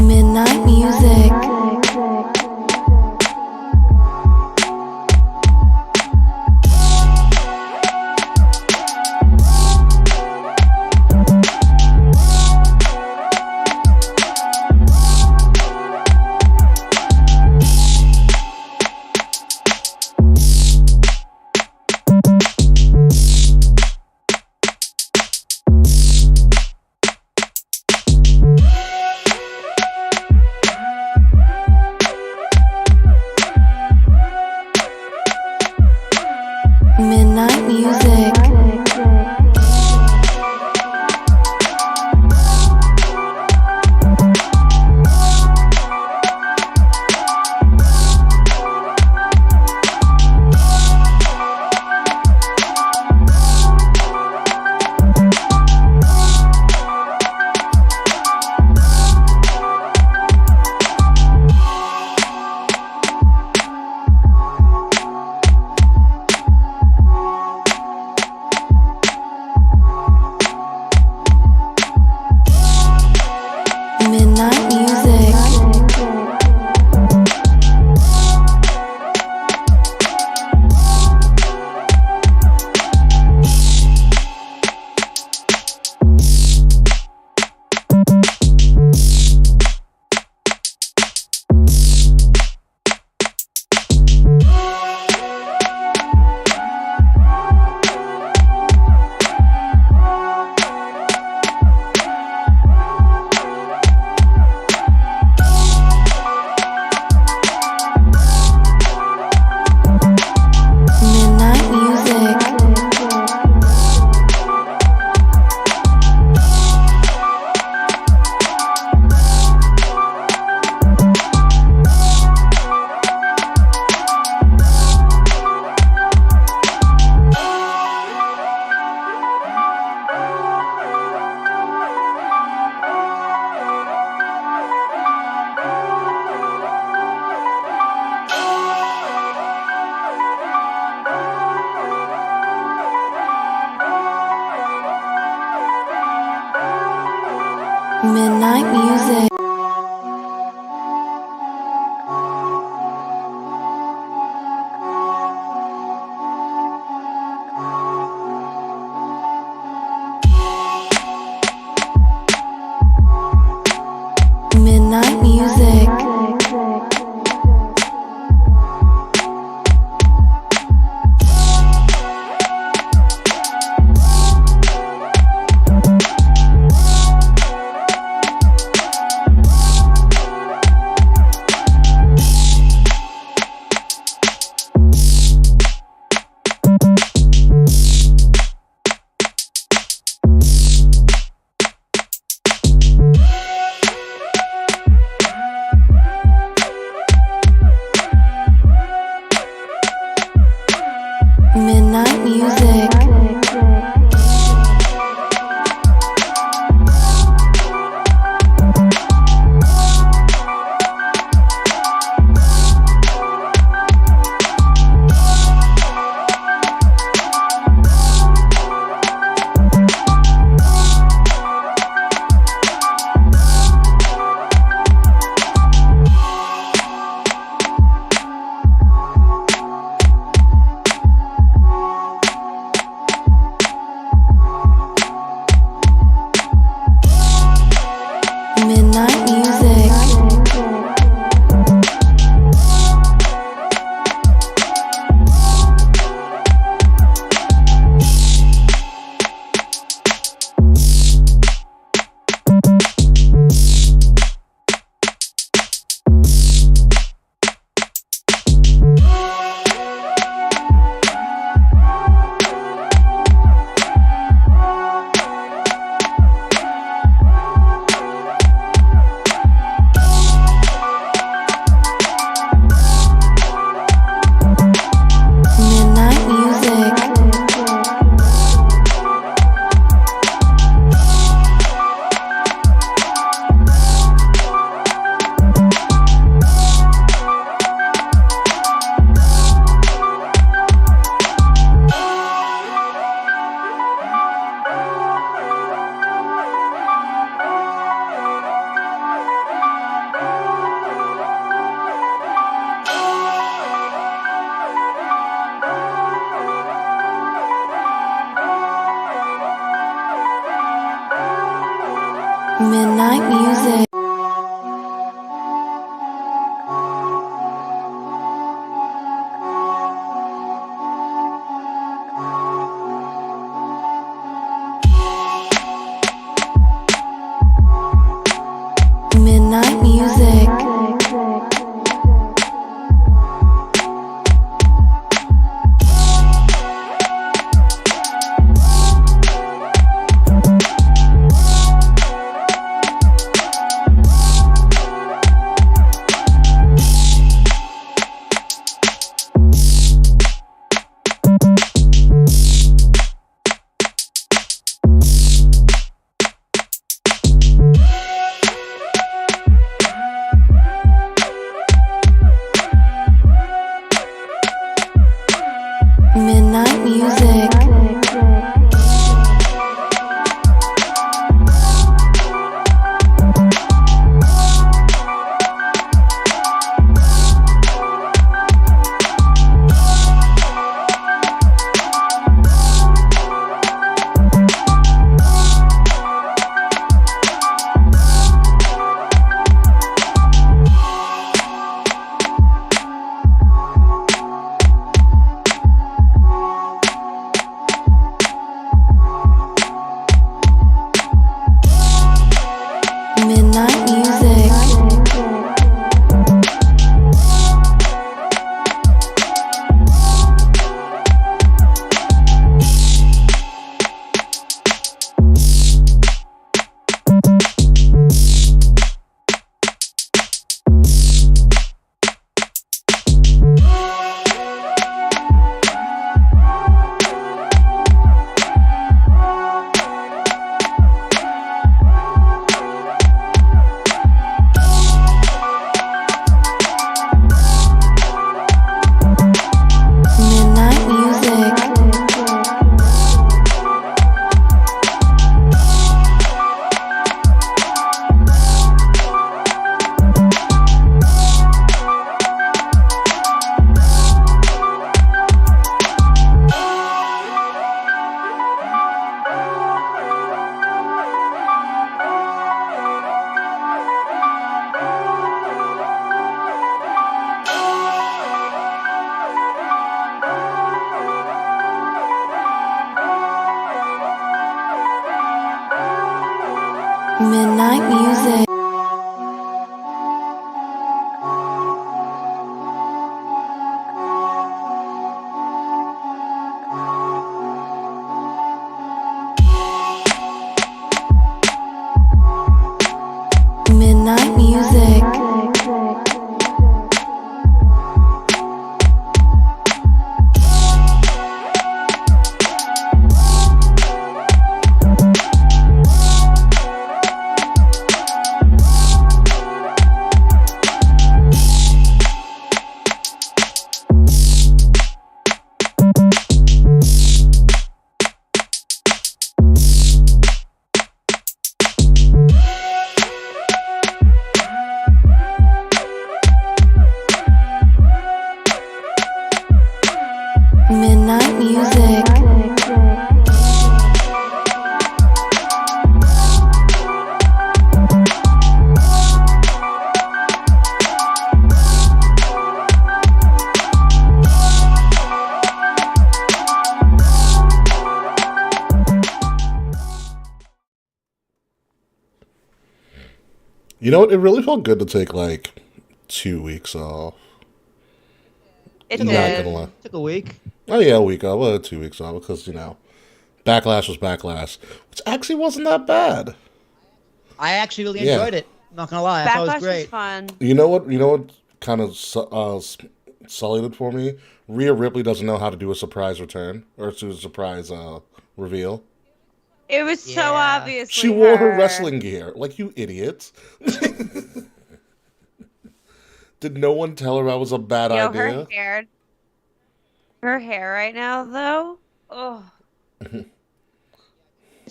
Midnight music. Midnight music. Midnight music. Midnight music. Midnight music. Midnight music. Midnight music. Midnight music. Midnight music. Midnight music. Midnight music. Midnight music. Midnight music. Midnight music. You know what? It really felt good to take like 2 weeks off. It Not did. gonna lie. Took a week. Oh yeah, a week off. Well, 2 weeks off because backlash was backlash, which actually wasn't that bad. I actually really Yeah. enjoyed it. Not gonna lie, I thought it Backlash was was great. fun. You know what? You know what kind of sullied it for me? Rhea Ripley doesn't know how to do a surprise return or to a surprise reveal. It was so Yeah. obviously She wore her her. wrestling gear. Like, you idiots. Did no one tell her that was a bad Yo, idea? her hair right now though. Oh,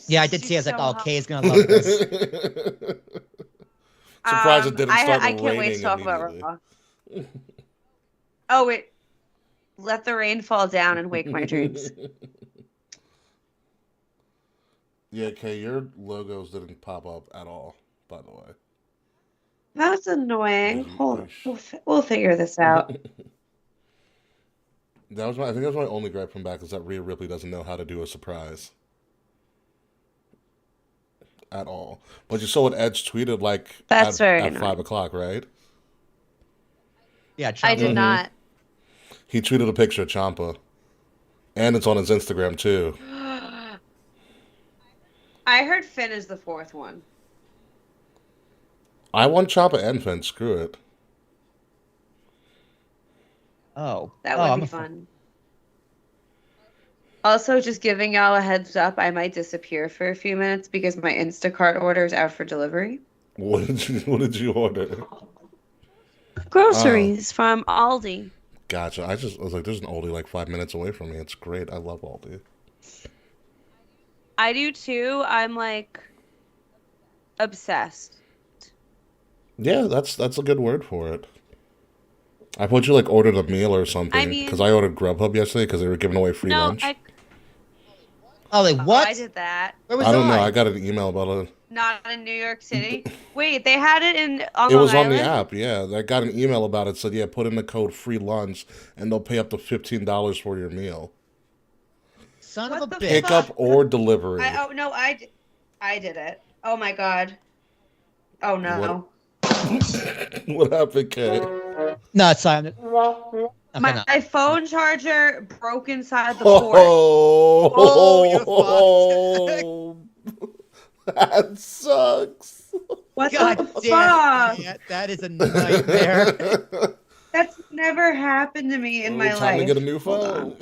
Yeah, I did see. I was she's like, so "Oh, hot. Kay's gonna love this." Surprised it didn't start I can't wait to raining talk about immediately. Raw. Oh wait, let the rain fall down and wake my dreams. Yeah, Kay, your logos didn't pop up at all, by the way. That's annoying. You- Hold you on. sh- We'll figure this out. I think that was my only gripe from back is that Rhea Ripley doesn't know how to do a surprise at all. But you saw what Edge tweeted like That's very at annoying. 5 o'clock, right? Yeah, I did Ciampa. not. He tweeted a picture of Ciampa, and it's on his Instagram too. I heard Finn is the fourth one. I want Ciampa and Finn. Screw it. Oh. That Oh, would I'm be a- fun. Also, just giving y'all a heads up, I might disappear for a few minutes because my Instacart order is out for delivery. What did you order? Groceries from Aldi. Gotcha. I was like, there's an Aldi like 5 minutes away from me. It's great. I love Aldi. I do too. I'm like obsessed. Yeah, that's a good word for it. I thought you like ordered a meal or something I mean- because I ordered Grubhub yesterday because they were giving away free No, lunch. Oh, like what? I did that. Where was I don't know. I got an email about it. Not in New York City. Wait, they had it on It was Long on the Island? app. Yeah, I got an email about it. Said, yeah, put in the code free lunch and they'll pay up to $15 for your meal. Son What of a the bitch. Pickup or delivery. I did it. Oh my god. Oh no. What happened, Kay? No, it's fine. Okay, no. My phone charger broke inside the port. Oh, that sucks. What God the damn. fuck? Yeah, that is a nightmare. That's never happened to me in my Time life. to get a new Hold phone.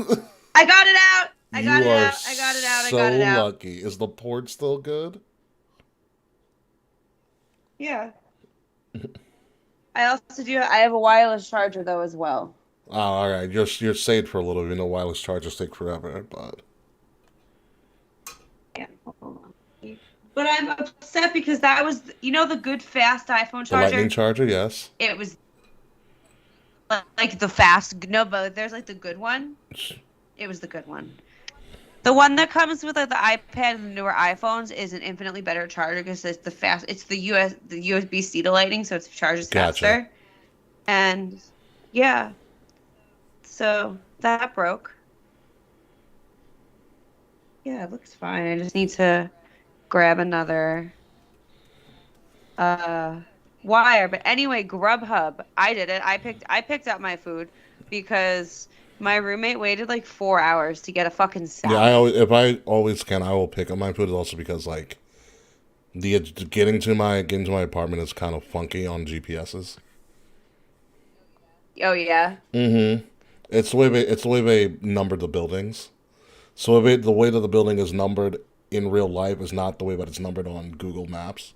on. I got it out. I got You it are out. I got it out. I so got it out. lucky. Is the port still good? Yeah. I have a wireless charger though as well. Oh, all right. You're saved for a little. You know, wireless chargers take forever, but Yeah. Hold on. But I'm upset because that was, the good fast iPhone the lightning charger. charger, yes. It was like the fast. No, but there's like the good one. It was the good one. The one that comes with like the iPad and the newer iPhones is an infinitely better charger because it's the fast. It's the USB-C to Lightning, so it charges Gotcha. faster. And yeah, so that broke. Yeah, it looks fine. I just need to grab another wire. But anyway, Grubhub. I did it. I picked up my food because my roommate waited like 4 hours to get a fucking salad. Yeah, if I always can, I will pick up my food. Also because like the getting to my apartment is kind of funky on GPSs. Oh yeah. Mm-hmm. It's the way they numbered the buildings. So the way that the building is numbered in real life is not the way that it's numbered on Google Maps,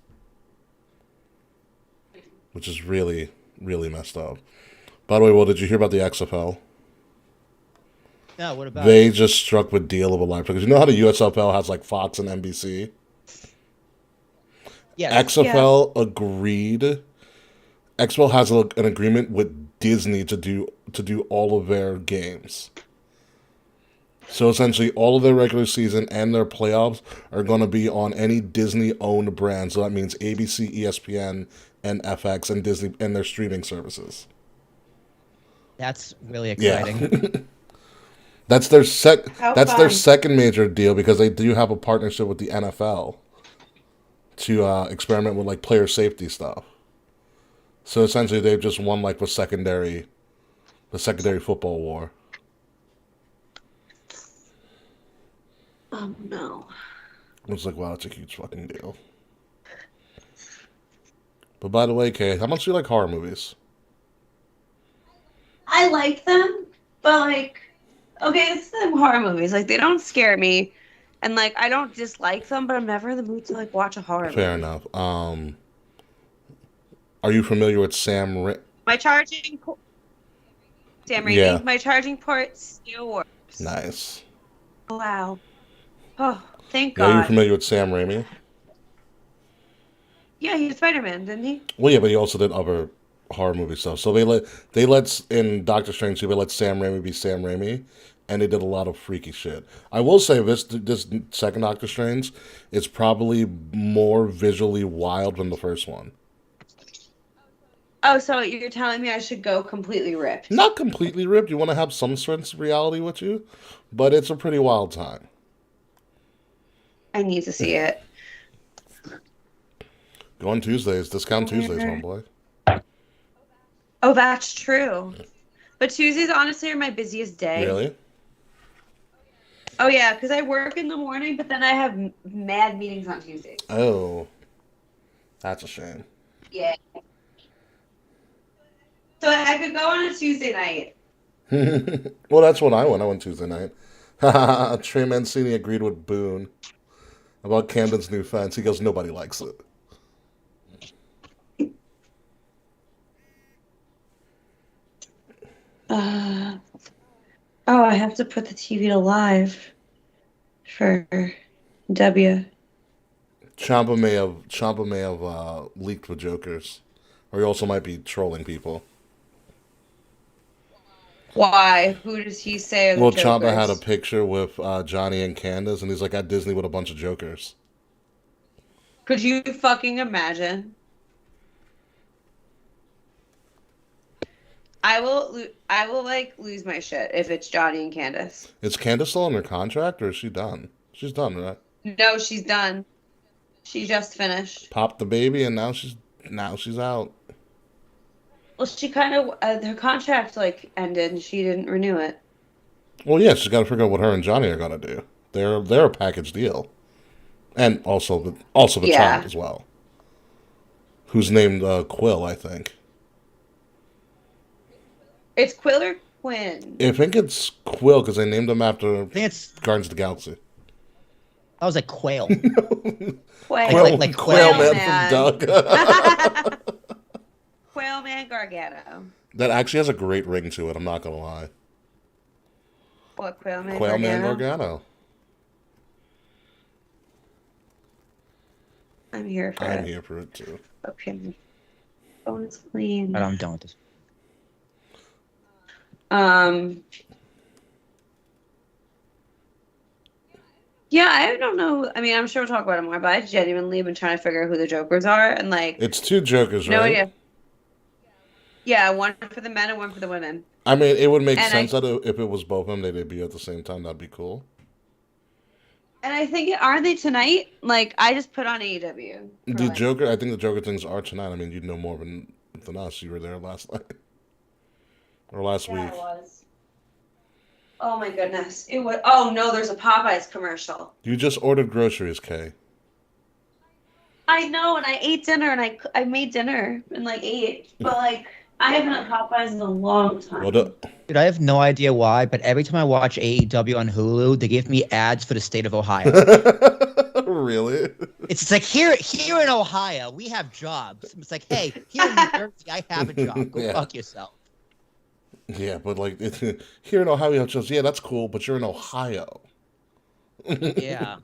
which is really, really messed up. By the way, Will, did you hear about the XFL? No, what about They just struck with deal of a lifetime. Because you know how the USFL has like Fox and NBC? Yes. XFL agreed. XFL has an agreement with Disney to do all of their games. So essentially, all of their regular season and their playoffs are going to be on any Disney-owned brand. So that means ABC, ESPN, and FX, and Disney and their streaming services. That's really exciting. Yeah. That's their How fun. second major deal because they do have a partnership with the NFL to experiment with like player safety stuff. So essentially, they've just won like the secondary football war. Oh no. It's like, wow, that's a huge fucking deal. But by the way, Kay, how much do you like horror movies? I like them, but like, okay, it's them horror movies. Like they don't scare me, and like I don't dislike them, but I'm never in the mood to like watch a horror Fair movie. enough. Are you familiar with Sam My charging port. Sam Raimi. Yeah. My charging port still works. Nice. Wow. Oh, thank Yeah, you're God. familiar with Sam Raimi? Yeah, he's Spider-Man, didn't he? Well, yeah, but he also did other horror movie stuff. So they let in Doctor Strange, they let Sam Raimi be Sam Raimi, and they did a lot of freaky shit. I will say this second Doctor Strange is probably more visually wild than the first one. Oh, so you're telling me I should go completely ripped? Not completely ripped. You want to have some sense of reality with you, but it's a pretty wild time. I need to see it. Go on Tuesdays. Discount Tuesdays, homeboy. Oh, that's true. But Tuesdays, honestly, are my busiest day. Really? Oh, yeah, because I work in the morning, but then I have mad meetings on Tuesdays. Oh. That's a shame. Yeah. So I could go on a Tuesday night. Well, that's when I went. I went Tuesday night. Trey Mancini agreed with Boone about Camden's new fence. He goes, nobody likes it. Oh, I have to put the TV to live for W. Ciampa may have leaked with jokers, or he also might be trolling people. Why? Who does he say are the Well, jokers? Ciampa had a picture with Johnny and Candace, and he's like at Disney with a bunch of jokers. Could you fucking imagine? I will like lose my shit if it's Johnny and Candace. Is Candace still under contract, or is she done? She's done, right? No, she's done. She just finished. Popped the baby, and now she's out. Well, she kind of her contract like ended, and she didn't renew it. Well, yeah, she's got to figure out what her and Johnny are gonna do. They're a package deal, and also the child as well, who's named Quill, I think. It's Quill or Quinn? I think it's Quill because they named him after I think it's Guardians of the Galaxy. I was like quail. Quail, like Quail Quail Man from Doug. Quail Man Gargano. That actually has a great ring to it. I'm not gonna lie. What, Quail Man Quail Gargano? Man Gargano. I'm here for it. I'm here for it too. Okay. Phone is clean. I'm done with this. Yeah, I don't know. I mean, I'm sure we'll talk about it more, but I genuinely have been trying to figure out who the Jokers are, and like, It's two Jokers, no right? idea. Yeah, one for the men and one for the women. I mean, it would make And sense that if it was both of them, they debut at the same time. That'd be cool. And I think, aren't they tonight? Like, I just put on AEW. The Joker, I think the Joker things are tonight. I mean, you'd know more than us. You were there last night. Or last week. It was. Oh my goodness. It was. Oh no, there's a Popeyes commercial. You just ordered groceries, Kay. I know, and I ate dinner, and I made dinner and like ate, but like I haven't had Popeyes in a long time. What up? Dude, I have no idea why, but every time I watch AEW on Hulu, they give me ads for the state of Ohio. Really? It's like here in Ohio, we have jobs. It's like, hey, here in New Jersey, I have a job. Go fuck yourself. Yeah, but like here in Ohio, it's just that's cool, but you're in Ohio. Yeah.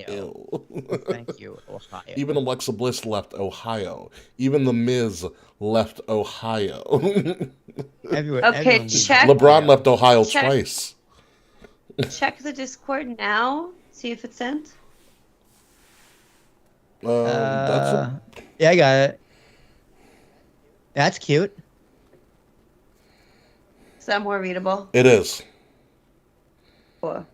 Ew. Thank you, Ohio. Even Alexa Bliss left Ohio. Even The Miz left Ohio. Okay, check. LeBron left Ohio twice. Check the Discord now. See if it's sent. Yeah, I got it. That's cute. Is that more readable? It is. Cool.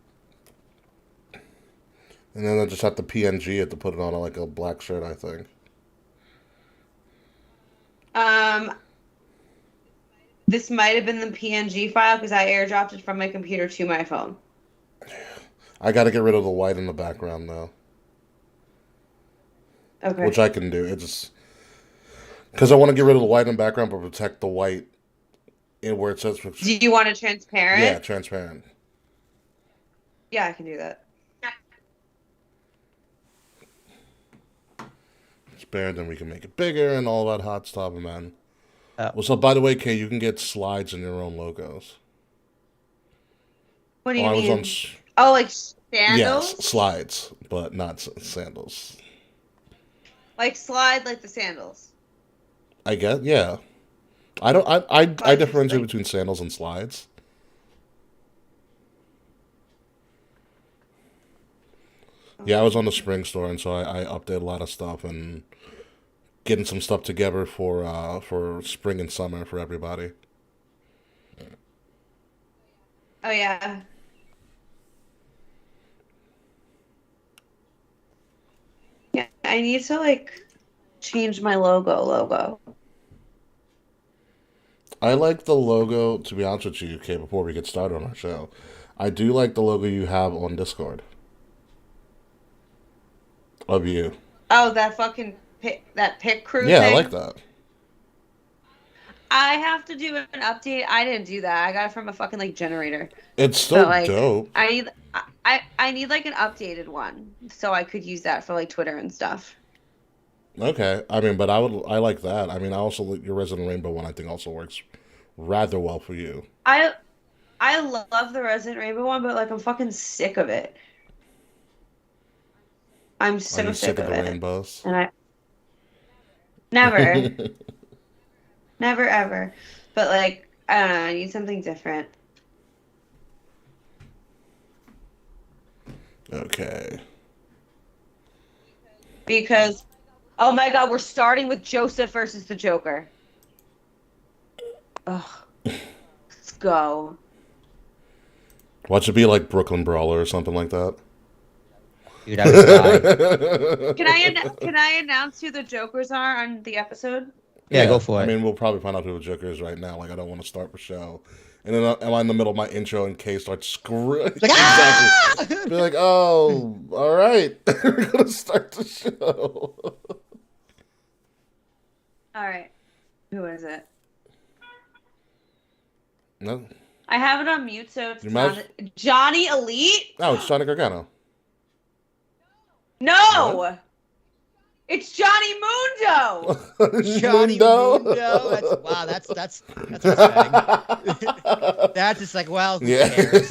And then I just have to PNG it to put it on like a black shirt, I think. This might have been the PNG file because I airdropped it from my computer to my phone. I got to get rid of the white in the background though. Okay. Which I can do. It's just because I want to get rid of the white in the background but protect the white in where it says. Do you want it transparent? Yeah, transparent. Yeah, I can do that. It's better, then we can make it bigger and all that hot stuff, man. Well, so by the way, Kay, you can get slides in your own logos. What do you mean? Like sandals? Yes, slides, but not sandals. Like slide, like the sandals. I guess, yeah. I differentiate between sandals and slides. Yeah, I was on the Spring store, and so I updated a lot of stuff and getting some stuff together for spring and summer for everybody. Oh yeah. Yeah, I need to like change my logo. I like the logo, to be honest with you, okay, before we get started on our show. I do like the logo you have on Discord. Of you. Oh, that fucking pick crew Yeah, I thing. like that. I have to do an update. I didn't do that. I got it from a fucking like generator. It's But still like dope. I need like an updated one so I could use that for like Twitter and stuff. Okay. I mean, but I like that. I mean, I also like your Resident Rainbow one, I think also works rather well for you. I love the Resident Rainbow one, but like I'm fucking sick of it. I'm Are so you sick sick of of the it. rainbows? And I never, never ever. But like I don't know, I need something different. Okay. Because oh my god, we're starting with Joseph versus the Joker. Ugh. Let's go. Watch it be like Brooklyn Brawler or something like that. Dude, I would die. Can I announce who the Jokers are on the episode? Yeah, go for I it. mean, we'll probably find out who the Joker is right now. Like, I don't want to start the show. And then am I in the middle of my intro and Kay starts screaming? Like, Exactly. Be like, oh, all right. We're going to start the show. All right. Who is it? No. I have it on mute, so it's You not might- Johnny Elite. Oh, it's Johnny Gargano. No, What? it's Johnny Mundo. Johnny Mundo? Mundo. That's upsetting. That's just like, well, who Yeah. cares?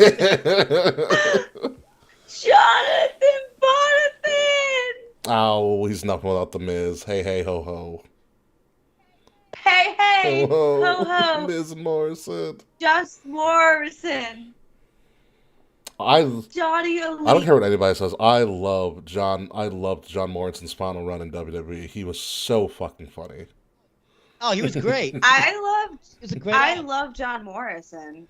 Jonathan Bonathan. Oh, he's nothing without the Miz. Hey, hey, ho, ho. Hey, hey, Ho, ho, ho. Miz Morrison. Just Morrison. Johnny Elite. I don't care what anybody says. I loved John Morrison's final run in WWE. He was so fucking funny. Oh, he was great. He I was a great act. love John Morrison.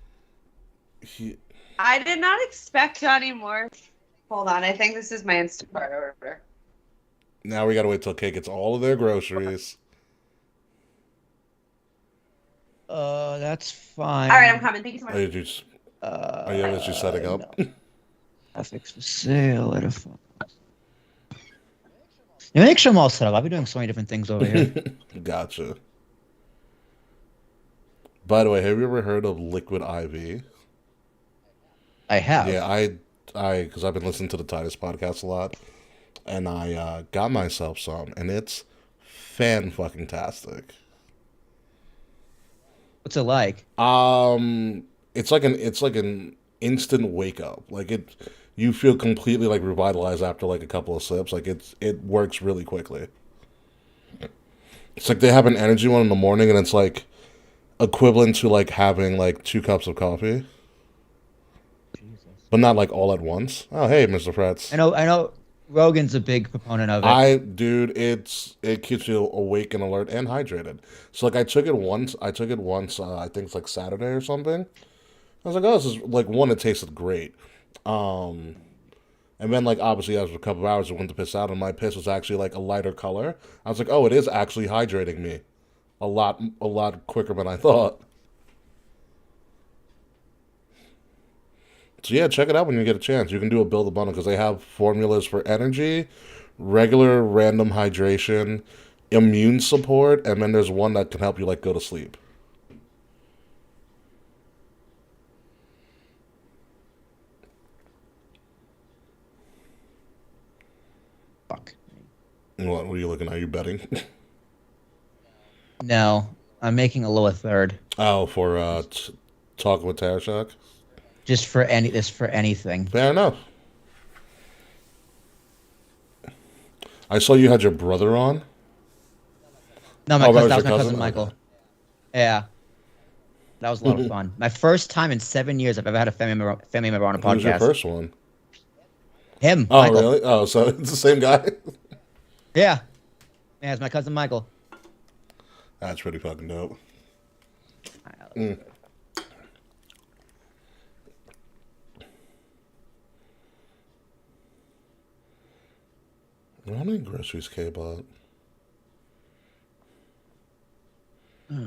He, I did not expect Johnny Morrison. Hold on, I think this is my Instacart order. now we gotta wait till Kay gets all of their groceries. That's fine. All right, I'm coming. Thank you so Are much. you just setting up? No. Graphics for sale at a phone. Yeah, make sure I'm all set up. I'll be doing so many different things over here. Gotcha. By the way, have you ever heard of Liquid IV? I have. Yeah, because I've been listening to the Titus podcast a lot, and I got myself some, and it's fan-fucking-tastic. What's it like? It's like an instant wake up. Like you feel completely like revitalized after like a couple of sips. Like it works really quickly. It's like they have an energy one in the morning, and it's like equivalent to like having like 2 cups of coffee, but not like all at once. Oh, hey, Mr. Fretz. I know. Rogan's a big proponent of it. It keeps you awake and alert and hydrated. So like I took it once. I think it's like Saturday or something. I was like, oh, this is like one. It tasted great. And then like obviously after a couple of hours, I went to piss out, and my piss was actually like a lighter color. I was like, oh, it is actually hydrating me, a lot quicker than I thought. So yeah, check it out when you get a chance. You can do a build a bundle because they have formulas for energy, regular random hydration, immune support, and then there's one that can help you like go to sleep. Fuck. What were you looking at? Are you betting? No, I'm making a lower third. Oh, for talking with Tarashak? Just for anything. Fair enough. I saw you had your brother on. No, Oh, that was your my cousin cousin? Michael. Okay. Yeah. That was a lot of fun. My first time in 7 years I've ever had a family member on a Who was your podcast. first one? Him. Oh, Michael. really? Oh, so it's the same guy? Yeah. Yeah, it's my cousin Michael. That's pretty fucking dope. Alright, Mm. How many groceries Kay bought? Yeah,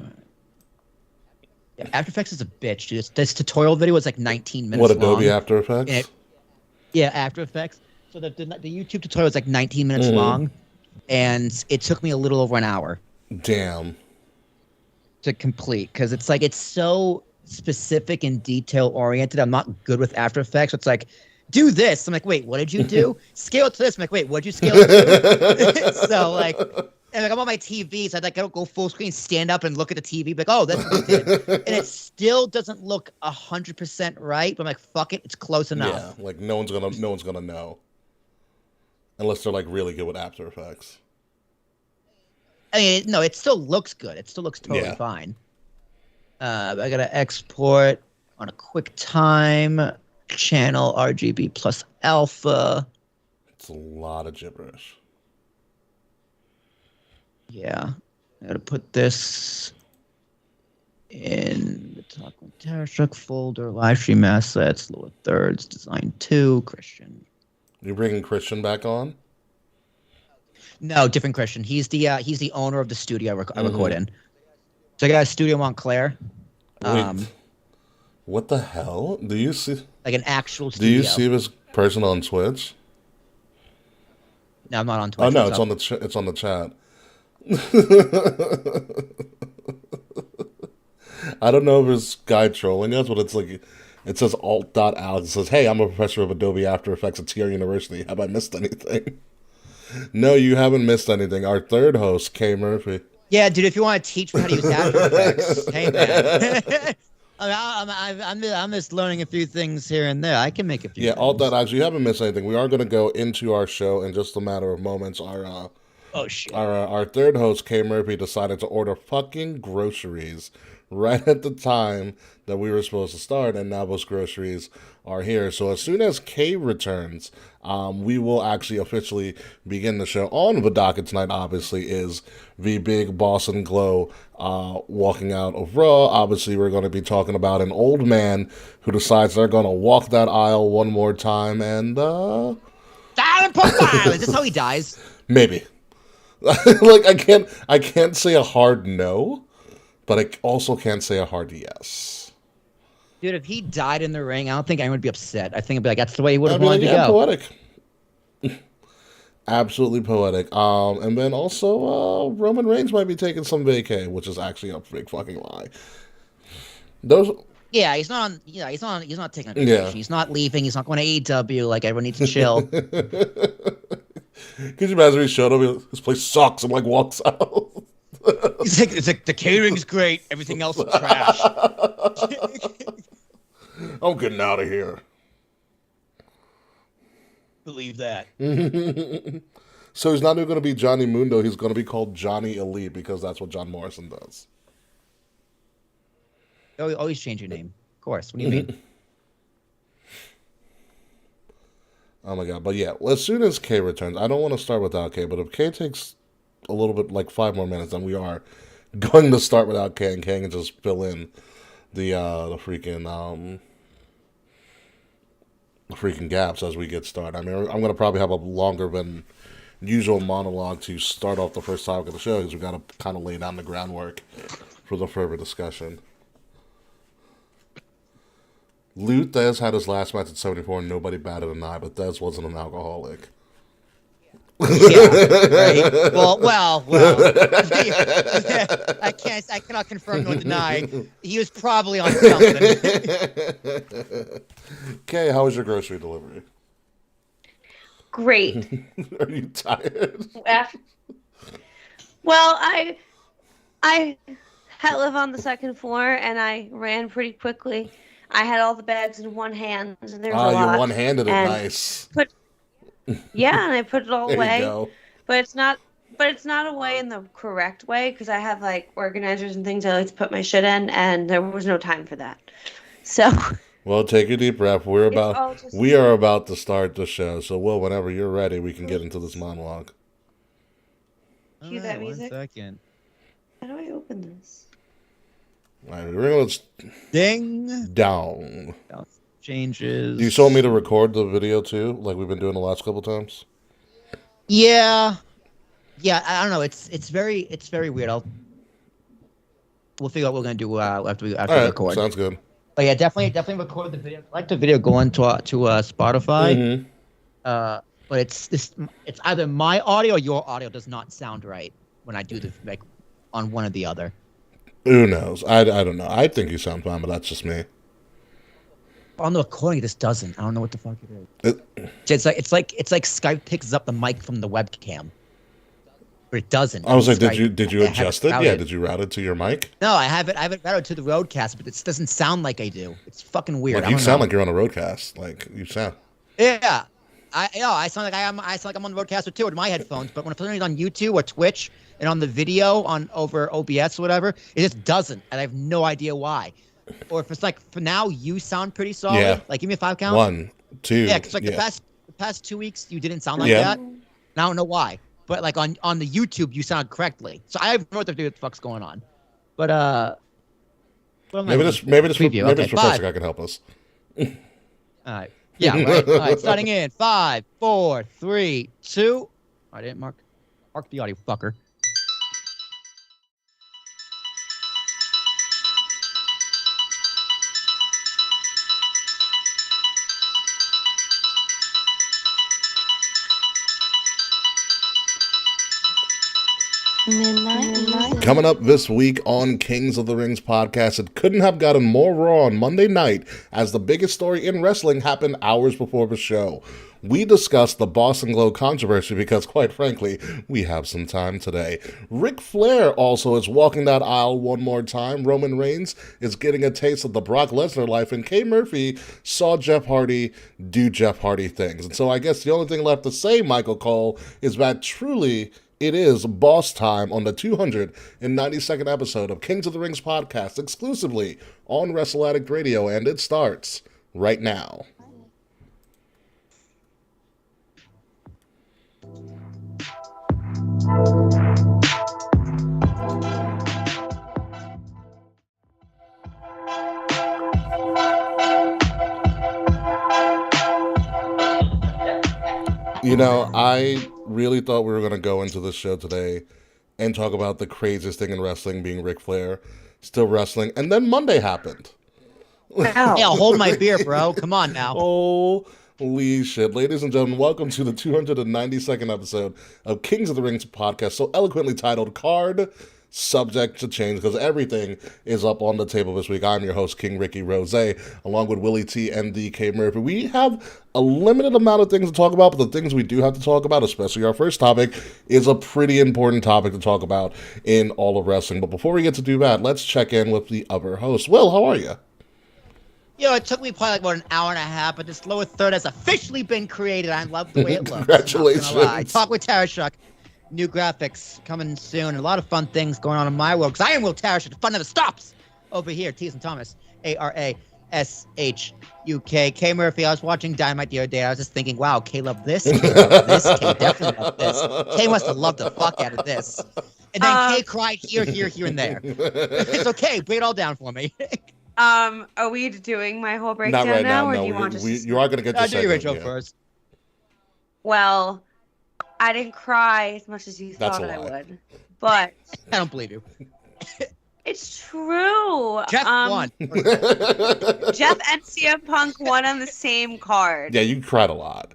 After Effects is a bitch, dude. This tutorial video was like 19 minutes What, long. Adobe After Effects? And yeah, After Effects. So the YouTube tutorial was like 19 minutes long, and it took me a little over an hour Damn. to complete because it's like it's so specific and detail oriented. I'm not good with After Effects. So it's like, do this. I'm like, wait, what did you do? Scale it to this. I'm like, wait, what'd you scale it to? So like, and like I'm on my TV, so I'd like go full screen, stand up and look at the TV, like, oh, that's what we did. And it still doesn't look 100% right. But I'm like, fuck it, it's close enough. Yeah, like no one's gonna know. Unless they're like really good with After Effects. I mean, no, it still looks good. It still looks totally fine. I gotta export on a QuickTime channel RGB plus alpha. It's a lot of gibberish. Yeah, I gotta put this in the Talk folder, live stream assets, lower thirds, design 2, Christian. You bringing Christian back on? No, different Christian. He's the owner of the studio I record in. So I got a studio in Montclair. Wait, what the hell? Do you see? Like an actual Do studio. you see this person on Twitch? No, I'm not on Twitch. Oh no, What's it's on the chat. I don't know if it's guy trolling us, but it's like it says alt.alex. It says, "Hey, I'm a professor of Adobe After Effects at TR University. Have I missed anything?" No, you haven't missed anything. Our third host, Kae Murphy. Yeah, dude, if you want to teach me how to use After Effects, hey, man. I'm just learning a few things here and there. I can make a few things. Alt.alex, you haven't missed anything. We are going to go into our show in just a matter of moments. Oh, shit. Our third host, Kae Murphy, decided to order fucking groceries right at the time that we were supposed to start, and now those groceries are here. So as soon as Kae returns, we will actually officially begin the show. On the docket tonight, obviously, is the big Boss and Glow walking out of Raw. Obviously, we're going to be talking about an old man who decides they're going to walk that aisle one more time, and Is this how he dies? maybe. Like I can't say a hard no, but I also can't say a hard yes. Dude, if he died in the ring, I don't think anyone would be upset. I think it'd be like, that's the way he would have I'd be wanted like, to go. Poetic. Absolutely poetic. And then also Roman Reigns might be taking some vacay, which is actually a big fucking lie. Those Yeah, he's not on. Yeah, he's not taking a vacation. Yeah. He's not leaving. He's not going to AEW. Like everyone needs to chill. Could you imagine he showed up? This place sucks, and like walks out. It's like the catering's great. Everything else is trash. I'm getting out of here. Believe that. So he's not even going to be Johnny Mundo. He's going to be called Johnny Elite because that's what John Morrison does. Always change your name. Of course. What do you mean? Oh my god. But yeah, as soon as Kay returns, I don't want to start without Kay, but if Kay takes a little bit, like 5 more minutes, then we are going to start without Kay, and Kay can just fill in the freaking gaps as we get started. I mean, I'm going to probably have a longer than usual monologue to start off the first topic of the show because we've got to kind of lay down the groundwork for the further discussion. Lou Thez had his last match at 74 and nobody batted an eye, but Thez wasn't an alcoholic. Yeah, right. Well. I cannot confirm nor deny. He was probably on something. Okay, how was your grocery delivery? Great. Are you tired? Well, I live on the second floor, and I ran pretty quickly. I had all the bags in one hand, and there's a lot. You one-handed it, and nice. Yeah, and I put it all There away. you go. But it's not away in the correct way because I have like organizers and things I like to put my shit in, and there was no time for that. So Well, take a deep breath. all just We are about to start the show. So, Will, whenever you're ready, we can get into this monologue. Cue that One music. second. How do I open this? All right, we're going to Ding. down. Changes. You told me to record the video too, like we've been doing the last couple times. Yeah. I don't know. It's very weird. We'll figure out what we're gonna do after we All right, record. sounds good. But yeah, definitely record the video. I like the video going to Spotify. Mm-hmm. But it's either my audio or your audio does not sound right when I do on one or the other. Who knows? I don't know. I think you sound fine, but that's just me. On the recording, this doesn't. I don't know what the fuck it is. It's like Skype picks up the mic from the webcam, but it doesn't. I was like, Skype, did you adjust it? routed. Yeah, did you route it to your mic? No, I have it routed to the Roadcast, but it doesn't sound like I do. It's fucking weird. Like you sound like you're on a roadcast. Like you sound. Yeah. I sound like I'm on the Roadcaster too with my headphones, but when I'm putting it on YouTube or Twitch and on the video on over OBS or whatever, it just doesn't, and I have no idea why. Or if it's like for now, you sound pretty solid. Yeah. Like give me a 5 count. 1, 2. Yeah, because like the past 2 weeks you didn't sound like that. And I don't know why, but like on the YouTube you sound correctly. So I have no idea what the fuck's going on. But maybe this professor guy can help us. All right. Yeah. Right. All right. Starting in 5, 4, 3, 2. I didn't mark the audio, fucker. Midnight music. Coming up this week on Kings of the Rings podcast, it couldn't have gotten more raw on Monday night as the biggest story in wrestling happened hours before the show. We discussed the Boston Glow controversy because, quite frankly, we have some time today. Ric Flair also is walking that aisle one more time. Roman Reigns is getting a taste of the Brock Lesnar life, and Kae Murphy saw Jeff Hardy do Jeff Hardy things. And so I guess the only thing left to say, Michael Cole, is that truly it is boss time on the 292nd episode of Kings of the Rings podcast, exclusively on Wrestle Addict Radio, and it starts right now. You know, I really thought we were going to go into this show today and talk about the craziest thing in wrestling being Ric Flair still wrestling, and then Monday happened. Yeah, hold my beer, bro. Come on now. Holy shit. Ladies and gentlemen, welcome to the 292nd episode of Kings of the Rings podcast, so eloquently titled Card Subject to Change, because everything is up on the table this week. I'm your host, King Ricky Rose, along with Willie T and the Kae Murphy. We have a limited amount of things to talk about, but the things we do have to talk about, especially our first topic, is a pretty important topic to talk about in all of wrestling. But before we get to do that, let's check in with the other host. Will, how are you? You know, it took me probably like about an hour and a half, but this lower third has officially been created. I love the way it looks. Congratulations. Talk with Tarashuk. New graphics coming soon. A lot of fun things going on in my world, because I am Will Tarashuk. The fun never stops over here. T and Thomas. ARASHUK. Kae Murphy. I was watching Dynamite the other day. I was just thinking, wow, Kae loved this. Kae loved this. Kae definitely loved this. Kae must have loved the fuck out of this. And then Kae cried here, and there. It's okay. Break it all down for me. Are we doing my whole breakdown Not right now, or no. do you want to? You are going to get your Do your segment, intro yeah. first. Well, I didn't cry as much as you That's thought a I lie. would, but I don't believe you. it's true. Jeff won. Jeff and CM Punk won on the same card. Yeah, you cried a lot.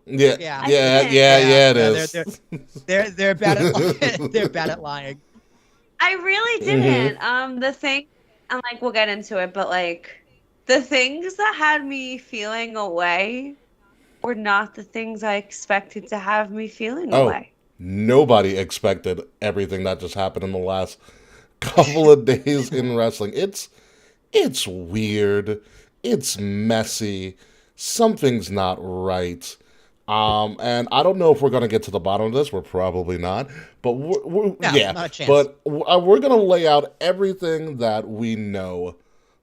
Yeah, it is. They're bad at they're bad at lying. I really didn't. The thing, and like we'll get into it, but like the things that had me feeling away were not the things I expected to have me feeling away. Nobody expected everything that just happened in the last couple of days in wrestling. It's weird. It's messy. Something's not right. And I don't know if we're going to get to the bottom of this. We're probably not. But No, yeah. not a chance. But we're going to lay out everything that we know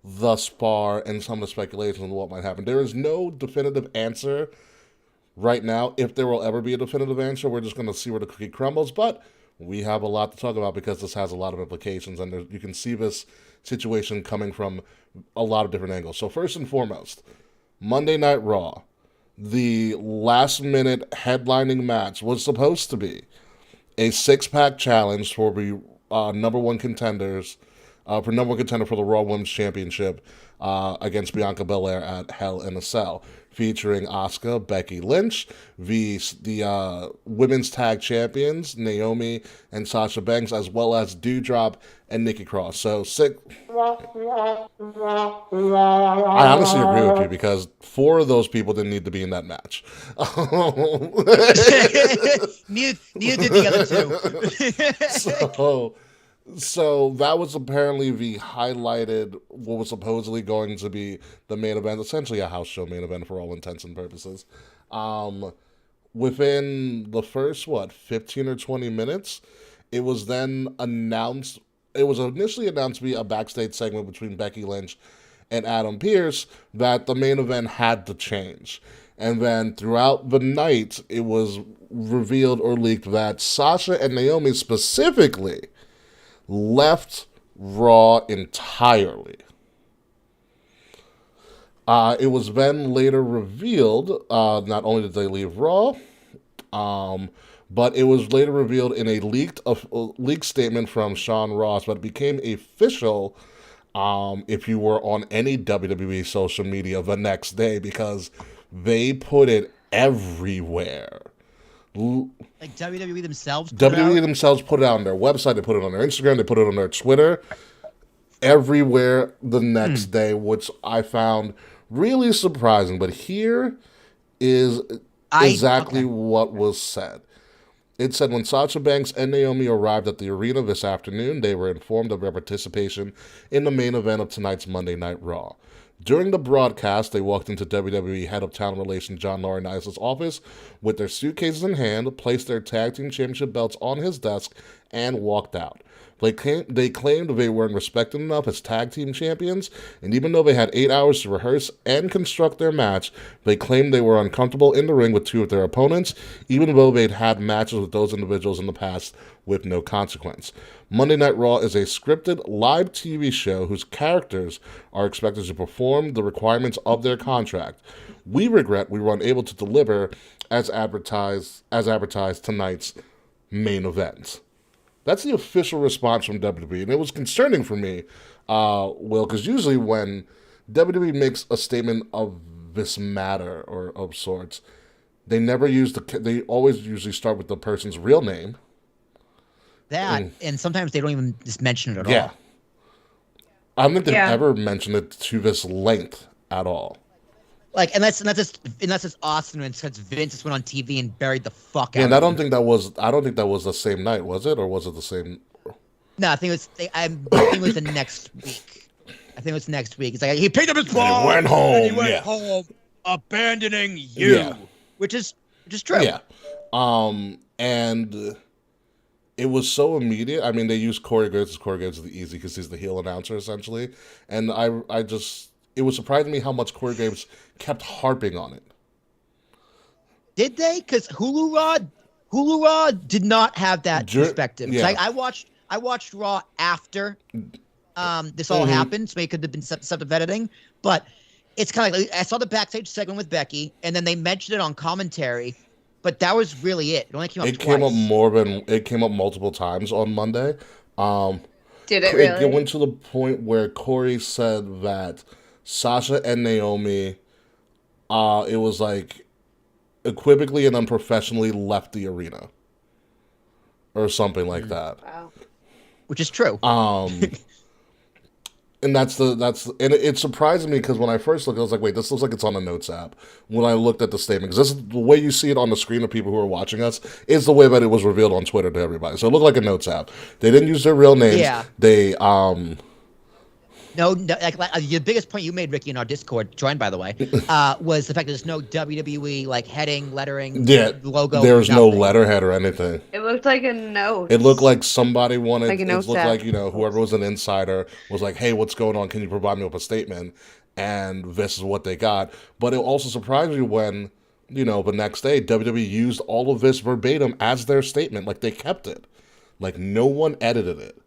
thus far and some of the speculations on what might happen. There is no definitive answer right now. If there will ever be a definitive answer, we're just going to see where the cookie crumbles. But we have a lot to talk about because this has a lot of implications. And you can see this situation coming from a lot of different angles. So first and foremost, Monday Night Raw. The last-minute headlining match was supposed to be a six-pack challenge for the number one contenders, for number one contender for the Raw Women's Championship against Bianca Belair at Hell in a Cell, featuring Asuka, Becky Lynch, the women's tag champions Naomi and Sasha Banks, as well as Doudrop and Nikki Cross. So I honestly agree with you because four of those people didn't need to be in that match. neither did the other two. So that was apparently the highlighted, what was supposedly going to be the main event, essentially a house show main event for all intents and purposes. Within the first, 15 or 20 minutes, it was then announced, it was initially announced to be a backstage segment between Becky Lynch and Adam Pearce that the main event had to change. And then throughout the night, it was revealed or leaked that Sasha and Naomi specifically left Raw entirely. It was then later revealed, not only did they leave Raw, but it was later revealed in a leaked statement from Sean Ross, but it became official if you were on any WWE social media the next day because they put it everywhere. Like WWE themselves put it out on their website, they put it on their Instagram, they put it on their Twitter, everywhere the next day, which I found really surprising. But here is exactly what was said. It said, when Sasha Banks and Naomi arrived at the arena this afternoon, they were informed of their participation in the main event of tonight's Monday Night Raw. During the broadcast, they walked into WWE Head of Talent Relations John Laurinaitis' office with their suitcases in hand, placed their tag team championship belts on his desk, and walked out. They claimed they weren't respected enough as tag team champions, and even though they had 8 hours to rehearse and construct their match, they claimed they were uncomfortable in the ring with two of their opponents, even though they'd had matches with those individuals in the past with no consequence. Monday Night Raw is a scripted live TV show whose characters are expected to perform the requirements of their contract. We regret we were unable to deliver as advertised tonight's main event. That's the official response from WWE, and it was concerning for me, Will, because usually when WWE makes a statement of this matter or of sorts, they never use they always usually start with the person's real name. And sometimes they don't even just mention it at Yeah. all. I don't think they've ever mentioned it to this length at all. Like, and that's just Austin, and because Vince just went on TV and buried the fuck out. Yeah, and of I don't him. think that was the same night, was it, or was it the same? No, I think it was. I think it was the next week. I think it was next week. It's like he picked up his ball, he went home. and he went home, abandoning you, which is true. Yeah, and it was so immediate. I mean, they used Corey Graves. Corey Graves is the easy because he's the heel announcer essentially, and it was surprising me how much Corey Graves kept harping on it. Did they? Because Hulu Raw did not have that perspective. Yeah. I watched Raw after this all happened, so it could have been stuff of editing. But it's kind of like I saw the backstage segment with Becky, and then they mentioned it on commentary, but that was really it. It only came up twice. It came up multiple times on Monday. Did it really? It went to the point where Corey said that Sasha and Naomi, it was like equivocally and unprofessionally left the arena or something like that. Wow. Which is true. And and it surprised me because when I first looked, I was like, wait, this looks like it's on the notes app. When I looked at the statement, because this is the way you see it on the screen of people who are watching us, is the way that it was revealed on Twitter to everybody. So it looked like a notes app. They didn't use their real names. Yeah. No, like the biggest point you made, Ricky, in our Discord, joined by the way, was the fact there's no WWE like heading, lettering, Yeah, logo. there was no nothing. letterhead or anything. It looked like a note. It looked like somebody wanted. Like a It notes looked app. like whoever was an insider was like, "Hey, what's going on? Can you provide me with a statement?" And this is what they got. But it also surprised me when the next day WWE used all of this verbatim as their statement. Like they kept it. Like no one edited it.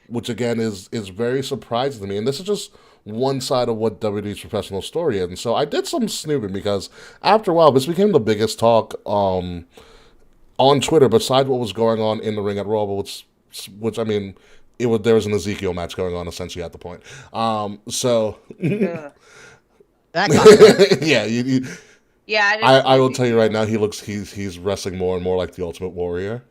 Which again is very surprising to me. And this is just one side of what WWE's professional story is. And so I did some snooping because after a while this became the biggest talk on Twitter besides what was going on in the ring at Raw, which I mean there was an Ezekiel match going on essentially at the point. So Ugh. That got yeah, Yeah, I will tell you right now he's wrestling more and more like the Ultimate Warrior.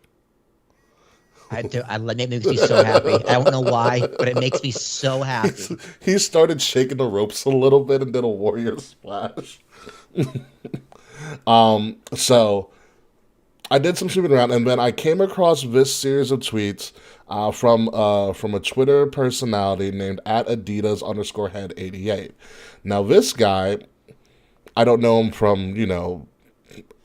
it makes me so happy. I don't know why, but it makes me so happy. He started shaking the ropes a little bit and did a warrior splash. So I did some snooping around, and then I came across this series of tweets from a Twitter personality named @Adidas_head88. Now this guy, I don't know him from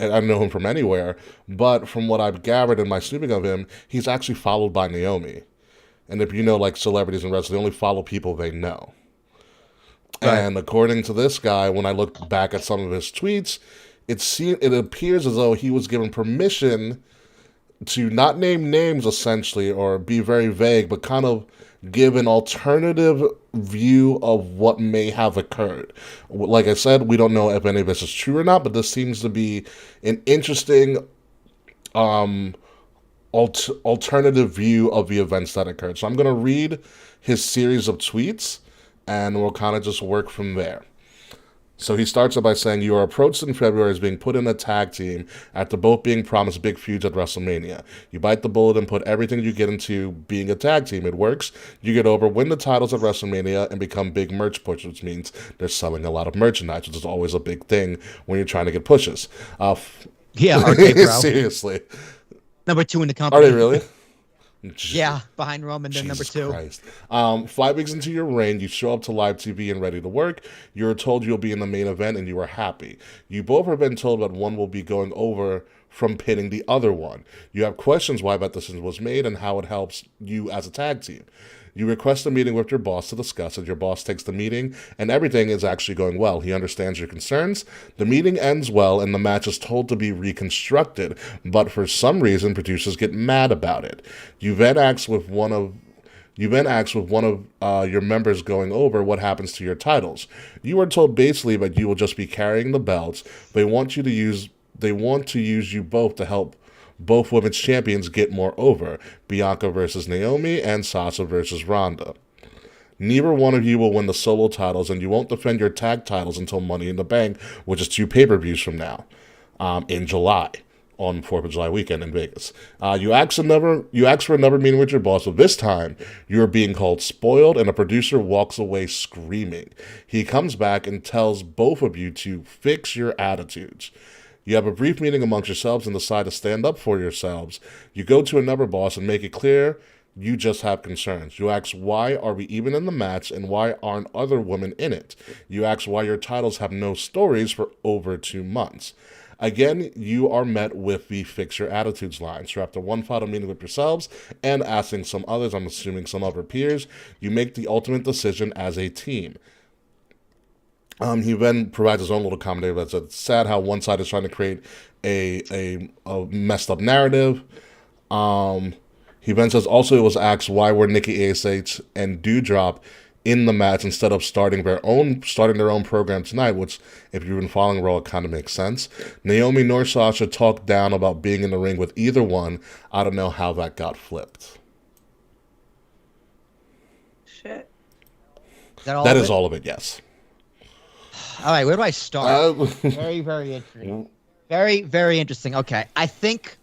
I don't know him from anywhere, but from what I've gathered in my snooping of him, he's actually followed by Naomi. And if you know, like celebrities in wrestling, they only follow people they know. Right. And according to this guy, when I looked back at some of his tweets, it appears as though he was given permission to not name names, essentially, or be very vague, but kind of give an alternative view of what may have occurred. Like I said, we don't know if any of this is true or not, but this seems to be an interesting alternative view of the events that occurred. So I'm going to read his series of tweets, and we'll kind of just work from there. So he starts it by saying, "You are approached in February as being put in a tag team after both being promised big feuds at WrestleMania. You bite the bullet and put everything you get into being a tag team. It works. You get over, win the titles at WrestleMania, and become big merch pushers, which means they're selling a lot of merchandise, which is always a big thing when you're trying to get pushes." Yeah, RK Bro. Seriously. Number 2 in the company. Are they really? Yeah, behind Roman, then number Jesus 2. Christ. 5 weeks into your reign, you show up to live TV and ready to work. You're told you'll be in the main event, and you are happy. You both have been told that one will be going over from pinning the other one. You have questions why that decision was made and how it helps you as a tag team. You request a meeting with your boss to discuss it. Your boss takes the meeting, and everything is actually going well. He understands your concerns. The meeting ends well, and the match is told to be reconstructed, but for some reason, producers get mad about it. You then ask with one of your members going over what happens to your titles. You are told basically that you will just be carrying the belts. They want to use you both to help both women's champions get more over. Bianca versus Naomi and Sasha versus Ronda. Neither one of you will win the solo titles, and you won't defend your tag titles until Money in the Bank, which is 2 pay-per-views from now, in July, on 4th of July weekend in Vegas. You ask for another meeting with your boss, but this time you're being called spoiled, and a producer walks away screaming. He comes back and tells both of you to fix your attitudes. You have a brief meeting amongst yourselves and decide to stand up for yourselves. You go to another boss and make it clear you just have concerns. You ask, why are we even in the match, and why aren't other women in it? You ask why your titles have no stories for over 2 months. Again, you are met with the fix your attitudes line. So after one final meeting with yourselves and asking some others, I'm assuming some other peers, you make the ultimate decision as a team. He then provides his own little commentary that says it's sad how one side is trying to create a messed up narrative. He then says also it was asked why were Nikki ASH and Doudrop in the match instead of starting their own program tonight, which if you've been following Raw, it kind of makes sense. Naomi nor Sasha talked down about being in the ring with either one. I don't know how that got flipped. Shit. That is all of it, yes. All right, where do I start? Very, very interesting. Very, very interesting. Okay, I think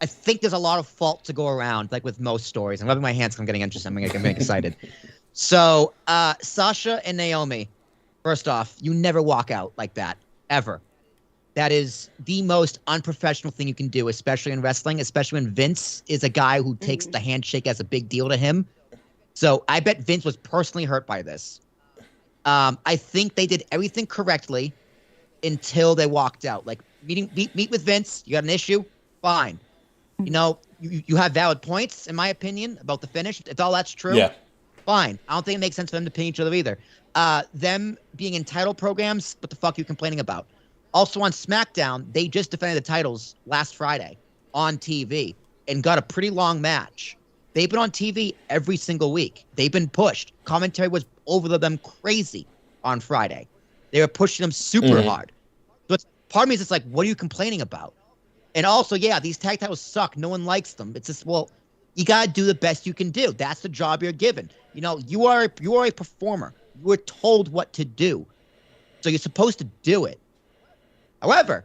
there's a lot of fault to go around, like with most stories. I'm rubbing my hands because I'm getting interested. I'm getting excited. So, Sasha and Naomi, first off, you never walk out like that, ever. That is the most unprofessional thing you can do, especially in wrestling, especially when Vince is a guy who takes the handshake as a big deal to him. So I bet Vince was personally hurt by this. I think they did everything correctly until they walked out. Like meet with Vince. You got an issue? Fine. You know, you have valid points, in my opinion, about the finish. If all that's true, Yeah. fine. I don't think it makes sense for them to pin each other either. Them being in title programs, what the fuck are you complaining about? Also on SmackDown, they just defended the titles last Friday on TV and got a pretty long match. They've been on TV every single week. They've been pushed. Commentary was over them crazy on Friday. They were pushing them super hard. So part of me is just like, what are you complaining about? And also, yeah, these tag titles suck. No one likes them. It's just, well, you got to do the best you can do. That's the job you're given. You know, you are a performer. You were told what to do. So you're supposed to do it. However,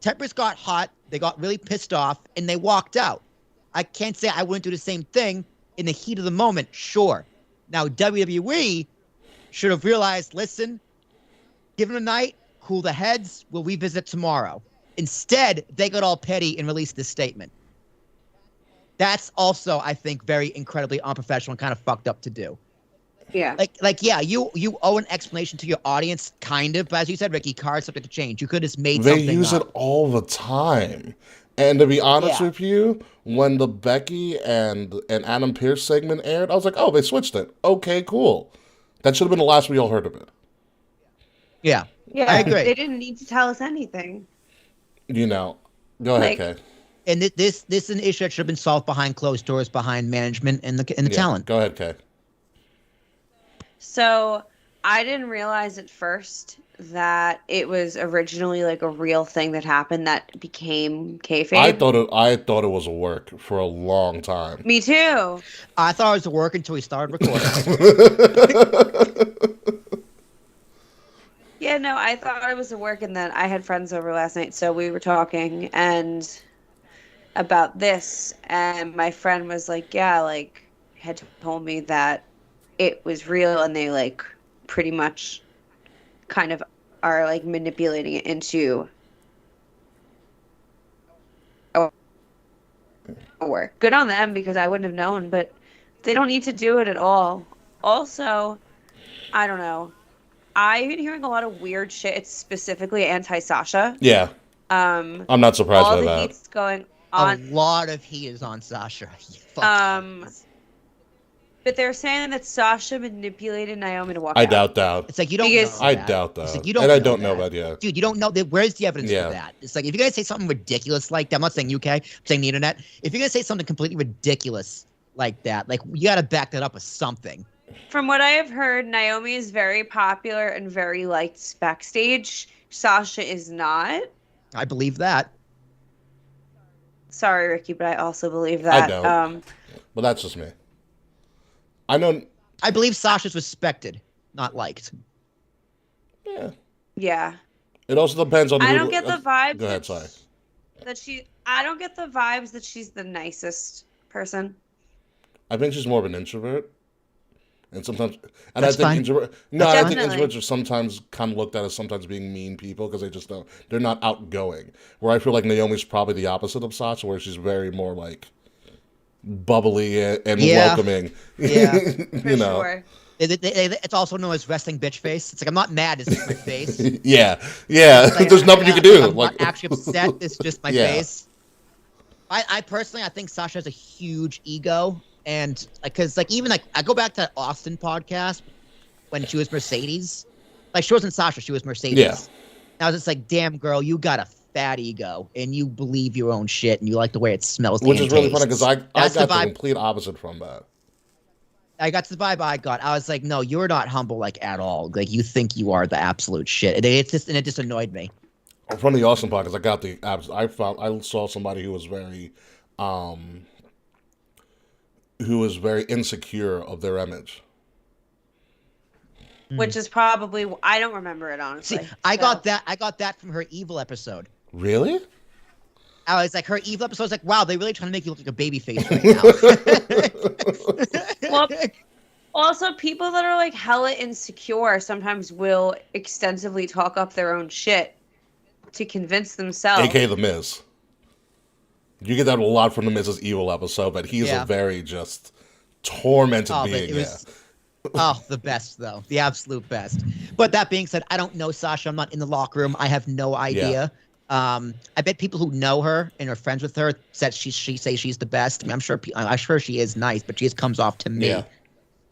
tempers got hot. They got really pissed off, and they walked out. I can't say I wouldn't do the same thing in the heat of the moment. Sure. Now, WWE should have realized, listen, give them a night, cool the heads, we'll revisit tomorrow. Instead, they got all petty and released this statement. That's also, I think, very incredibly unprofessional and kind of fucked up to do. Yeah. Yeah, you owe an explanation to your audience, kind of, but as you said, Ricky, cards subject to change. You could have just made They something use up. it all the time. And to be honest Yeah. with you, when the Becky and Adam Pearce segment aired, I was like, oh, they switched it. Okay, cool. That should have been the last we all heard of it. Yeah, Yeah, I agree. They didn't need to tell us anything. You know. Go ahead, Kay. And this is an issue that should have been solved behind closed doors, behind management and the talent. Go ahead, Kay. So I didn't realize at first that it was originally like a real thing that happened that became kayfabe. I thought it was a work for a long time. Me too. I thought it was a work until we started recording. Yeah, no, I thought it was a work, and then I had friends over last night, so we were talking and about this, and my friend was like, yeah, like, had told me that it was real, and they, like, pretty much kind of are, like, manipulating it into a work. Good on them, because I wouldn't have known, but they don't need to do it at all. Also, I don't know. I've been hearing a lot of weird shit. It's specifically anti-Sasha. Yeah. I'm not surprised all by the that. heat's going A on. lot of heat is on Sasha. Fuck. But they're saying that Sasha manipulated Naomi to walk I out. doubt that. It's like you don't Because- know I that. doubt that. It's like, I don't know that yet. Dude, you don't know that. Where's the evidence Yeah. for that? It's like if you're gonna say something ridiculous like that, I'm not saying UK, I'm saying the internet. If you're gonna say something completely ridiculous like that, like you gotta back that up with something. From what I have heard, Naomi is very popular and very liked backstage. Sasha is not. I believe that. Sorry, Ricky, but I also believe that. I don't. But that's just me. I know. I believe Sasha's respected, not liked. Yeah. Yeah. It also depends on. I who- don't get the vibes. Go ahead. that Sorry. I don't get the vibes that she's the nicest person. I think she's more of an introvert. And sometimes, and That's I think fine. introvert. No, That's I fine. think introverts are sometimes kind of looked at as sometimes being mean people because they just don't. They're not outgoing. Where I feel like Naomi's probably the opposite of Sasha, where she's very more like bubbly and Yeah. welcoming. Yeah. For you know. sure. It's also known as resting bitch face. It's like I'm not mad. It's just my face. Yeah. Like, There's nothing you can do. I'm not actually upset. It's just my Yeah. face. I personally, I think Sasha has a huge ego, and because even I go back to that Austin podcast when she was Mercedes. Like she wasn't Sasha, she was Mercedes. Yeah. And I was just like, damn girl, you got a fat ego, and you believe your own shit, and you like the way it smells. Which is really tastes. funny because I That's got the the vibe. complete opposite from that. I got the vibe I got. I was like, no, you're not humble like at all. Like you think you are the absolute shit. And it just annoyed me. From the Austin podcast, I got the I saw somebody who was very insecure of their image. Which is probably I don't remember it honestly. See, I got that from her evil episode. Really? I was like, her evil episode was like, wow, they really trying to make you look like a baby face right now. Well, also people that are like hella insecure sometimes will extensively talk up their own shit to convince themselves. AKA The Miz. You get that a lot from The Miz's evil episode, but he's Yeah. a very just tormented Oh, but being. it was the best though, the absolute best. But that being said, I don't know Sasha. I'm not in the locker room. I have no idea. I bet people who know her and are friends with her said she say she's the best. I mean, I'm sure she is nice, but she just comes off to me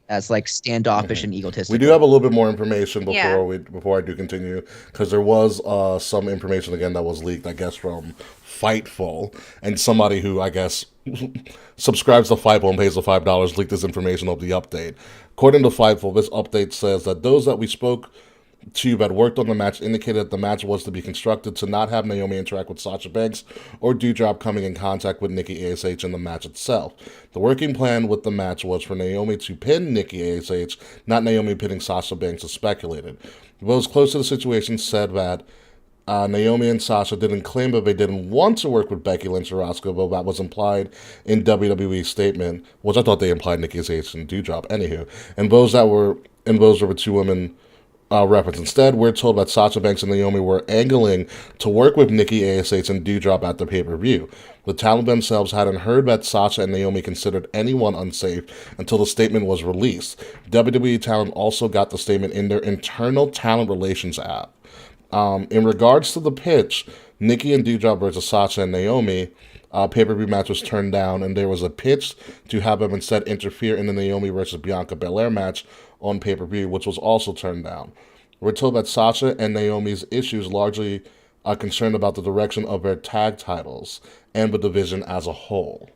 as like standoffish and egotistical. We do have a little bit more information Yeah. before I do continue, because there was some information again that was leaked, I guess, from Fightful, and somebody who I guess subscribes to Fightful and pays the $5 leaked this information of the update. According to Fightful, this update says that those that we spoke to that worked on the match indicated that the match was to be constructed to not have Naomi interact with Sasha Banks or Doudrop coming in contact with Nikki ASH in the match itself. The working plan with the match was for Naomi to pin Nikki ASH, not Naomi pinning Sasha Banks as speculated. Those close to the situation said that Naomi and Sasha didn't claim that they didn't want to work with Becky Lynch or Asuka, but that was implied in WWE's statement, which I thought they implied Nikki ASH and Doudrop. Anywho, and those were the two women reference. Instead, we're told that Sasha Banks and Naomi were angling to work with Nikki ASH and Doudrop at the pay-per-view. The talent themselves hadn't heard that Sasha and Naomi considered anyone unsafe until the statement was released. WWE talent also got the statement in their internal talent relations app. In regards to the pitch, Nikki and Doudrop versus Sasha and Naomi pay-per-view match was turned down, and there was a pitch to have them instead interfere in the Naomi versus Bianca Belair match on pay-per-view, which was also turned down. We're told that Sasha and Naomi's issues largely are concerned about the direction of their tag titles and the division as a whole.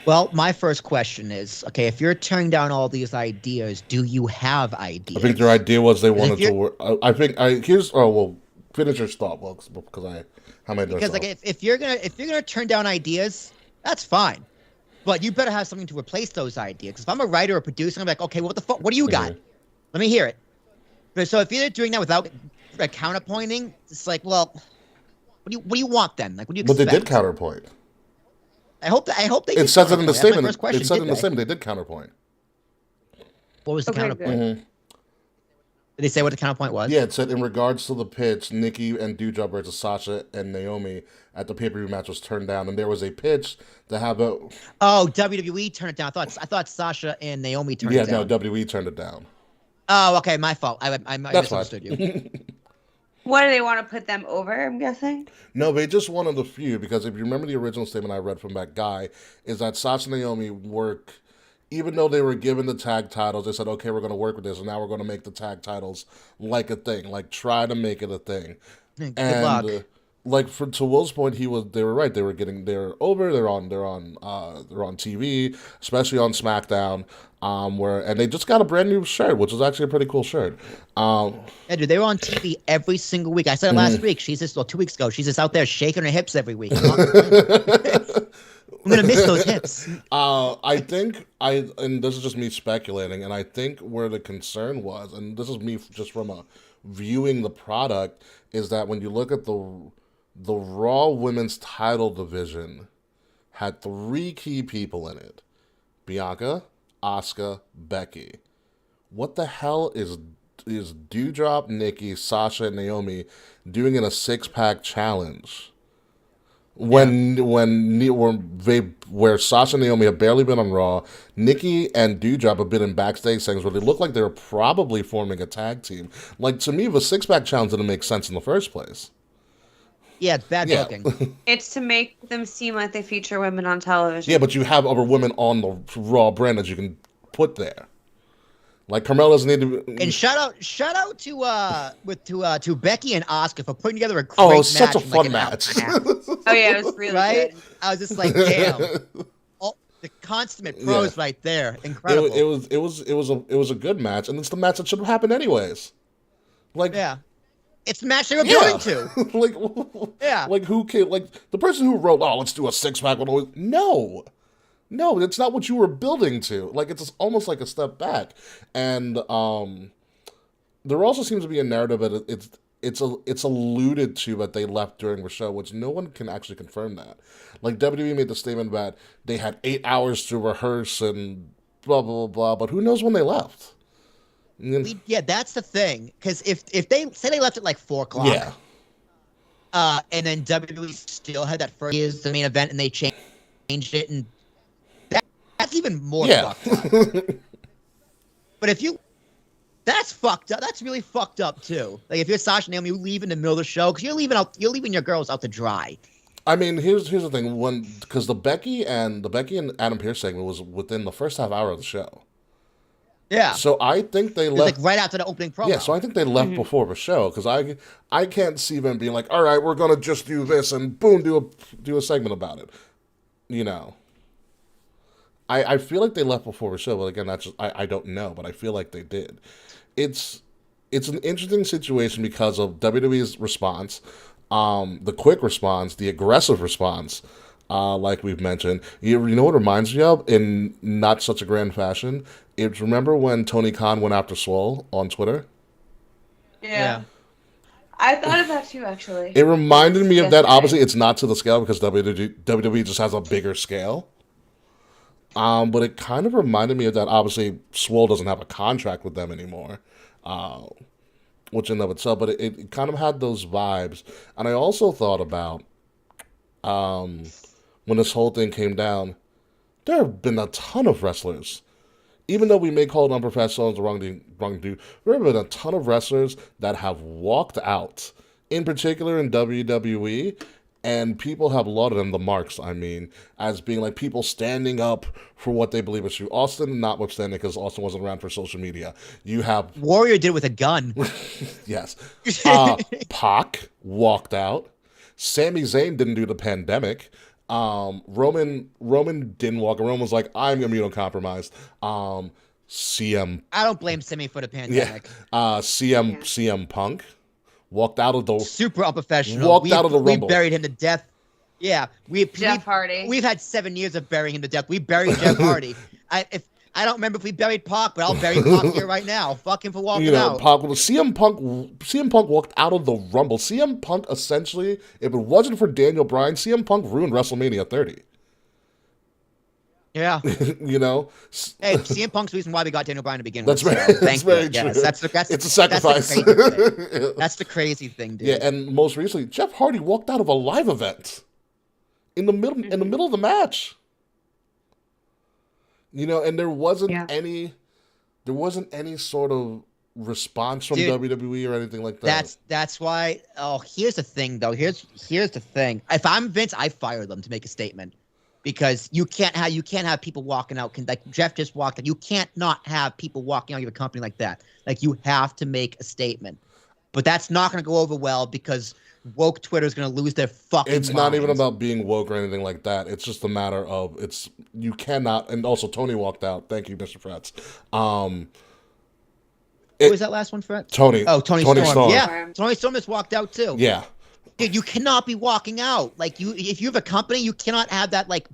Well, my first question is, okay, if you're turning down all these ideas, do you have ideas? I think their idea was they wanted to work. Finish your thought, Wilkes, because like if you're gonna turn down ideas, that's fine. But you better have something to replace those ideas. Because if I'm a writer or producer, I'm like, okay, what the fuck? What do you got? Let me hear it. So if you're doing that without counterpointing, it's like, well, what do you want then? Like, what do you expect? But they did counterpoint. I hope they. It says it in the statement. It said in the statement they did counterpoint. What was the counterpoint? Mm-hmm. Did they say what the counterpoint was? Yeah, it said in regards to the pitch, Nikki and Doudrop versus Sasha and Naomi at the pay-per-view match was turned down, and there was a pitch to have a. Oh, WWE turned it down. I thought Sasha and Naomi turned it down. Yeah, no, WWE turned it down. Oh, okay, my fault. I misunderstood you. What, do they want to put them over, I'm guessing? No, they just wanted the feud, because if you remember the original statement I read from that guy, is that Sasha and Naomi work, even though they were given the tag titles, they said, okay, we're going to work with this, and now we're going to make the tag titles like a thing, like try to make it a thing. Good luck. Like to Will's point, they were right. They're over. They're on TV, especially on SmackDown. And they just got a brand new shirt, which is actually a pretty cool shirt. Yeah, dude, they were on TV every single week. I said it last week. 2 weeks ago. She's just out there shaking her hips every week. I'm gonna miss those hips. I think and this is just me speculating, and I think where the concern was, and this is me just from viewing the product, is that when you look at the Raw Women's Title division, had 3 key people in it: Bianca, Asuka, Becky. What the hell is Doudrop, Nikki, Sasha, and Naomi doing in a 6-pack challenge? Where Sasha and Naomi have barely been on Raw, Nikki and Doudrop have been in backstage segments where they look like they're probably forming a tag team. Like, to me, the 6-pack challenge didn't make sense in the first place. Yeah, it's bad booking. It's to make them seem like they feature women on television. Yeah, but you have other women on the Raw brand that you can put there. Like, Carmella doesn't need to. And shout out to Becky and Asuka for putting together a great match. Oh, it was such a fun match. Oh yeah, it was really right. good. I was just like, damn, the consummate pros right there, incredible. It was a good match, and it's the match that should have happened anyways. Like, yeah. It's the match they were building to. Like who can, like the person who wrote, "Oh, let's do a 6-pack." No, that's not what you were building to. Like, it's almost like a step back. And there also seems to be a narrative that it's alluded to that they left during the show, which no one can actually confirm that. Like, WWE made the statement that they had 8 hours to rehearse and blah blah blah, but who knows when they left? Yeah, that's the thing. Because if they say they left at like 4:00, yeah, and then WWE still had that first is the main event, and they changed changed it, and that's even more Yeah. fucked up. But if you, that's fucked up. That's really fucked up too. Like if you're Sasha and Naomi, you leave in the middle of the show because you're leaving your girls out to dry. I mean, here's the thing. Because the Becky and Adam Pearce segment was within the first half hour of the show. Yeah. So I think they It was left like right after the opening promo. Yeah, so I think they left before the show because I can't see them being like, all right, we're gonna just do this and boom, do a segment about it. You know. I feel like they left before the show, but again, that's just, I don't know, but I feel like they did. It's an interesting situation because of WWE's response, the quick response, the aggressive response, like we've mentioned. You know what it reminds me of in not such a grand fashion? It's remember when Tony Khan went after Swole on Twitter? Yeah. I thought of that too, actually. It reminded me of that. Yesterday. Obviously, it's not to the scale because WWE just has a bigger scale. But it kind of reminded me of that. Obviously, Swole doesn't have a contract with them anymore, which in and of itself, but it kind of had those vibes. And I also thought about when this whole thing came down, there have been a ton of wrestlers. Even though we may call it unprofessional and the wrong dude, there have been a ton of wrestlers that have walked out, in particular in WWE, and people have lauded them, the marks, I mean, as being like people standing up for what they believe is true. Austin, notwithstanding, because Austin wasn't around for social media. You have... Warrior did with a gun. Yes. Pac walked out. Sami Zayn didn't do the pandemic. Roman didn't walk. Roman was like, I'm immunocompromised. CM... I don't blame Simi for the pandemic. CM Punk walked out of the... Super unprofessional. Walked out of the Rumble. We buried him to death. Yeah. Jeff Hardy. We've had 7 years of burying him to death. We buried Jeff Hardy. I don't remember if we buried Pac, but I'll bury Pac here right now. Fuck him for walking out. CM Punk walked out of the Rumble. CM Punk essentially, if it wasn't for Daniel Bryan, CM Punk ruined WrestleMania 30. Yeah. You know? Hey, CM Punk's the reason why we got Daniel Bryan to begin That's with. very, so that's very true. Yes, it's a sacrifice. That's the crazy thing, dude. Yeah, and most recently, Jeff Hardy walked out of a live event in the middle of the match. You know, and there wasn't any sort of response from WWE or anything like that. That's why. Oh, here's the thing, though. Here's the thing. If I'm Vince, I fire them to make a statement, because you can't have people walking out. Like Jeff just walked out. You can't not have people walking out of a company like that. Like you have to make a statement, but that's not going to go over well because woke Twitter is going to lose their fucking It's minds. not even about being woke or anything like that. It's just a matter of you cannot. And also, Tony walked out. Thank you, Mr. Fretz. Who was that last one, Fred? Tony. Oh, Tony Storm. Storm. Yeah, Tony Storm just walked out too. Yeah. Dude, you cannot be walking out. Like if you have a company, you cannot have that like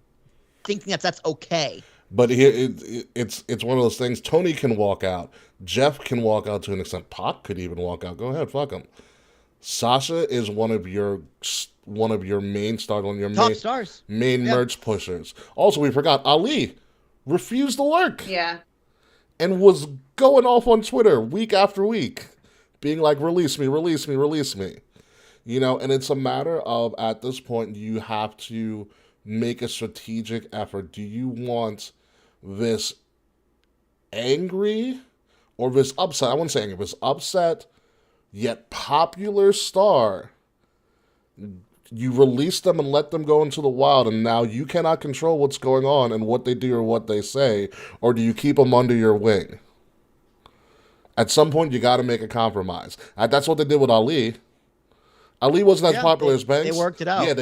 thinking that's okay. But here, it's one of those things. Tony can walk out. Jeff can walk out to an extent. Pac could even walk out. Go ahead, fuck him. Sasha is one of your main stars, one of your top stars, main merch pushers. Also, we forgot Ali refused to work. Yeah. And was going off on Twitter week after week, being like, "Release me, release me, release me." You know, and it's a matter of at this point you have to make a strategic effort. Do you want this angry or this upset? I wouldn't say angry, this upset yet popular star. You release them and let them go into the wild, and now you cannot control what's going on and what they do or what they say, or do you keep them under your wing? At some point, you got to make a compromise. That's what they did with Ali. Ali wasn't as popular as Banks. They worked it out. Yeah,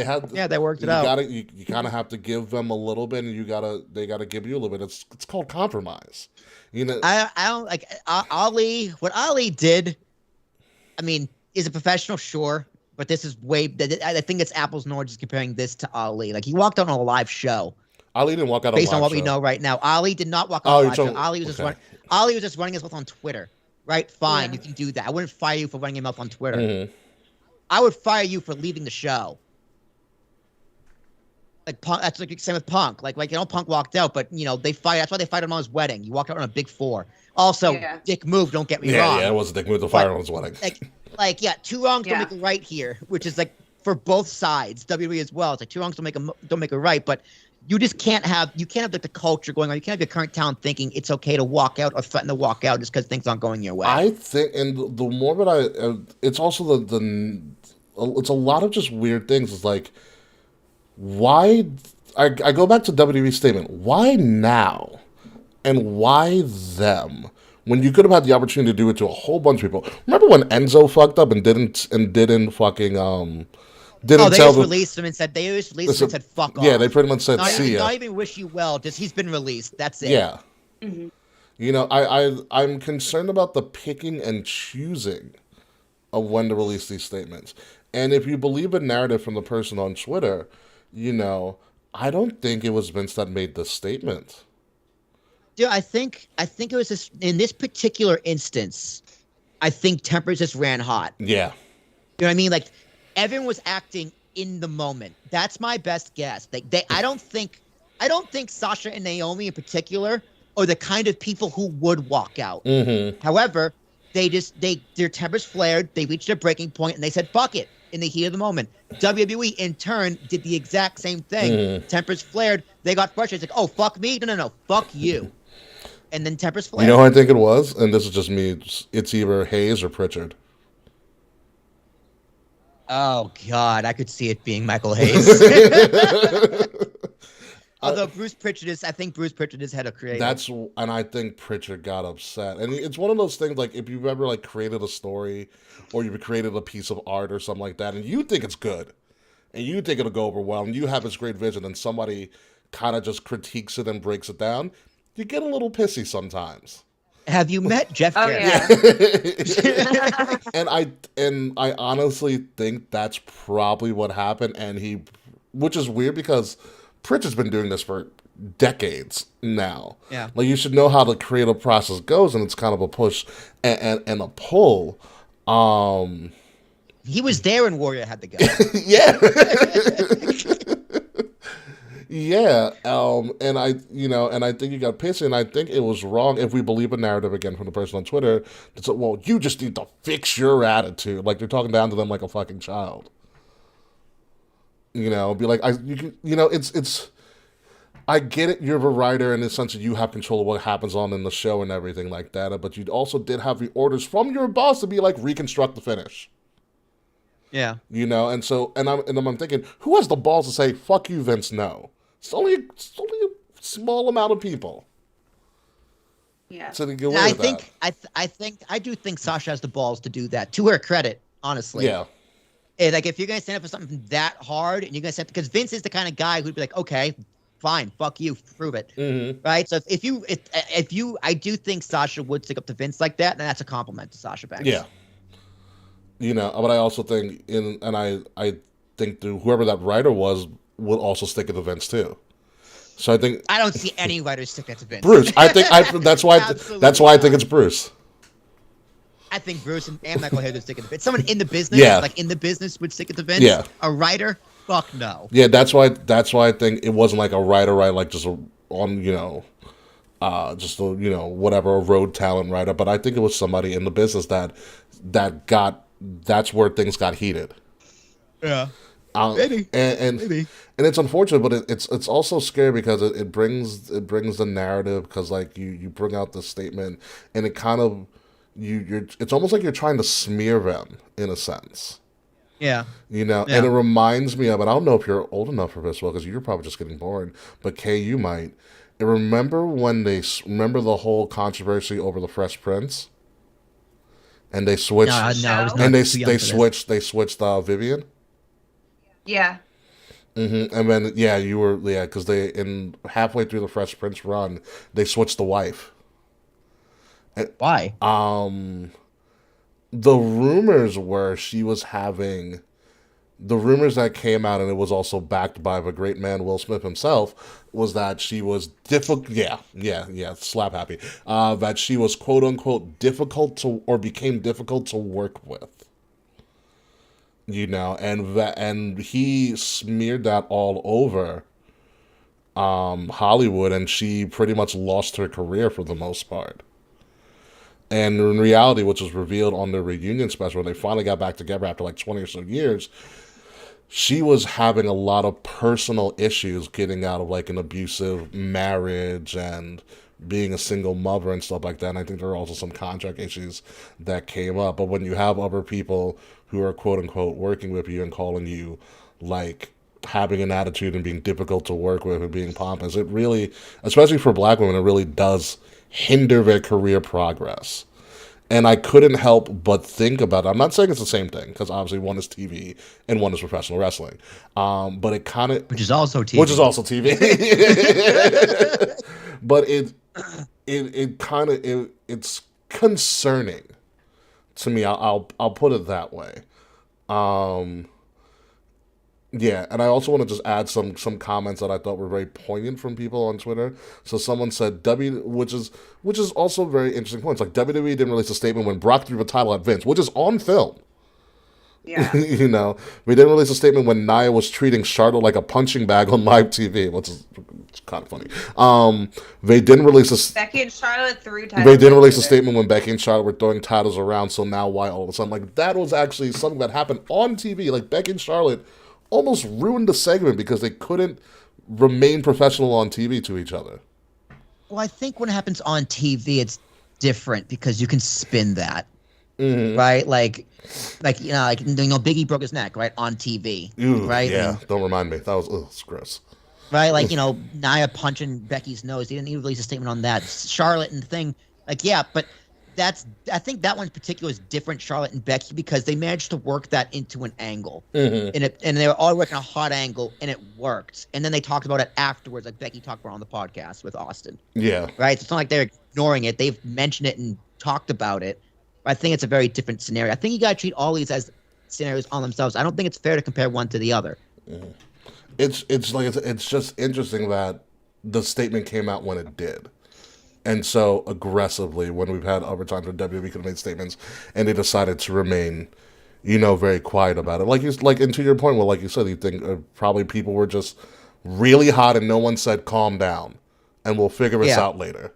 they worked it out. You kind of have to give them a little bit, and they gotta give you a little bit. It's called compromise. You know, I don't like Ali. What Ali did, I mean, is a professional, sure, but this is I think it's apples and oranges comparing this to Ali. Like he walked out on a live show. Ali didn't walk out based on what show. we know right now. Ali did not walk out on a live show. Ali was just running his mouth on Twitter. Right? Fine, you can do that. I wouldn't fire you for running your mouth on Twitter. Mm-hmm. I would fire you for leaving the show. Like Punk, that's like same with Punk. Like Punk walked out, but they fired. That's why they fired him on his wedding. He walked out on a big 4. Also, dick move. Don't get me wrong. Yeah, it was a dick move to fire on his wedding. Two wrongs don't make a right here, which is like for both sides, WWE as well. It's like two wrongs don't make a right, but you just can't have like the culture going on. You can't have your current talent thinking it's okay to walk out or threaten to walk out just because things aren't going your way. I think, and the more that it's also it's a lot of just weird things. It's like, why? I go back to WWE's statement. Why now? And why them? When you could have had the opportunity to do it to a whole bunch of people. Remember when Enzo fucked up and didn't fucking didn't they tell just the released him and said fuck off. yeah, they pretty much said not see ya. Not even wish you well. Just he's been released. That's it. Yeah. Mhm. You know, I'm concerned about the picking and choosing of when to release these statements. And if you believe a narrative from the person on Twitter, you know, I don't think it was Vince that made this statement. Dude, I think it was this, in this particular instance. I think tempers just ran hot. Yeah. You know what I mean? Like everyone was acting in the moment. That's my best guess. I don't think Sasha and Naomi in particular are the kind of people who would walk out. Mm-hmm. However, their tempers flared. They reached their breaking point and they said fuck it in the heat of the moment. WWE in turn did the exact same thing. Mm-hmm. Tempers flared. They got frustrated. It's like, oh fuck me, no, fuck you. And then tempers flared. You know who I think it was? And this is just me. It's either Hayes or Pritchard. Oh God, I could see it being Michael Hayes. Although I think Bruce Pritchard is head of creative. And I think Pritchard got upset. And it's one of those things, like, if you've ever, like, created a story or you've created a piece of art or something like that, and you think it's good, and you think it'll go over well, and you have this great vision, and somebody kind of just critiques it and breaks it down, you get a little pissy sometimes. Have you met Jeff Jarrett? Yeah. And I honestly think that's probably what happened, which is weird because Pritchard's been doing this for decades now. Yeah. Like, you should know how the creative process goes, and it's kind of a push and a pull. He was there when Warrior had the gun. Yeah. Yeah. And I think you got pissed, and I think it was wrong if we believe a narrative again from the person on Twitter that said, well, you just need to fix your attitude. Like, they're talking down to them like a fucking child. You know, be like, it's. I get it. You're a writer in the sense that you have control of what happens on in the show and everything like that. But you also did have the orders from your boss to be like, reconstruct the finish. Yeah. You know, and I'm thinking, who has the balls to say, "Fuck you, Vince"? No, it's only a small amount of people. Yeah. So to get away with that. I do think Sasha has the balls to do that. To her credit, honestly. Yeah. And like, if you're gonna stand up for something that hard, and you're gonna stand, because Vince is the kind of guy who'd be like, okay, fine, fuck you, prove it, right? So if you, I do think Sasha would stick up to Vince like that, and that's a compliment to Sasha Banks. Yeah. You know, but I also think I think whoever that writer was would also stick it to Vince too. So I don't see any writers stick that to Vince. Bruce. That's why I think it's Bruce. I think Bruce and Michael Hayes would stick it to Vince. Someone in the business, would stick it to Vince. Yeah. A writer, fuck no. Yeah, that's why I think it wasn't like a writer, like just whatever, a road talent writer. But I think it was somebody in the business that's where things got heated. Yeah. Maybe. And it's unfortunate, but it's also scary because it brings the narrative, because like you bring out the statement and it kind of it's almost like you're trying to smear them in a sense. Yeah. You know, and it reminds me of, and I don't know if you're old enough for this, well, because you're probably just getting bored, but Kay, you might. And remember the whole controversy over the Fresh Prince? And they switched. And they switched Vivian. Yeah. And then you were because they halfway through the Fresh Prince run, they switched the wife. Why? The rumors were she was having. The rumors that came out, and it was also backed by the great man Will Smith himself, was that she was difficult. Yeah, slap happy. That she was quote unquote difficult to, or became difficult to work with. You know, and he smeared that all over Hollywood, and she pretty much lost her career for the most part. And in reality, which was revealed on the reunion special, when they finally got back together after like 20 or so years, she was having a lot of personal issues getting out of like an abusive marriage and being a single mother and stuff like that. And I think there are also some contract issues that came up. But when you have other people who are quote unquote working with you and calling you like having an attitude and being difficult to work with and being pompous, it really, especially for black women, it really does hinder their career progress. And I couldn't help but think about it. I'm not saying it's the same thing, because obviously one is TV and one is professional wrestling. But it kind of... Which is also TV. Which is also TV. But it's concerning to me. I'll put it that way. Yeah, and I also want to just add some comments that I thought were very poignant from people on Twitter. So someone said which is also very interesting points. Like WWE didn't release a statement when Brock threw the title at Vince, which is on film. Yeah. You know, we didn't release a statement when Nia was treating Charlotte like a punching bag on live TV, which is kind of funny. They didn't release a Becky and Charlotte threw titles. They didn't release a statement when Becky and Charlotte were throwing titles around. So now why all of a sudden? Like that was actually something that happened on TV. Like Becky and Charlotte almost ruined the segment because they couldn't remain professional on TV to each other. Well, I think when it happens on TV, it's different because you can spin that, right? Like Biggie broke his neck, right, on TV, right? Yeah, don't remind me. That was it's gross. Right, like Nia punching Becky's nose. He didn't even release a statement on that. Charlotte and the thing, like but I think that one in particular is different, Charlotte and Becky, because they managed to work that into an angle, and they were all working a hot angle, and it worked. And then they talked about it afterwards, like Becky talked about on the podcast with Austin. Yeah, right. So it's not like they're ignoring it; they've mentioned it and talked about it. But I think it's a very different scenario. I think you got to treat all these as scenarios on themselves. I don't think it's fair to compare one to the other. It's just interesting that the statement came out when it did. And so aggressively, when we've had other times where WWE could have made statements, and they decided to remain, very quiet about it. And to your point, well, like you said, you think probably people were just really hot, and no one said calm down, and we'll figure this out later.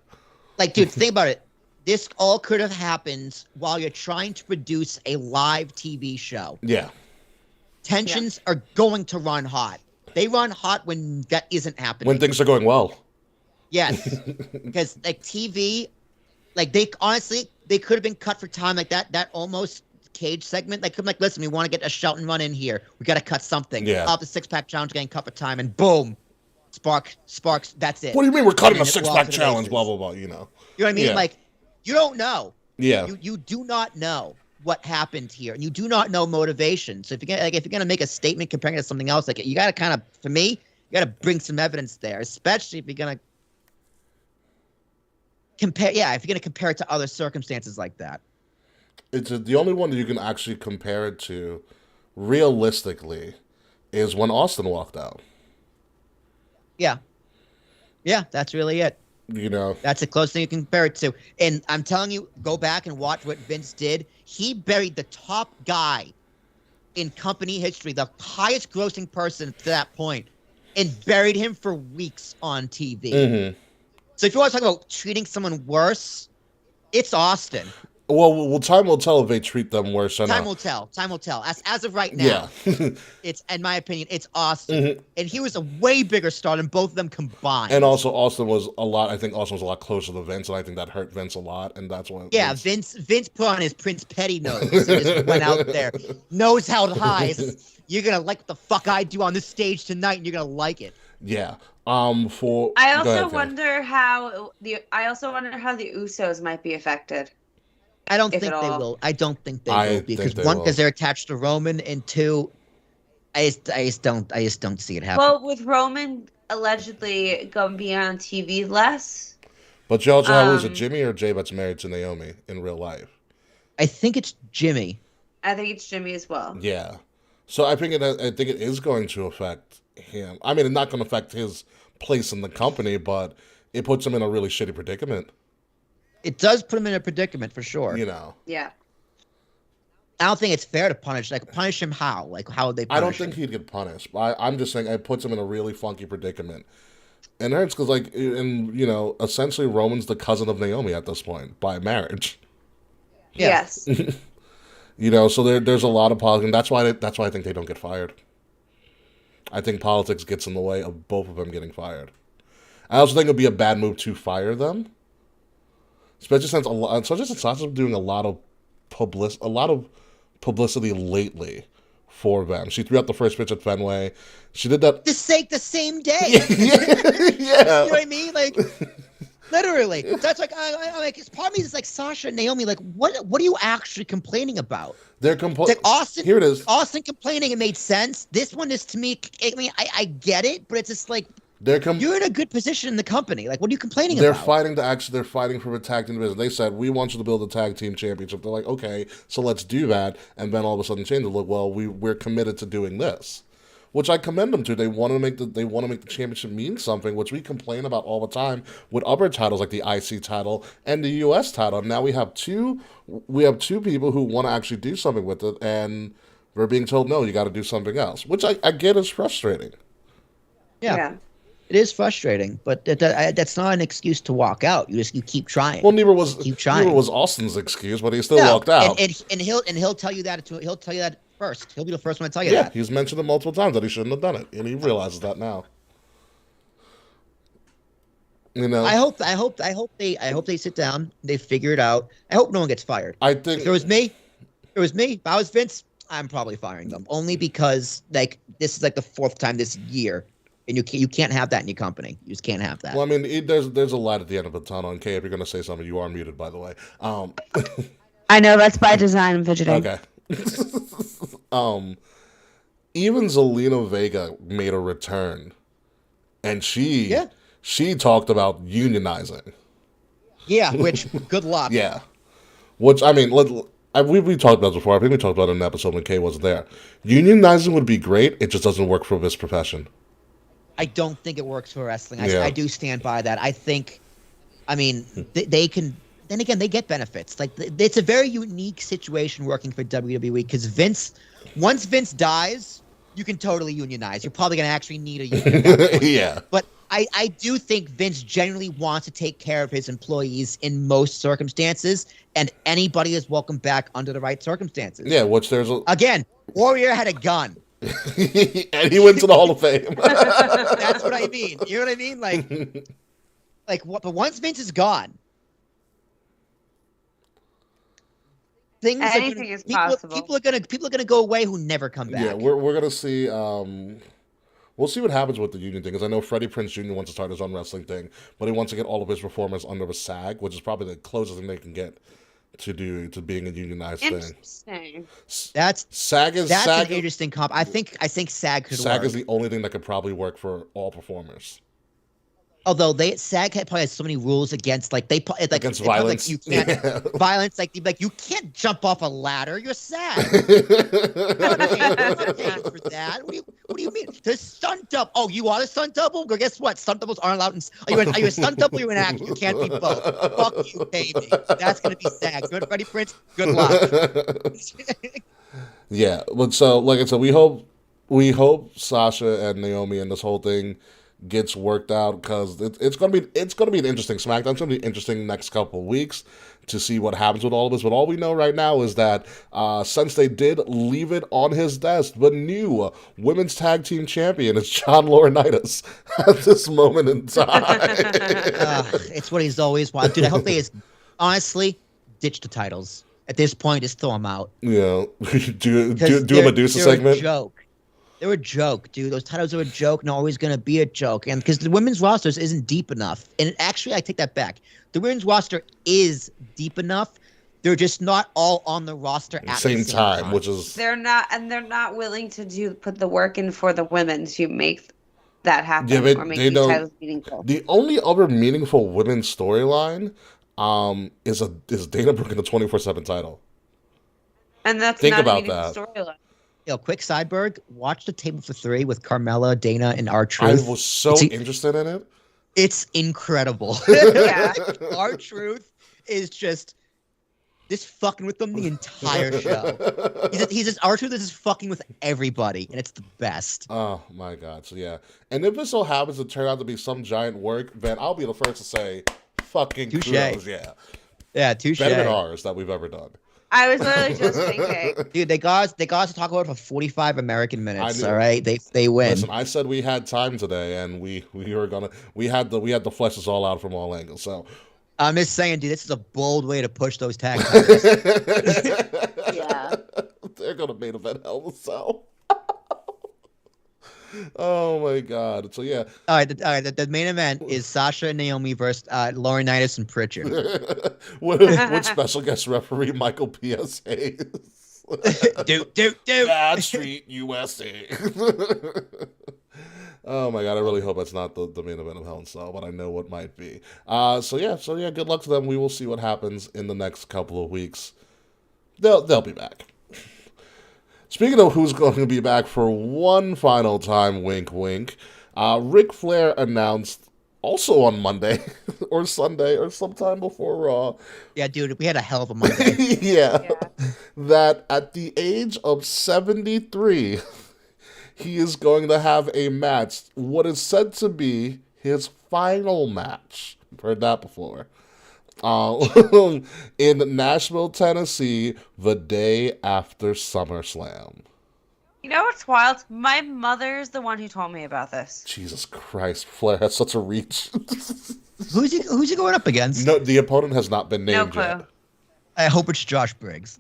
Like, dude, think about it. This all could have happened while you're trying to produce a live TV show. Yeah. Tensions are going to run hot. They run hot when that isn't happening. When things are going well. Yes, because like TV, like they could have been cut for time, like that almost cage segment. Like, listen, we want to get a shout and run in here. We got to cut something. Yeah. Off the 6-pack challenge getting cut for time, and boom, sparks. That's it. What do you mean we're cutting a And 6-pack challenge? Blah blah blah. You know what I mean? Yeah. Like, you don't know. Yeah. You do not know what happened here, and you do not know motivation. So if you're gonna make a statement comparing it to something else, like you got to kind of, for me, you got to bring some evidence there, especially if you're gonna compare. Yeah, if you're gonna compare it to other circumstances like that. It's the only one that you can actually compare it to, realistically, is when Austin walked out. Yeah, that's really it. That's the closest thing you can compare it to. And I'm telling you, go back and watch what Vince did. He buried the top guy in company history, the highest grossing person to that point, and buried him for weeks on TV. So if you want to talk about treating someone worse, it's Austin. Well, time will tell if they treat them worse or not. Time will tell. As of right now, yeah. It's, in my opinion, it's Austin. And he was a way bigger star than both of them combined. And also, Austin was a lot closer to Vince, and I think that hurt Vince a lot, and that's why. Yeah, Vince put on his Prince Petty nose and just went out there. Nose held high. You're going to like what the fuck I do on this stage tonight, and you're going to like it. Yeah. I also wonder how the Usos might be affected. I don't think they will. I don't think they will, because one, because they're attached to Roman, and two, I just don't see it happen. Well, with Roman allegedly going to be on TV less. But you also have, is it Jimmy or Jay that's married to Naomi in real life? I think it's Jimmy. I think it's Jimmy as well. Yeah. So I think it is going to affect him. I mean, it's not going to affect his place in the company, but it puts him in a really shitty predicament. It does put him in a predicament for sure. Yeah. I don't think it's fair to punish. Like, punish him how? Like, how would they punish him? I don't think he'd get punished. I'm just saying it puts him in a really funky predicament. And it hurts because, essentially Roman's the cousin of Naomi at this point by marriage. Yes. So there's a lot of politics, and that's why I think they don't get fired. I think politics gets in the way of both of them getting fired. I also think it'd be a bad move to fire them, especially since Sasha's doing a lot of publicity lately for them. She threw out the first pitch at Fenway. She did that the same day. yeah. You know what I mean? Like, literally. That's like, I like. Part of me is like, Sasha and Naomi. Like, what are you actually complaining about? They're Like Austin. Here it is. Austin complaining, it made sense. This one is, to me. I mean, I get it, but it's just like, you're in a good position in the company. Like, what are you complaining about? They're fighting for a tag team division. They said, we want you to build a tag team championship. They're like, okay, so let's do that. And then all of a sudden change it. Look, well, we're committed to doing this, which I commend them to. They want to make the championship mean something, which we complain about all the time with other titles like the IC title and the US title. Now we have two people who want to actually do something with it, and we're being told, no, you got to do something else, which I get is frustrating. Yeah. It is frustrating, but that's not an excuse to walk out. You keep trying. Well, neither was Austin's excuse, but he still walked out. And he'll tell you that he'll tell you that first. He'll be the first one to tell you that. Yeah, he's mentioned it multiple times that he shouldn't have done it, and he realizes that now. You know, I hope they sit down, they figure it out. I hope no one gets fired. I think if it was me. If I was Vince, I'm probably firing them, only because like this is like the fourth time this year. And you can't have that in your company. You just can't have that. Well, I mean, there's a light at the end of the tunnel. And Kay, if you're going to say something, you are muted, by the way. I know, that's by design. I'm fidgeting. Okay. Even Selena Vega made a return, and she talked about unionizing. Yeah, which good luck. Yeah, which I mean, we talked about this before. I think we talked about it in an episode when Kay wasn't there. Unionizing would be great. It just doesn't work for this profession. I don't think it works for wrestling. I do stand by that. I think, I mean, they can. Then again, they get benefits. Like it's a very unique situation working for WWE because once Vince dies, you can totally unionize. You're probably going to actually need a union. Yeah. But I do think Vince genuinely wants to take care of his employees in most circumstances, and anybody is welcome back under the right circumstances. Yeah, again, Warrior had a gun. And he went to the Hall of Fame. That's what I mean. You know what I mean? Like what? But once Vince is gone, anything is possible. People are gonna go away who never come back. Yeah, we're gonna see. We'll see what happens with the union thing. Because I know Freddie Prinze Jr. wants to start his own wrestling thing, but he wants to get all of his performers under a SAG, which is probably the closest thing they can get to being a unionized thing. That's SAG an interesting comp. I think SAG could work. SAG is the only thing that could probably work for all performers. Although SAG probably has so many rules against against violence. You can't violence like you can't jump off a ladder. You're SAG. I'm not paying for that. What do you mean? There's stunt double. Oh, you are a stunt double? Well, guess what? Stunt doubles aren't allowed. Are you a stunt double? Or are you an actor? You can't be both. Fuck you, baby. That's gonna be SAG. Good, Freddie Prinze. Good luck. Yeah, but so like I said, we hope Sasha and Naomi and this whole thing gets worked out because it's gonna be an interesting SmackDown. It's gonna be interesting next couple of weeks to see what happens with all of this. But all we know right now is that since they did leave it on his desk, the new women's tag team champion is John Laurinaitis at this moment in time. It's what he's always wanted, dude. I hope they honestly ditch the titles at this point. Just throw them out. Yeah, do a Medusa segment. A joke. They're a joke, dude. Those titles are a joke and always going to be a joke. And because the women's roster isn't deep enough. And actually, I take that back. The women's roster is deep enough. They're just not all on the roster at the same time. Which is they're not willing to put the work in for the women to make that happen or make these titles meaningful. The only other meaningful women's storyline is Dana Brooke in the 24/7 title. And that's Think not about a meaningful that. storyline. Quick sideberg. Watch the Table for Three with Carmella, Dana, and R-Truth. I was so interested in it. It's incredible. Yeah. R-Truth is just fucking with them the entire show. R-Truth is just fucking with everybody, and it's the best. Oh my god! So yeah, and if this so happens to turn out to be some giant work, then I'll be the first to say, fucking kudos. Yeah, touche. Better than ours that we've ever done. I was literally just thinking. Dude, they got us to talk about it for 45 American minutes. knew. All right, they win. Listen, I said we had time today, and we had to flesh this all out from all angles. So I'm just saying, dude, this is a bold way to push those tag titles. Yeah. They're gonna main event Hell in a Cell. Oh my god! So yeah, All right, the main event is Sasha and Naomi versus Laurinaitis and Pritchard. with special guest referee Michael P.S. Hayes. do. Bad Street, USA. Oh my god! I really hope it's not the main event of Hell in a Cell, but I know what might be. So yeah. Good luck to them. We will see what happens in the next couple of weeks. They'll be back. Speaking of who's going to be back for one final time, wink, wink. Ric Flair announced also on Monday or Sunday or sometime before Raw. Yeah, dude, we had a hell of a Monday. yeah, that at the age of 73, he is going to have a match, what is said to be his final match. Heard that before. In Nashville, Tennessee, the day after SummerSlam. You know what's wild? My mother's the one who told me about this. Jesus Christ, Flair has such a reach. Who's he going up against? No, the opponent has not been No named clue. yet. I hope it's Josh Briggs.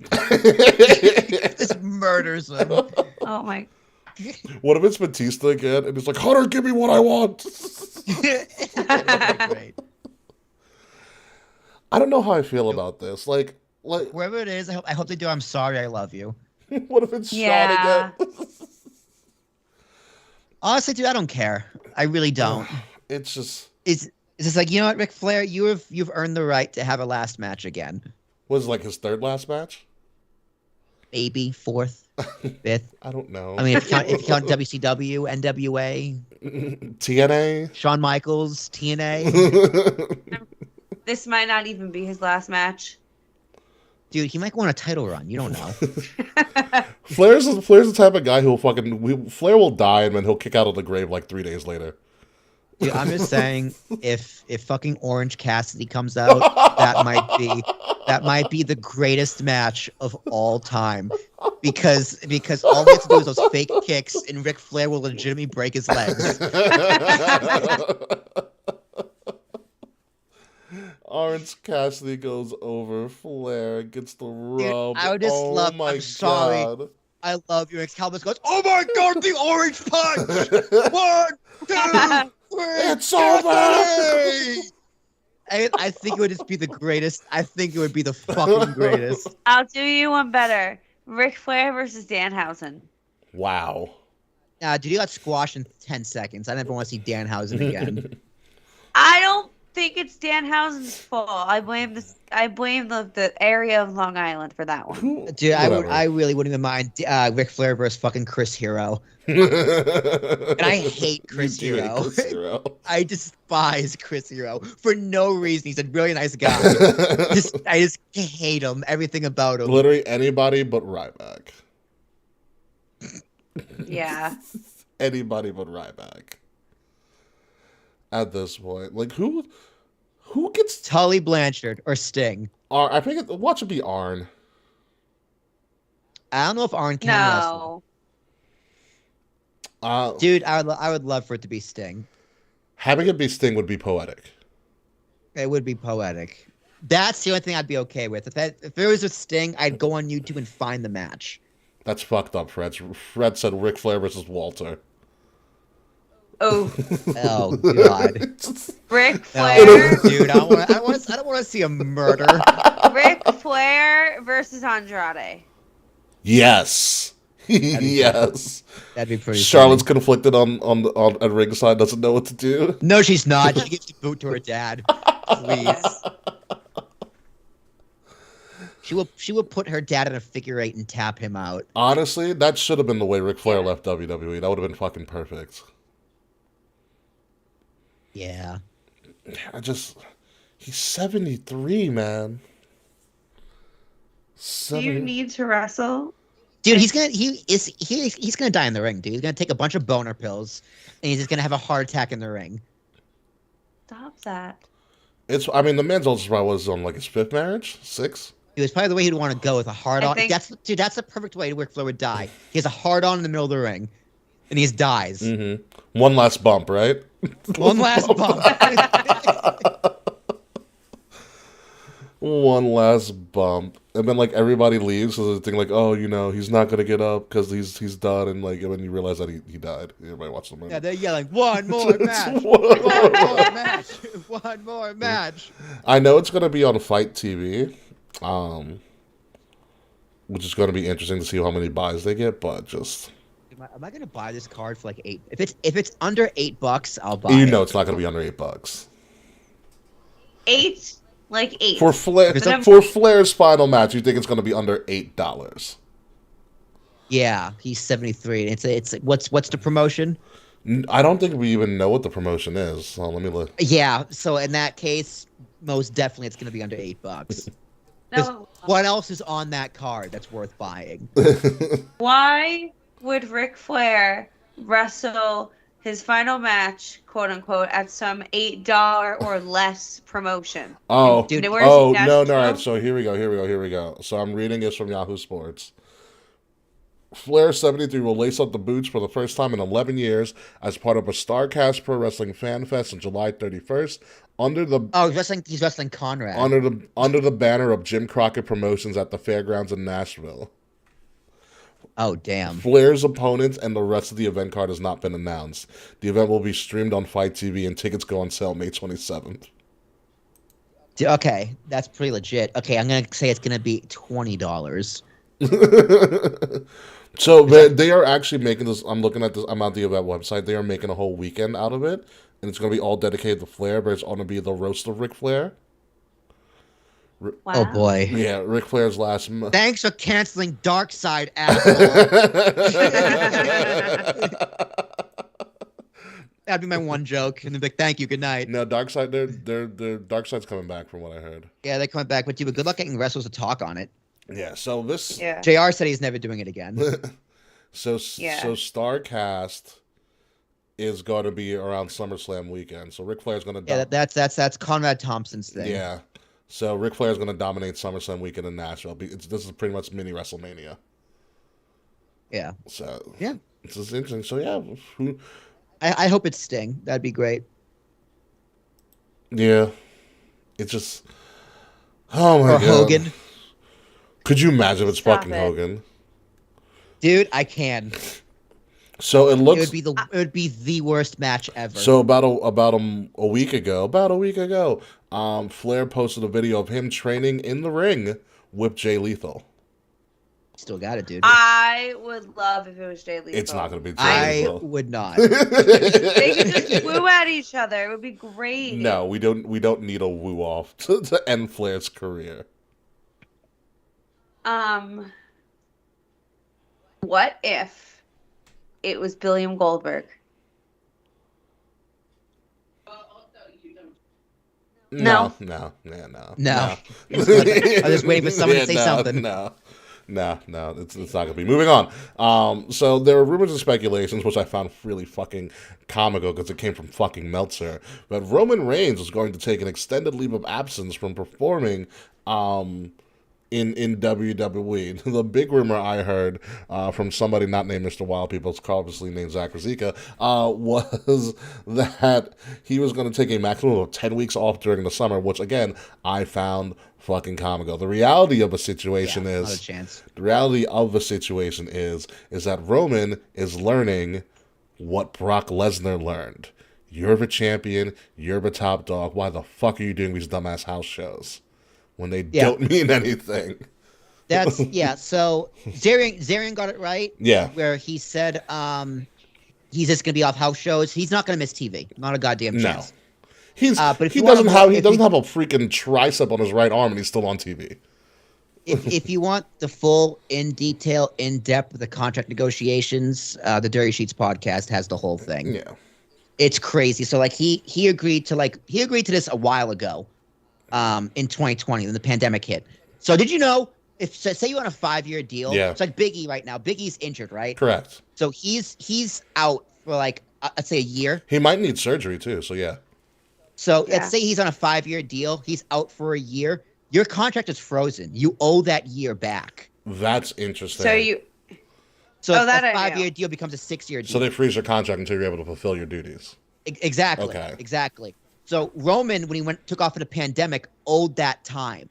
Just murders him. Oh my. What if it's Batista again? And it's like, Hunter, give me what I want. Great. I don't know how I feel about this. Like, Whoever it is, I hope they do. I'm sorry, I love you. what if it's Yeah. Shawn again? Honestly, dude, I don't care. I really don't. It's just, It's just like, you know what, Ric Flair, you've earned the right to have a last match again. was it like his third last match? Maybe fourth, fifth. I don't know. I mean, if you count WCW, NWA, TNA? Shawn Michaels, TNA, This might not even be his last match. dude, he might go on a title run. You don't know. Flair's the type of guy who will Flair will die and then he'll kick out of the grave like 3 days later. Dude, I'm just saying, if fucking Orange Cassidy comes out, that might be the greatest match of all time, because all he has to do is those fake kicks, and Ric Flair will legitimately break his legs. Orange Cassidy goes over Flair, gets the rub. I would just oh love. my I'm sorry. God. I love you. And Calvis goes, "Oh my God, the orange punch! 1, 2, 3, It's over!" I think it would just be the greatest. I think it would be the fucking greatest. I'll do you one better. Ric Flair versus Danhausen. Wow. Dude, you got squashed in 10 seconds. I never want to see Danhausen again. I don't think it's Danhausen's fault. I blame the area of Long Island for that one. Dude, Whatever. I really wouldn't even mind Ric Flair versus fucking Chris Hero. And I hate Chris You do hate Hero. Chris Hero. I despise Chris Hero for no reason. He's a really nice guy. I just hate him. Everything about him. Literally anybody but Ryback. Yeah. Anybody but Ryback. At this point, like who gets? Tully Blanchard or Sting. I think watch it be Arn. I don't know if Arn can wrestle. No. Dude, I would love for it to be Sting. Having it be Sting would be poetic. It would be poetic. That's the only thing I'd be okay with. If there was a Sting, I'd go on YouTube and find the match. That's fucked up, Fred. Fred said Ric Flair versus Walter. Oh, Oh God, Ric No, Flair. dude, I don't want to see a murder. Ric Flair versus Andrade. Yes. Yes. That'd be pretty. Charlotte's conflicted on at ringside, doesn't know what to do. funny. No, she's not. She gives the boot to her dad. Please. She will put her dad in a figure 8 and tap him out. Honestly, that should have been the way Ric Flair left WWE. That would have been fucking perfect. Yeah. He's 73, man. Do you need to wrestle? Dude, he's gonna die in the ring, dude. He's gonna take a bunch of boner pills, and he's just gonna have a heart attack in the ring. Stop that. The man's oldest probably was on like his 5th marriage, 6th. It was probably the way he'd want to go with a hard I on. think- That's the perfect way Ric Flair would die. He has a hard on in the middle of the ring, and he just dies. Mm-hmm. One last bump, right? One last bump. One last bump, and then like everybody leaves, so they think like, oh, he's not gonna get up because he's done, and like, and then you realize that he died. Everybody watched the movie. Yeah, they're yelling, "One more match! One more match! One more match!" I know it's gonna be on Fight TV, which is gonna be interesting to see how many buys they get, but just Am I gonna buy this card for like $8? If it's under $8, I'll buy you it. know it's not gonna be under $8 8, like 8. for Flair. Because I'm- For Flair's final match, you think it's gonna be under $8? Yeah, he's 73. It's what's the promotion? I don't think we even know what the promotion is. So let me look. Yeah, so in that case, most definitely it's gonna be under $8. No, What else is on that card that's worth buying? why would Ric Flair wrestle his final match, quote unquote, at some $8 or less promotion? Oh, Dude, where's oh he no, now? no! All right, so here we go. So I'm reading this from Yahoo Sports. Flair 73 will lace up the boots for the first time in 11 years as part of a StarCast Pro Wrestling Fan Fest on July 31st under the Oh, he's wrestling Conrad. under the banner of Jim Crockett Promotions at the Fairgrounds in Nashville. Oh, damn. Flair's opponents and the rest of the event card has not been announced. The event will be streamed on Fight TV and tickets go on sale May 27th. Okay, that's pretty legit. Okay, I'm gonna say it's gonna be $20. So they are actually making this. I'm looking at this. I'm on the event website. They are making a whole weekend out of it, and it's going to be all dedicated to Flair. But it's going to be the roast of Ric Flair. Wow. Oh boy. Yeah, Ric Flair's last. Thanks for canceling Dark Side, asshole. That'd be my one joke, and they'd be like, "Thank you, good night." No, Dark Side. They're Dark Side's coming back from what I heard. Yeah, they're coming back, but dude, good luck getting wrestlers to talk on it. Yeah. So this. Yeah. JR said he's never doing it again. So Yeah. StarCast is going to be around SummerSlam weekend. So Ric Flair's going to. Yeah, that's Conrad Thompson's thing. Yeah. So Ric Flair's going to dominate SummerSlam weekend in Nashville. This is pretty much mini WrestleMania. Yeah. So Yeah. this is interesting. So yeah, I hope it's Sting. That'd be great. yeah, it's just oh my Or god, Hogan. Could you imagine if it's Stop fucking it. Hogan? Dude, I can. So it It looks. would be the worst match ever. So about a week ago, Flair posted a video of him training in the ring with Jay Lethal. Still got it, dude. I would love if it was Jay Lethal. It's not going to be Jay I Lethal. would not. They could just woo at each other. It would be great. No, we don't need a woo off to end Flair's career. What if it was William Goldberg? No. No. I I was just waiting for someone to say something. No, it's not gonna be. Moving on. So there were rumors and speculations, which I found really fucking comical because it came from fucking Meltzer. But Roman Reigns was going to take an extended leave of absence from performing in WWE. The big rumor I heard from somebody not named Mr. Wild People, it's obviously named Zach Razika, was that he was going to take a maximum of 10 weeks off during the summer, which again I found fucking comical. The reality of the situation Not a is chance. that Roman is learning what Brock Lesnar learned. You're the champion. You're the top dog. Why the fuck are you doing these dumbass house shows when they don't mean anything? That's so Zarian got it right. Yeah. Where he said he's just gonna be off house shows. He's not gonna miss TV. Not a goddamn No. chance. But if he you wanna doesn't look- have a freaking tricep on his right arm and he's still on TV. If you want the full in depth of the contract negotiations, the Dirty Sheets podcast has the whole thing. Yeah. It's crazy. So like he agreed to this a while ago, in 2020 when the pandemic hit. So did you know if say you on a 5-year deal? Yeah. It's like Biggie right now. Biggie's injured, right? Correct. So he's out for like I'd say a year. He might need surgery too, so yeah. So Yeah. let's say he's on a 5-year deal. He's out for a year. your contract is frozen. You owe that year back. That's interesting. So Oh, that I a knew. 5-year deal becomes a 6-year deal. So they freeze your contract until you're able to fulfill your duties. Exactly. Okay. Exactly. So Roman, when he took off in the pandemic, owed that time,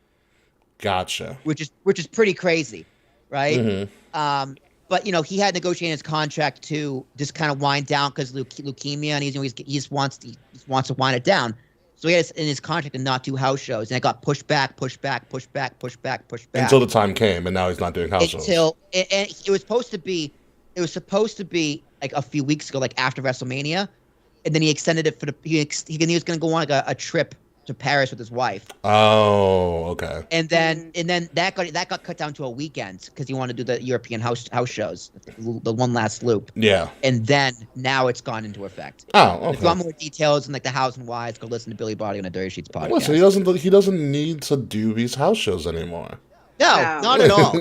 Gotcha. which is pretty crazy, right? Mm-hmm. But he had negotiated his contract to just kind of wind down because leukemia, and he just wants to wind it down. So he had in his contract to not do house shows, and it got pushed back Until the time came, and now he's not doing house shows. And it was supposed to be like a few weeks ago, like after WrestleMania, and then he extended it for he was going to go on like a trip to Paris with his wife. Oh, okay. And then that got cut down to a weekend because he wanted to do the European house shows, the one last loop. Yeah. And then now it's gone into effect. Oh, okay. If you want more details and like the hows and whys, go listen to Billy Body on the Dirty Sheets podcast. Listen, he doesn't need to do these house shows anymore. No, not at all.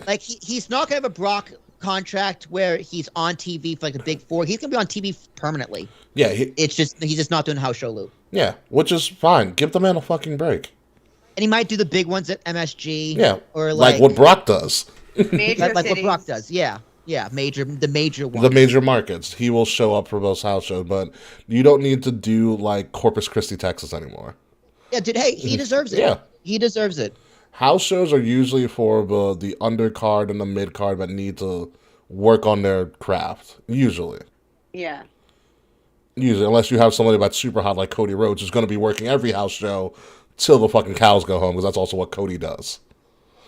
Like he's not gonna have a Brock contract where he's on TV for like the Big Four. He's gonna be on TV permanently. Yeah, he's just not doing house show loop. Yeah, which is fine. Give the man a fucking break. And he might do the big ones at MSG. Yeah, or like what Brock does. Major like what Brock does. Yeah, the major ones. The major markets. He will show up for those house shows, but you don't need to do like Corpus Christi, Texas anymore. Yeah, dude. Hey, he deserves it. Yeah, he deserves it. House shows are usually for the undercard and the mid card that need to work on their craft. Usually. Yeah. Usually, unless you have somebody that's super hot like Cody Rhodes, who's going to be working every house show till the fucking cows go home, because that's also what Cody does.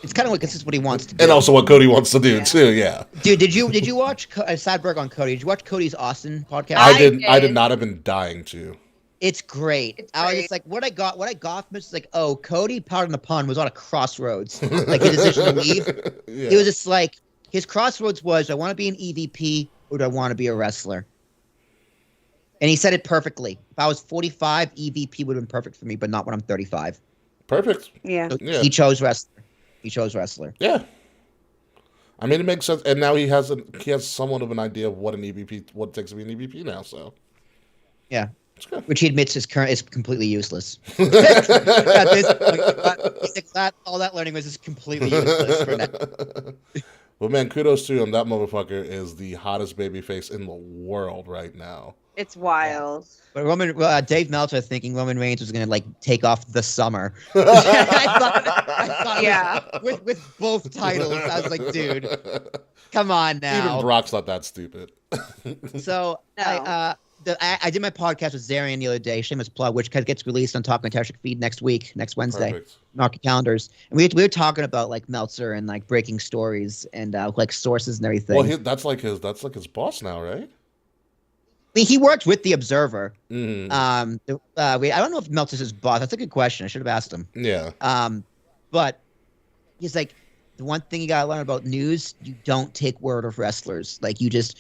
It's kind of like this is what he wants to do, and also what Cody wants to do too. Yeah. Dude, did you watch Sideberg on Cody? Did you watch Cody's Austin podcast? I did not have been dying to. It's great. I was just like, what I got from it is like, oh, Cody, pardon the pun, was on a crossroads. Like his decision to leave. Yeah. It was just like his crossroads was, do I want to be an EVP or do I want to be a wrestler? And he said it perfectly. If I was 45, EVP would have been perfect for me, but not when I'm 35. Perfect. Yeah. So he chose wrestler. Yeah. I mean, it makes sense. And now he has somewhat of an idea of what an EVP, what it takes to be an EVP now. So. Yeah. It's good. Which he admits is completely useless. All that learning was just completely useless for now. Well, man, kudos to him. That motherfucker is the hottest babyface in the world right now. It's wild. But Dave Meltzer thinking Roman Reigns was gonna like take off the summer. I thought yeah. With both titles, I was like, dude, come on now. Even Brock's not that stupid. So no. I did my podcast with Zarian the other day, shameless plug, which gets released on Talk and Tashik feed next Wednesday. Perfect. Mark your calendars. And we were talking about like Meltzer and like breaking stories and like sources and everything. Well, that's like his boss now, right? I mean, he worked with the Observer. Mm. I don't know if Meltzer's his boss. That's a good question. I should have asked him. Yeah. But he's like, the one thing you gotta learn about news, you don't take word of wrestlers. Like you just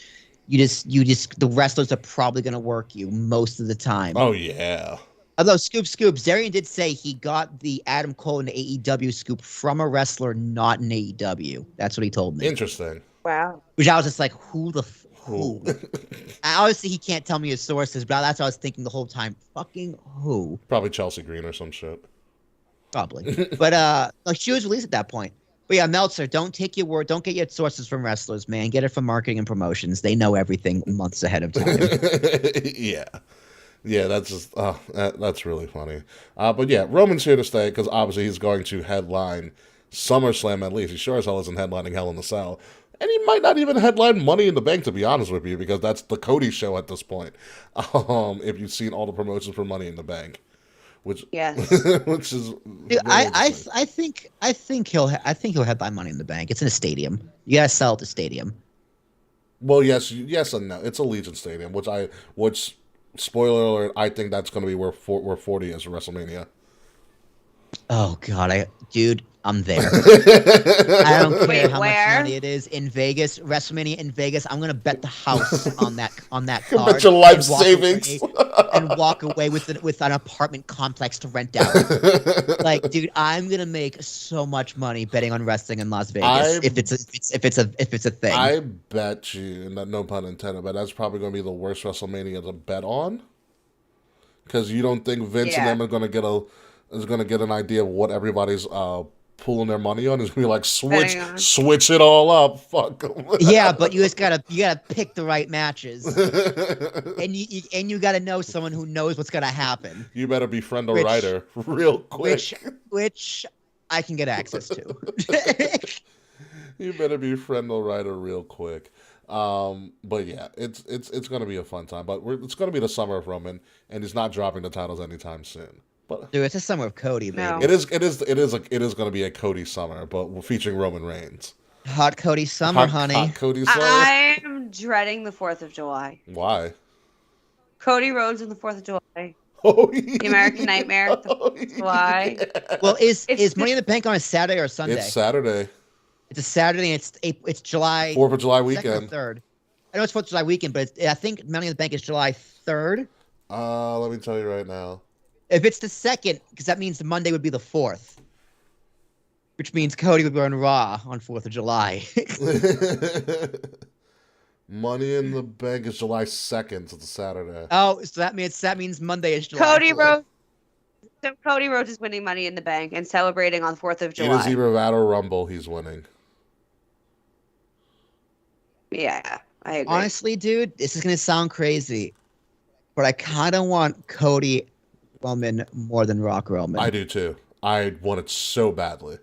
the wrestlers are probably gonna work you most of the time. Oh yeah. Although scoop, Zarian did say he got the Adam Cole and the AEW scoop from a wrestler not in AEW. That's what he told me. Interesting. Wow. Which I was just like, who? Obviously, he can't tell me his sources, but that's what I was thinking the whole time. Fucking who? Probably Chelsea Green or some shit. Probably. But like she was released at that point. But yeah, Meltzer, don't take your word. Don't get your sources from wrestlers, man. Get it from marketing and promotions. They know everything months ahead of time. Yeah, that's just that's really funny. But yeah, Roman's here to stay because obviously he's going to headline SummerSlam at least. He sure as hell isn't headlining Hell in a Cell. And he might not even headline Money in the Bank, to be honest with you, because that's the Cody show at this point. If you've seen all the promotions for Money in the Bank, which which is dude, I think he'll headline Money in the Bank. It's in a stadium. You gotta sell at the stadium. Well, yes and no. It's Allegiant Stadium, which spoiler alert, I think that's going to be where 40 is for WrestleMania. Oh God, dude, I'm there. I don't care how much money it is in Vegas. WrestleMania in Vegas. I'm gonna bet the house on that card. Bet your life savings and walk away with an apartment complex to rent out. Like, dude, I'm gonna make so much money betting on wrestling in Las Vegas if it's a thing. I bet you, no pun intended, but that's probably gonna be the worst WrestleMania to bet on. Because you don't think Vince and them are gonna get is gonna get an idea of what everybody's pulling their money on. Is gonna be like Betting on. switch it all up. Fuck 'em. Yeah, but you gotta pick the right matches, and you gotta know someone who knows what's gonna happen. You better befriend a Which- writer real quick. Which I can get access to. You better befriend a writer real quick. But yeah, it's gonna be a fun time. But it's gonna be the summer of Roman, and he's not dropping the titles anytime soon. But Dude, it's the summer of Cody, baby. No. it is going to be a Cody summer, but we're featuring Roman Reigns. Hot Cody summer, honey. Hot Cody summer. I am dreading the 4th of July. Why? Cody Rhodes on the 4th of July. Oh, The American Nightmare, the 4th of July. Well, is It's Money in the Bank on a Saturday or a Sunday? It's Saturday, It's a Saturday. And it's July 4th of July 2nd or weekend. 3rd. I know it's 4th of July weekend, but I think Money in the Bank is July 3rd. Let me tell you right now. If it's the 2nd, because that means the Monday would be the 4th. Which means Cody would be on Raw on 4th of July. Money in the Bank is July 2nd. So it's a Saturday. Oh, so that means Monday is July. Cody 4th. Rhodes. So Cody Rhodes is winning Money in the Bank and celebrating on 4th of It July. is either that or Rumble. He's winning. Yeah, I agree. Honestly, dude, this is gonna sound crazy, but I kind of want Cody Roman more than Rock Roman. I do too. I want it so badly.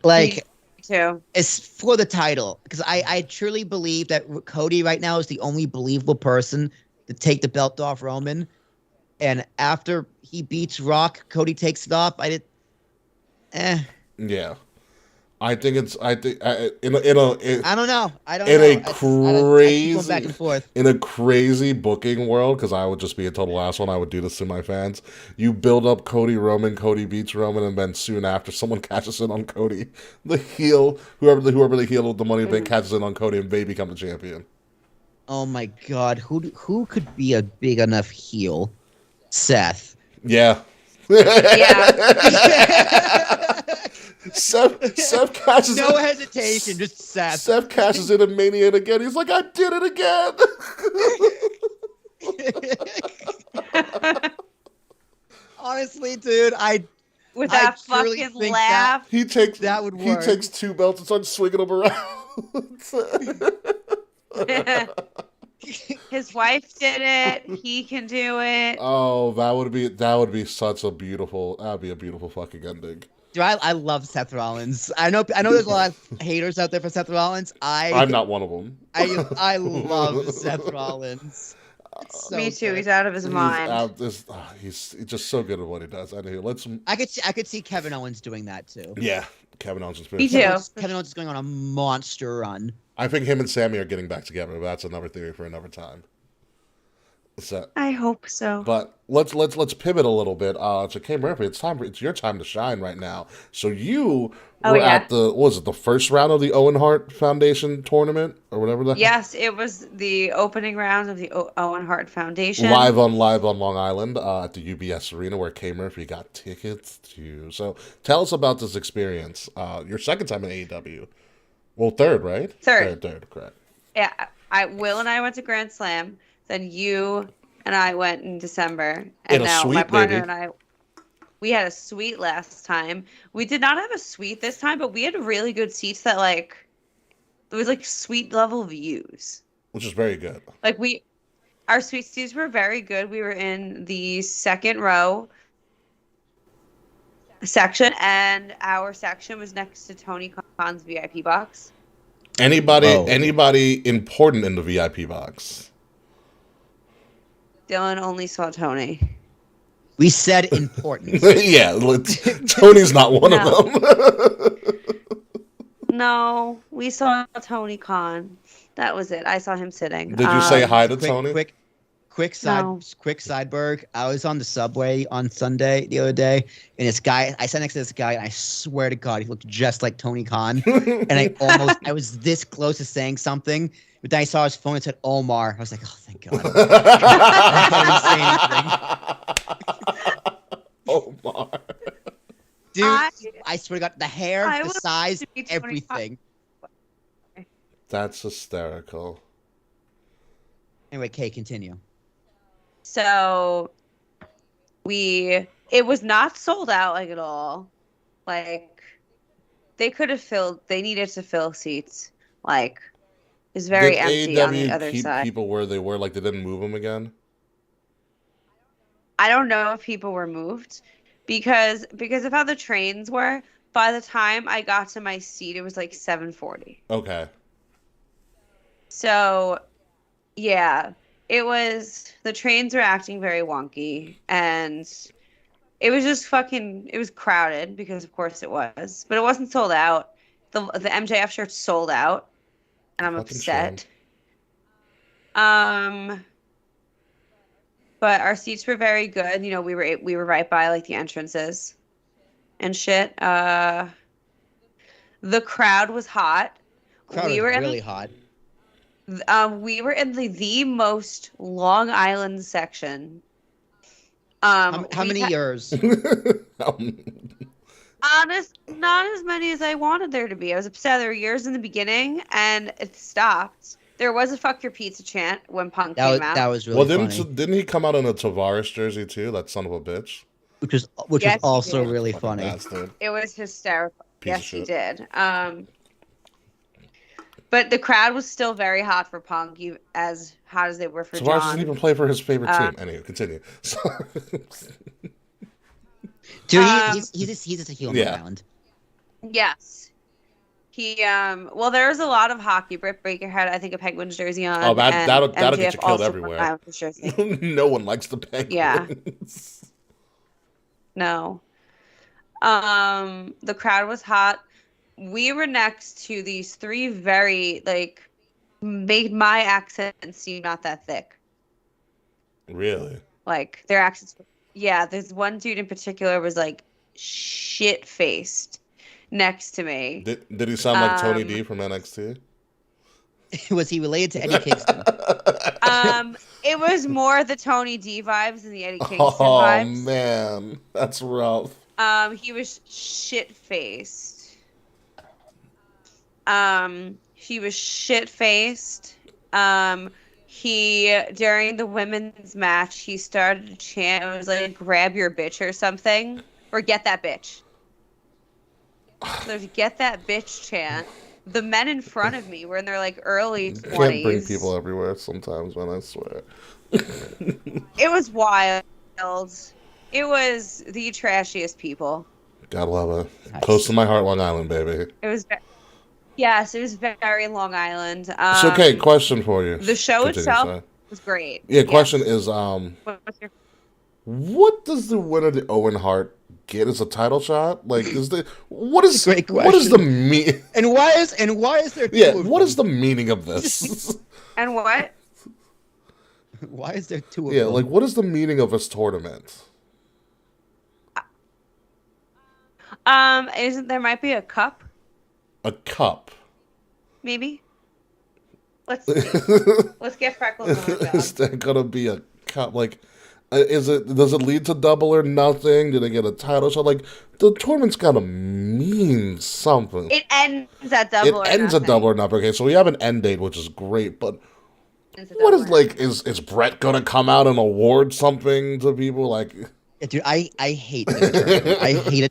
Like, Me too. it's for the title, because I truly believe that Cody right now is the only believable person to take the belt off Roman, and after he beats Rock, Cody takes it off. Yeah. I think in I don't know. I don't In know. a I keep going back crazy- and forth. a crazy booking world, because I would just be a total asshole and I would do this to my fans. You build up Cody Roman, Cody beats Roman, and then soon after someone catches in on Cody. The heel, whoever the heel with the Money in the Bank catches in on Cody, and they become the champion. Oh my God, who could be a big enough heel? Seth. Yeah. Yeah. Seth catches No in. hesitation, just Seth. Seth cashes in Mania again. He's like, I did it again. Honestly, dude, With I that truly fucking think laugh. He takes That would He work. takes 2 belts and starts swinging them around. His wife did it. He can do it. Oh, that would be such a beautiful. That'd be a beautiful fucking ending. dude, I love Seth Rollins. I know there's a lot of haters out there for Seth Rollins. I'm not one of them. I love Seth Rollins. It's so Me too. good. He's out of his mind. He's just so good at what he does. Anyway, I could see Kevin Owens doing that too. Yeah, Kevin Owens is Me pretty. too. Kevin Owens is going on a monster run. I think him and Sammy are getting back together, but that's another theory for another time. So, I hope so. but let's pivot a little bit. To Kae Murphy, it's your time to shine right now. So you were at the the first round of the Owen Hart Foundation tournament or whatever that. Yes, it was the opening round of the Owen Hart Foundation. Live on Long Island at the UBS Arena, where Kae Murphy got tickets to. So tell us about this experience. Your second time in AEW. Well, third, right? Third, correct. Yeah, Will and I went to Grand Slam. Then you and I went in December, and In a now suite, my partner baby. and I. We had a suite last time. We did not have a suite this time, but we had really good seats that it was like suite level views. Which is very good. Our suite seats were very good. We were in the second row section, and our section was next to Tony Khan's VIP box. Anybody important in the VIP box? Dylan only saw Tony. We said important. Yeah, Tony's not one of them. No, we saw Tony Khan. That was it. I saw him sitting. Did you say hi to Tony? Quick No. sideberg. I was on the subway on Sunday the other day, and I sat next to this guy, and I swear to God, he looked just like Tony Khan. And I was this close to saying something, but then I saw his phone and said Omar. I was like, oh, thank God. I couldn't say anything. Omar. Dude, I swear to God, the hair, I the would size, to be Tony everything. That's hysterical. Anyway, Kay, continue. So we It was not sold out like at all. Like they could have filled. They needed to fill seats. Like it's Did very empty on the AEW other keep side. people where they were? Like they didn't move them again? I don't know if people were moved because of how the trains were. By the time I got to my seat, it was like 7:40. Okay. So, yeah, it was the trains were acting very wonky and it was just fucking it was crowded because of course it was, but it wasn't sold out. The MJF shirt sold out and I'm Fucking shame. upset. But our seats were very good. You know, we were right by like the entrances and shit. The crowd was hot. Crowd we was were really in, hot. We were in the most Long Island section. How many had- years? Not as many as I wanted there to be. I was upset. There were years in the beginning, and it stopped. There was a "fuck your pizza" chant when Punk came out. That was really Well, funny. didn't he come out in a Tavares jersey too? That son of a bitch. Which was Yes, he also did. really Fucking funny. bastard. It was hysterical. Piece of Yes, he shit. did. But the crowd was still very hot for Punk, as hot as they were for Tavares John. doesn't even play for his favorite team. Anyway, continue. So, Dude, Um, he's just a heel on Yeah. the island. Yes. He well, there's a lot of hockey. Britt Baker had, I think, a Penguins jersey on. Oh, and that'll get MJF you killed also wore everywhere. an Islanders jersey. no one likes the Penguins. Yeah. No. The crowd was hot. We were next to these three very made my accent seem not that thick. Really? Like their accents. Yeah, there's one dude in particular was like shit faced next to me. Did he sound like Tony D from NXT? Was he related to Eddie Kingston? It was more the Tony D vibes than the Eddie Kingston Oh vibes. man, that's rough. He was shit faced. He was shit faced. He during the women's match he started to chant. It was like "grab your bitch" or something, or "get that bitch." So there's "get that bitch" chant. The men in front of me were in their like early 20s. Can't bring people everywhere sometimes, man. I swear. It was wild. It was the trashiest people. God love it. Nice. Close to my heart, Long Island, baby. It was. Yes, it was very Long Island. So, okay, question for you. The show Continue, itself sorry. was great. Yeah, Yes. question is, What's your what does the winner of the Owen Hart get as a title shot? Like, is the what is Great what is the question. And why is there two yeah? of What them? is the meaning of this? and what? Why is there two of Yeah, them? like what is the meaning of this tournament? Isn't there might be a cup? A cup. Maybe. Let's get Freckles on the Is job. there gonna be a cup? Like, does it lead to double or nothing? Do they get a title shot? Like, the tournament's gotta mean something. It ends at double. It ends or at double or nothing. Okay, so we have an end date, which is great, but what is like? Is Brett gonna come out and award something to people? Like, Yeah, dude, I hate this tournament. I hate it.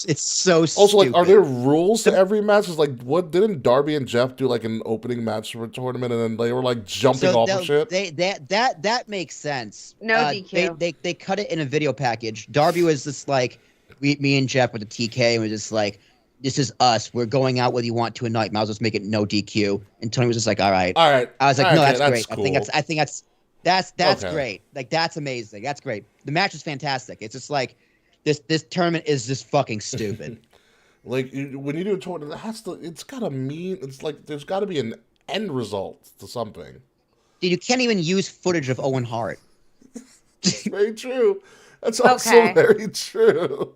It's so stupid. also, like, are there rules to every match? Is like, what didn't Darby and Jeff do like an opening match for a tournament, and then they were like jumping off of shit? That makes sense. No DQ. They cut it in a video package. Darby was just like, me and Jeff with the TK, and was just like, this is us. We're going out whether you want to or not. Might as well just make it no DQ. And Tony was just like, all right. All right, I was like, all no, right, that's okay, great. Cool. I think that's Okay. great. Like, that's amazing. That's great. The match is fantastic. It's just like this tournament is just fucking stupid. Like when you do a tournament, it's gotta mean. It's like there's got to be an end result to something. Dude, you can't even use footage of Owen Hart. Very true. That's also Okay. very true.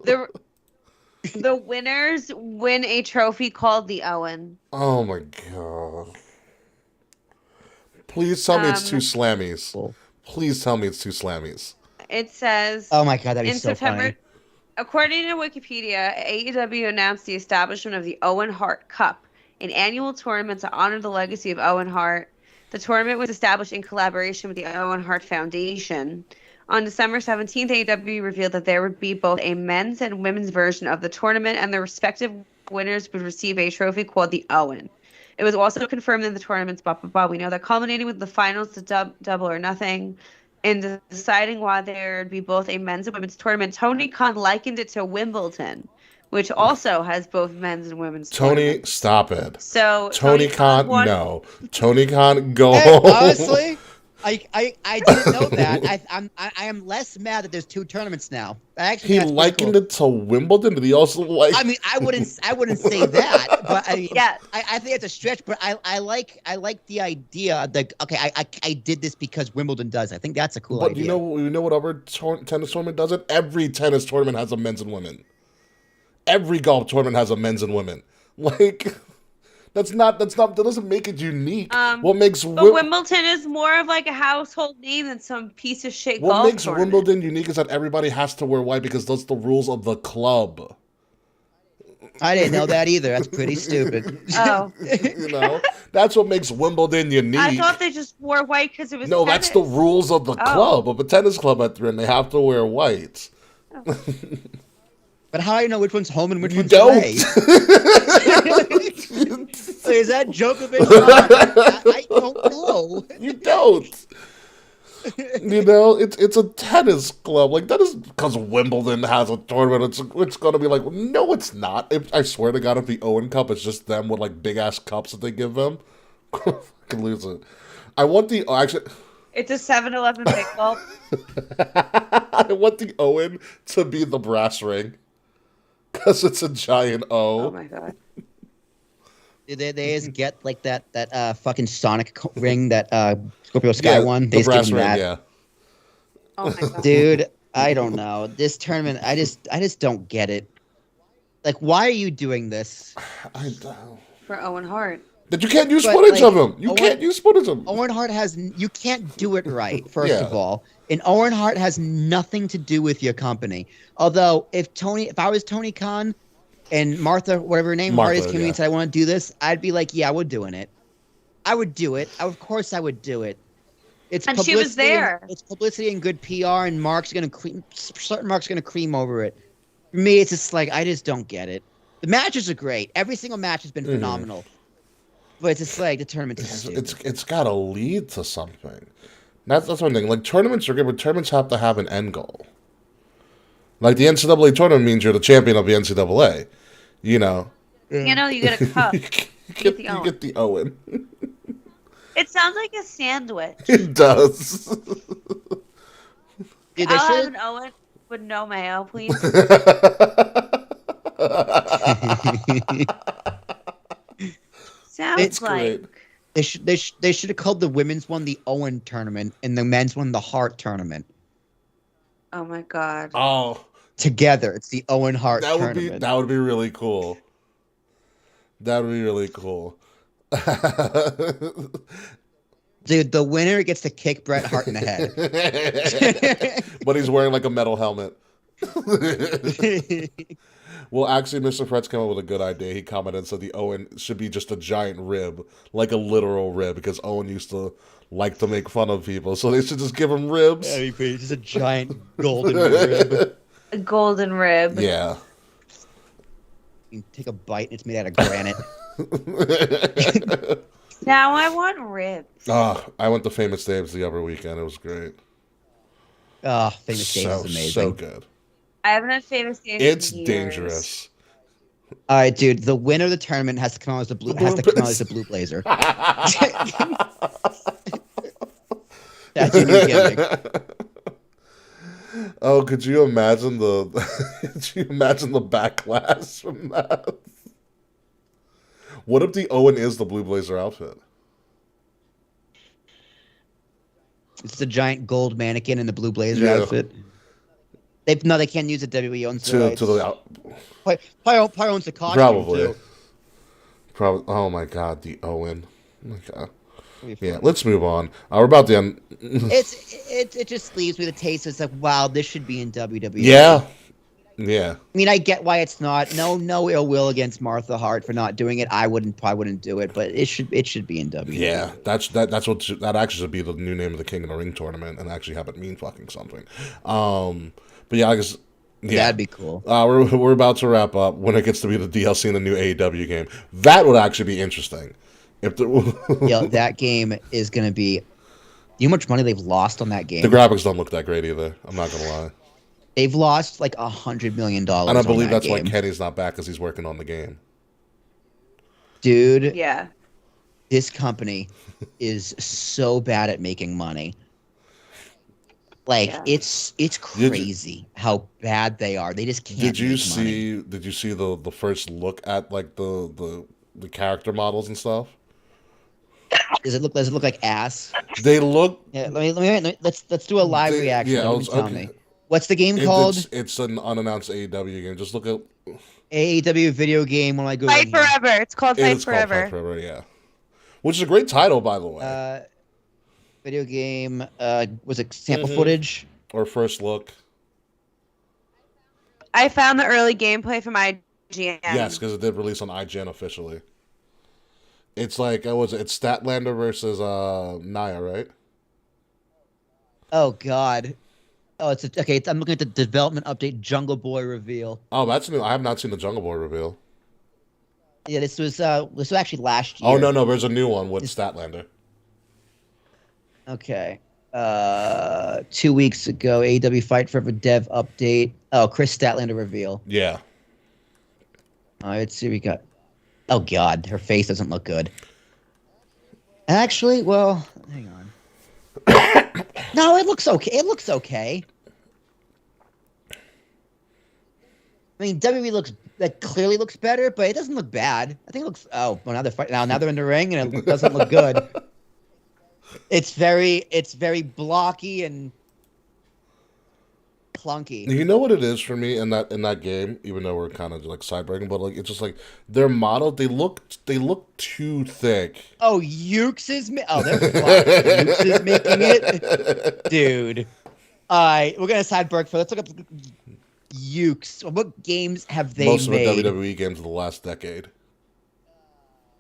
The winners win a trophy called the Owen. Oh my god. Please tell me it's two slammies. Cool. Please tell me it's two slammies. It says Oh my god, that'd be in so September. funny. According to Wikipedia, AEW announced the establishment of the Owen Heart Cup, an annual tournament to honor the legacy of Owen Hart. The tournament was established in collaboration with the Owen Hart Foundation. On December 17th, AEW revealed that there would be both a men's and women's version of the tournament, and the respective winners would receive a trophy called the Owen. It was also confirmed in the tournaments, blah, blah, blah. We know that culminating with the finals to Double or Nothing. In deciding why there would be both a men's and women's tournament, Tony Khan likened it to Wimbledon, which also has both men's and women's Tony, tournaments. stop it. So Tony Khan, won. no. Tony Khan, go Hey, home. honestly, I didn't know that. I am less mad that there's 2 tournaments now. He likened it to Wimbledon. Did he also like? I mean, I wouldn't say that, but I mean, Yeah. I think it's a stretch. But I like the idea that okay, I did this because Wimbledon does. I think that's a cool But idea. you know what other tennis tournament does it? Every tennis tournament has a men's and women. Every golf tournament has a men's and women. Like, that doesn't make it unique. What makes But Wimbledon is more of like a household name than some piece of shit what golf makes tournament. Wimbledon unique is that everybody has to wear white because that's the rules of the club. I didn't know that either. That's pretty stupid. Oh. You know, that's what makes Wimbledon unique. I thought they just wore white because it was No, tennis. that's the rules of the club, of a tennis club at the end. They have to wear white. But how do you know which one's home and which You one's don't. away? Is that Djokovic? I don't know. You don't. You know, it's a tennis club. Like, that is because Wimbledon has a tournament. It's gonna be like, no, it's not. I swear to God, if the Owen Cup is just them with like big ass cups that they give them, I can lose it. I want the actually. It's a 7-Eleven big golf. I want the Owen to be the brass ring because it's a giant O. Oh my god. They just get like that fucking Sonic ring that Scorpio Sky won. They the just brass give ring. them that. Yeah. Oh my god. Dude, I don't know. This tournament, I just don't get it. Like, why are you doing this? I don't. For Owen Hart. That you can't use But, footage like, of him. You Owen- can't use footage of him. Owen Hart you can't do it right, first Yeah. of all. And Owen Hart has nothing to do with your company. Although, if I was Tony Khan and Martha, whatever her name, Martha, Hart is, came to me and said, I want to do this, I'd be like, yeah, we're doing it. I would do it. Of course I would do it. It's And she was publicity there. It's publicity and good PR, and certain Mark's going to cream over it. For me, it's just like, I just don't get it. The matches are great. Every single match has been phenomenal. But it's just like the tournament is stupid. It's got to lead to something. That's one thing. Like, tournaments are good, but tournaments have to have an end goal. Like, the NCAA tournament means you're the champion of the NCAA. You know. You know, you get a cup. you get the Owen. It sounds like a sandwich. It does. Dude, I'll have an Owen with no mayo, please. Sounds It's like great. They should have called the women's one the Owen tournament and the men's one the Hart tournament. oh my god. Oh, Together, it's the Owen Hart that would tournament. be really cool. That would be really cool. Dude, the winner gets to kick Bret Hart in the head. But he's wearing like a metal helmet. Well, actually, Mr. Fretz came up with a good idea. He commented and said the Owen should be just a giant rib, like a literal rib, because Owen used to like to make fun of people, so they should just give him ribs. Yeah, it's just a giant golden rib. A golden rib. Yeah. You can take a bite and it's made out of granite. Now I want ribs. I went to Famous Dave's the other weekend. It was great. Oh, Famous Dave's is amazing. So good. I haven't had famous days. It's in years. dangerous. All right, dude. The winner of the tournament has to come out as the blue blue blazer. That's your new gimmick. Oh, could you imagine the backlash from that? What if the Owen is the blue blazer outfit? It's the giant gold mannequin in the blue blazer Yeah. outfit. They can't use it. WWE owns the rights. Probably owns the costume Probably. too. Probably. Oh my God, the Owen. Oh my God. It'll be Yeah, fun. let's move on. We're about to end. It just leaves me the taste. It's like, wow, this should be in WWE. Yeah. Yeah. I mean, I get why it's not. No ill will against Martha Hart for not doing it. I probably wouldn't do it, but it should be in WWE. Yeah, that actually should be the new name of the King of the Ring tournament, and actually have it mean fucking something. But yeah, I guess That'd be cool. We're about to wrap up when it gets to be the DLC in the new AEW game. That would actually be interesting. If That game is gonna be. You know how much money they've lost on that game? the graphics don't look that great either. I'm not gonna lie. They've lost like $100 million. And I believe that's why game. Kenny's not back, because he's working on the game. Dude, Yeah. this company is so bad at making money. Like Yeah. it's crazy how bad they are. They just can't. Did you make money. see the first look at like the character models and stuff? Does it look like ass? They look. Yeah, let's do a live reaction. Yeah, Tell me. What's the game called? It's an unannounced AEW game. Just look at. AEW video game. When I go Fight Forever. It's called Fight It's called Forever. Fight Forever. Yeah, which is a great title, by the way. Video game. Was it sample footage? Or first look. I found the early gameplay from IGN. Yes, because it did release on IGN officially. It's like it's Statlander versus Naya, right? Oh God. Oh, okay. I'm looking at the development update. Jungle Boy reveal. Oh, that's new. I have not seen the Jungle Boy reveal. Yeah, this was actually last year. Oh no, there's a new one with Statlander. Okay. 2 weeks ago, AEW Fight Forever dev update. Oh, Chris Statlander reveal. Yeah. Let's see what we got. Oh God, her face doesn't look good. Actually, well, hang on. No, it looks okay. It looks okay. I mean, WWE clearly looks better, but it doesn't look bad. I think it looks. Oh, well, now they're fighting. Now they're in the ring, and it doesn't look good. It's very blocky and clunky. You know what it is for me in that game, even though we're kind of like side breaking, but like it's just like their model. They look too thick. Oh, Ukes is Ukes is making it, dude. All right, we're gonna side break for. Let's look up Ukes. What games have they Most made? of the WWE games of the last decade.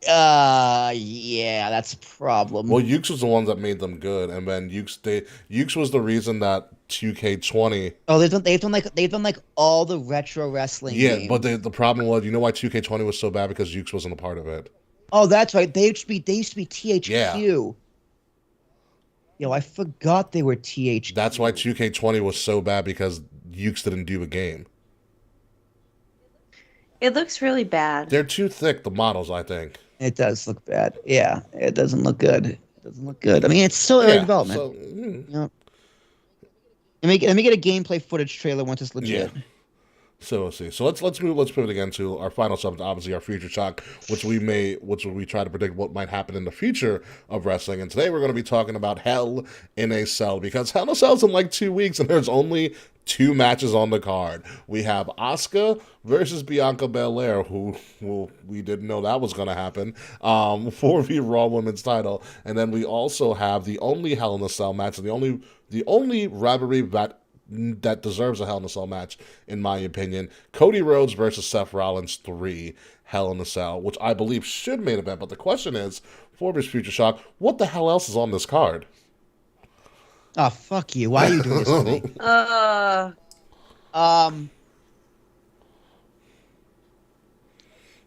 Yeah, that's a problem. Well, Ukes was the ones that made them good, and then Ukes was the reason that 2K20. Oh, they've done like all the retro wrestling. Yeah, games. but the problem was, you know why 2K20 was so bad? Because Ukes wasn't a part of it. Oh, that's right. They used to be THQ. Yeah. Yo, I forgot they were THQ. That's why 2K20 was so bad, because Ukes didn't do a game. It looks really bad. They're too thick, the models, I think. It does look bad. Yeah, it doesn't look good. It doesn't look good. I mean, it's still early development. So, Yep. Let me get a gameplay footage trailer once it's legit. Yeah. So let's see. So let's pivot again to our final subject, obviously our future shock, which we try to predict what might happen in the future of wrestling. And today we're going to be talking about Hell in a Cell, because Hell in a Cell's in like 2 weeks, and there's only 2 matches on the card. We have Asuka versus Bianca Belair, who we didn't know that was going to happen, for the Raw Women's title, and then we also have the only Hell in a Cell match, and the only rivalry that deserves a Hell in a Cell match, in my opinion. Cody Rhodes versus Seth Rollins 3 Hell in a Cell, which I believe should main event. But the question is, for this future shock, what the hell else is on this card? Oh, fuck you. Why are you doing this to me? I'm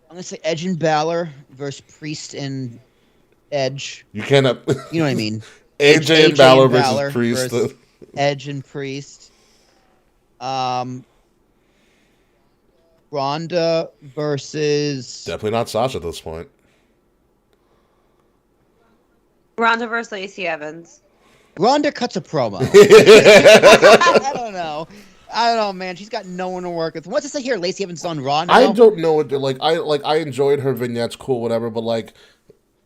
gonna say Edge and Balor versus Priest and Edge. You cannot. You know what I mean? AJ and Balor versus Priest. versus Edge and Priest. Ronda versus. Definitely not Sasha at this point. Ronda versus Lacey Evans. Ronda cuts a promo. I don't know, man. She's got no one to work with. What's it say here? Lacey Evans on Raw now? I don't know what like. I enjoyed her vignettes, cool, whatever. But like,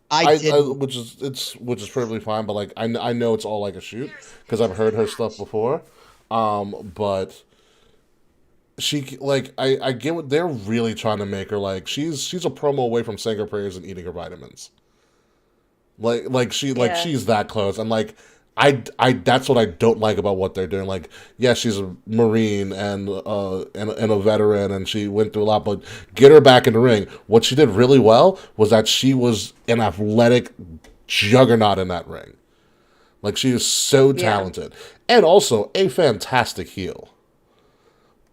I which is perfectly fine. But like, I know it's all like a shoot, because I've heard her stuff before. But she like I get what they're really trying to make her like. She's a promo away from saying her prayers and eating her vitamins. She's that close, and like I that's what I don't like about what they're doing. Like, yeah, she's a Marine and a veteran, and she went through a lot. But get her back in the ring. What she did really well was that she was an athletic juggernaut in that ring. Like, she is so talented, and also a fantastic heel.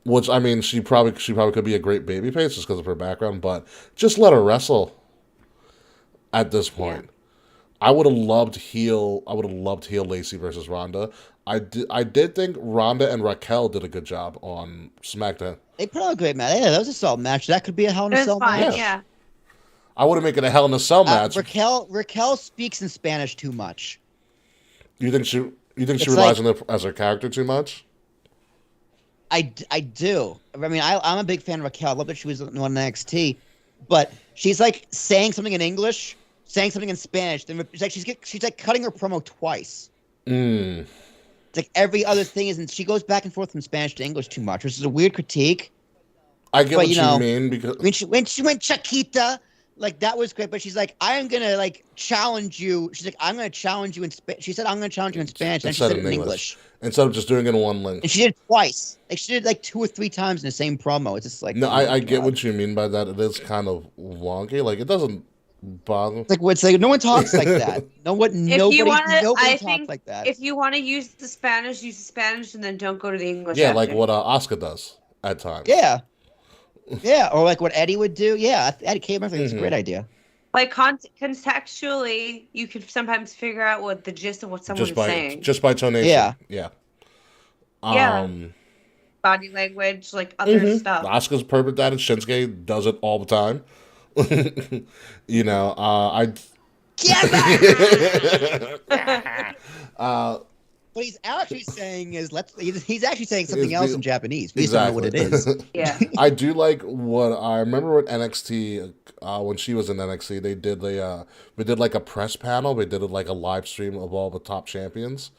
Which, I mean, she probably could be a great babyface just because of her background, but just let her wrestle. At this point, I would have loved heel Lacey versus Ronda. I did think Ronda and Raquel did a good job on SmackDown. They put on a great match. Yeah, that was a solid match. That could be a Hell in a Cell match. Yeah. I would have made it a Hell in a Cell match. Raquel speaks in Spanish too much. You think she relies on it as her character too much? I do. I mean, I'm a big fan of Raquel. I love that she was on NXT, but she's like saying something in English, saying something in Spanish. Then it's like she's like cutting her promo twice. It's like every other thing is, and she goes back and forth from Spanish to English too much, which is a weird critique. I get what you mean because when she went Chiquita, like that was great. But she's like, I am gonna like challenge you. She's like, I'm gonna challenge you in Spanish. She said, I'm gonna challenge you in Spanish, and she said it in English. Instead of just doing it in one link. And she did it twice. Like she did like 2 or 3 times in the same promo. It's just like no, I get what you mean by that. It is kind of wonky. Like, it doesn't bother. It's like no one talks like that. Nobody talks like that. If you want to use the Spanish, use the Spanish, and then don't go to the English. Yeah, after. like what Asuka does at times. Yeah, or like what Eddie would do. Yeah, Eddie Kae Murphy was a great idea. Like contextually, you can sometimes figure out what the gist of what someone's saying. Just by tonation. Yeah. Body language, like other stuff. Asuka's perfect at it. Shinsuke does it all the time. You know, what he's actually saying is he's actually saying something else in Japanese. We just don't know what it is. Yeah. I do like what I remember with NXT when she was in NXT. They did like a press panel. They did like a live stream of all the top champions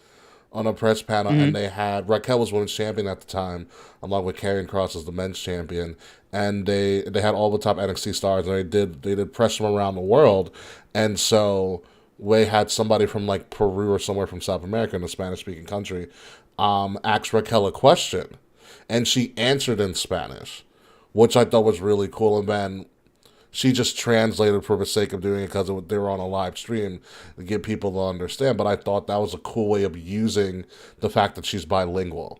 on a press panel, and they had Raquel was women's champion at the time, along with Karrion Kross as the men's champion, and they had all the top NXT stars, and they did press from around the world, and so we had somebody from like Peru or somewhere from South America in a Spanish-speaking country ask Raquel a question, and she answered in Spanish, which I thought was really cool, and then she just translated for the sake of doing it because they were on a live stream to get people to understand. But I thought that was a cool way of using the fact that she's bilingual.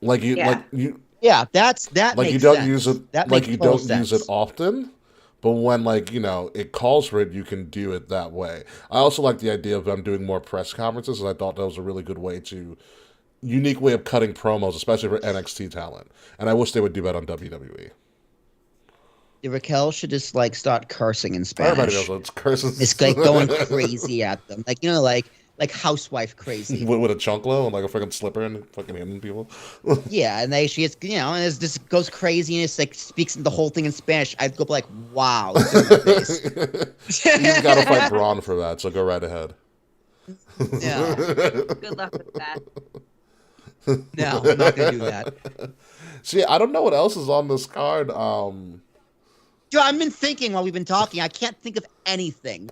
Like you. That like makes you don't sense. use it. That like makes you total don't sense. use it often. But when it calls for it, you can do it that way. I also like the idea of them doing more press conferences, and I thought that was a really good unique way of cutting promos, especially for NXT talent. And I wish they would do that on WWE. Raquel should just like start cursing in Spanish. Everybody knows it's cursing. It's like going crazy at them, like like housewife crazy with a chunklo and like a freaking slipper and fucking hitting people. Yeah, and she is, and it just goes crazy and it's like speaks the whole thing in Spanish. I'd go like, wow. You've got to fight Braun for that, so go right ahead. Yeah. Good luck with that. No, I'm not gonna do that. See, I don't know what else is on this card. Dude, I've been thinking while we've been talking. I can't think of anything.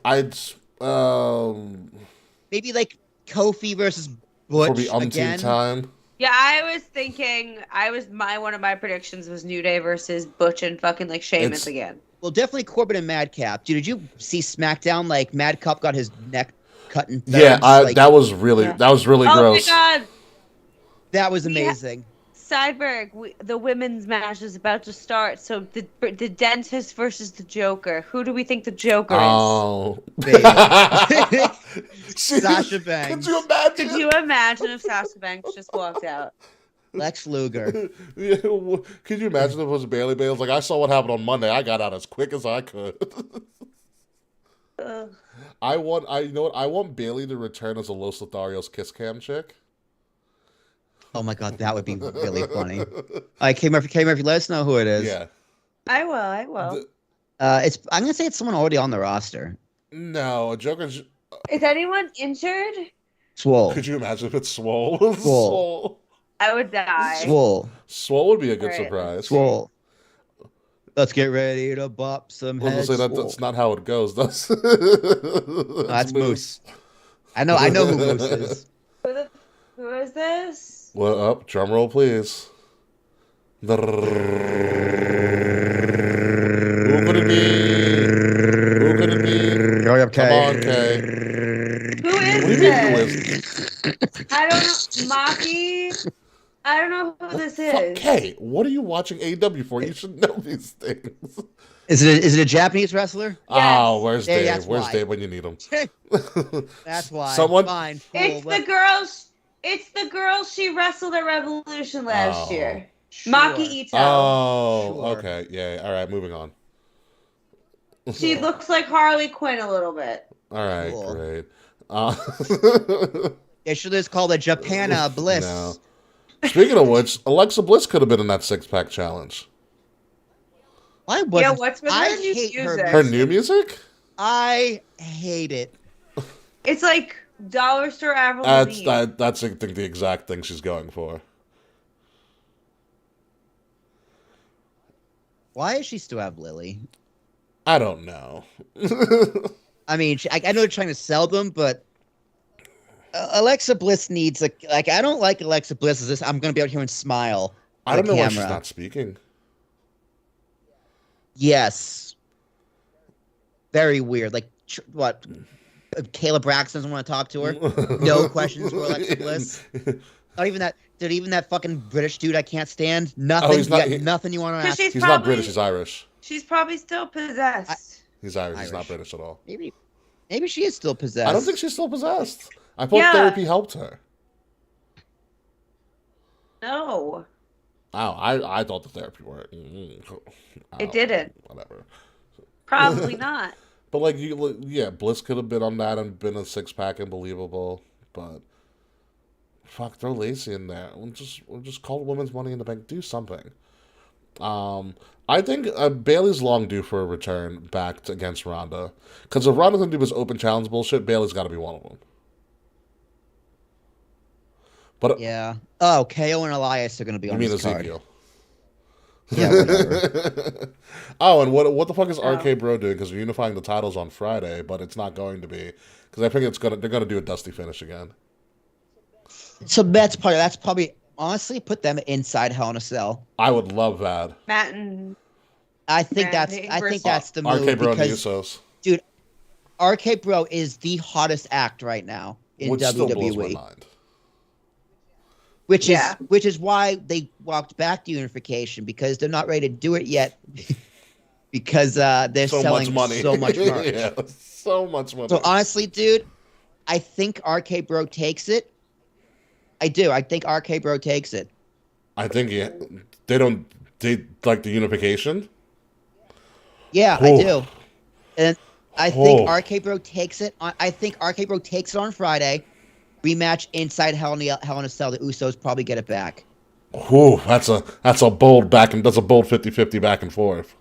Maybe like Kofi versus Butch for the umpteenth time. Yeah, I was thinking. One of my predictions was New Day versus Butch and fucking like Sheamus again. Well, definitely Corbin and Madcap. Dude, did you see SmackDown? Like Madcap got his neck cut in thirds. Yeah, that was really gross. Oh my god, that was amazing. Cyborg, the women's match is about to start. So the dentist versus the Joker. Who do we think the Joker is? Oh, Sasha Banks. Could you imagine if Sasha Banks just walked out? Lex Luger. Could you imagine if it was Bailey? Bailey's like, I saw what happened on Monday. I got out as quick as I could. I want Bailey to return as a Los Lotharios kiss cam chick. Oh my god, that would be really funny. All right, Kae Murphy, let us know who it is. Yeah, I will. I'm gonna say it's someone already on the roster. No, a Joker's. Is anyone injured? Swole. Could you imagine if it's Swole? Swole. I would die. Swole would be a good surprise. Swole. Let's get ready to bop some heads. That's not how it goes. That's Moose. I know who Moose is. Who is this? What up? Drum roll, please. Who could it be? Who could it be? Hurry up, Come Kae. on, Kae. Who What do is you mean, who this? is? I don't know. Maki? I don't know who this Fuck, is. Kae, what are you watching AEW for? You should know these things. Is it a Japanese wrestler? Oh, where's Yeah, Dave? that's Where's why. Dave when you need him? That's why. Someone- Fine. Cool. It's the girls. It's the girl she wrestled at Revolution last Oh. year. Sure. Maki Ito. Oh, Sure. okay. Yeah, all right, moving on. She looks like Harley Quinn a little bit. All right, Cool. great. They should have called it Japana Bliss. No. Speaking of which, Alexa Bliss could have been in that six-pack challenge. Why wasn't? Yeah, what's with I her new hate music? Her new music? I hate it. It's like Dollar Store Avril Lavigne. That's I think the exact thing she's going for. Why does she still have Lily? I don't know. I mean, I know they're trying to sell them, but Alexa Bliss needs I don't like Alexa Bliss as this. I'm going to be out here and smile. I don't know why she's camera. not speaking. Yes. Very weird. Like, what? Kayla Braxton doesn't want to talk to her? No questions for Alexa Bliss? Not even that. Dude, even that fucking British dude I can't stand. Nothing. he's not- nothing you want to 'Cause ask. she's He's probably, not British, he's Irish. She's probably still possessed. He's Irish, he's not Irish. British at all. Maybe she is still possessed. I don't think she's still possessed. I thought Yeah. therapy helped her. No, Wow, I thought the therapy worked. it didn't. Whatever. Probably not. But like yeah, Bliss could have been on that and been a six-pack and believable, but fuck, throw Lacey in there. We'll just call Women's Money in the Bank. Do something. I think Bailey's long due for a return back against Ronda, because if Ronda's gonna do this open challenge bullshit, Bailey's got to be one of them. But Yeah. Oh, KO and Elias are going to be you on mean this card. Ezekiel? Yeah, whatever. Oh, and what the fuck is RK Bro doing? Because we're unifying the titles on Friday, but it's not going to be, because I think they're gonna do a dusty finish again. So that's probably honestly put them inside Hell in a Cell. I would love that. Matt and I think Randy that's the move RK Bro and the because Usos, dude, RK Bro is the hottest act right now in which still blows my WWE. mind. Which Yeah. is why they walked back to unification, because they're not ready to do it yet because they're So selling much money. so much merch. Yeah, so much money. So honestly, dude, I think RK Bro takes it. I do. I think RK Bro takes it. I think they like the unification. Yeah, Oh. I do. And I think Oh. RK Bro takes it. I think RK Bro takes it on Friday. Rematch inside Hell in a Cell. The Usos probably get it back. Whew, that's a bold 50-50 back and forth.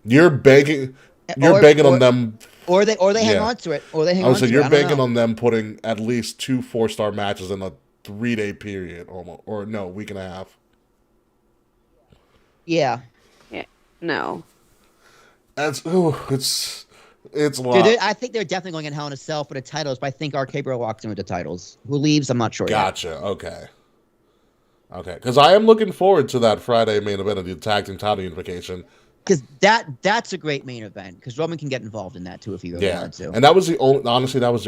You're begging on them. Or they hang Yeah. on to it. Or they hang I on was to saying it. you're I don't banking know. on them putting at least 2 4-star matches in a 3-day period, almost, or no, week and a half. Yeah. no. It's a lot. Dude, I think they're definitely going in Hell in a Cell for the titles, but I think RK Bro walks in with the titles. Who leaves? I'm not sure yet. Gotcha. Okay. Because I am looking forward to that Friday main event of the tag team title unification. Because that's a great main event. Because Roman can get involved in that too if he really Yeah, wanted to. and that was the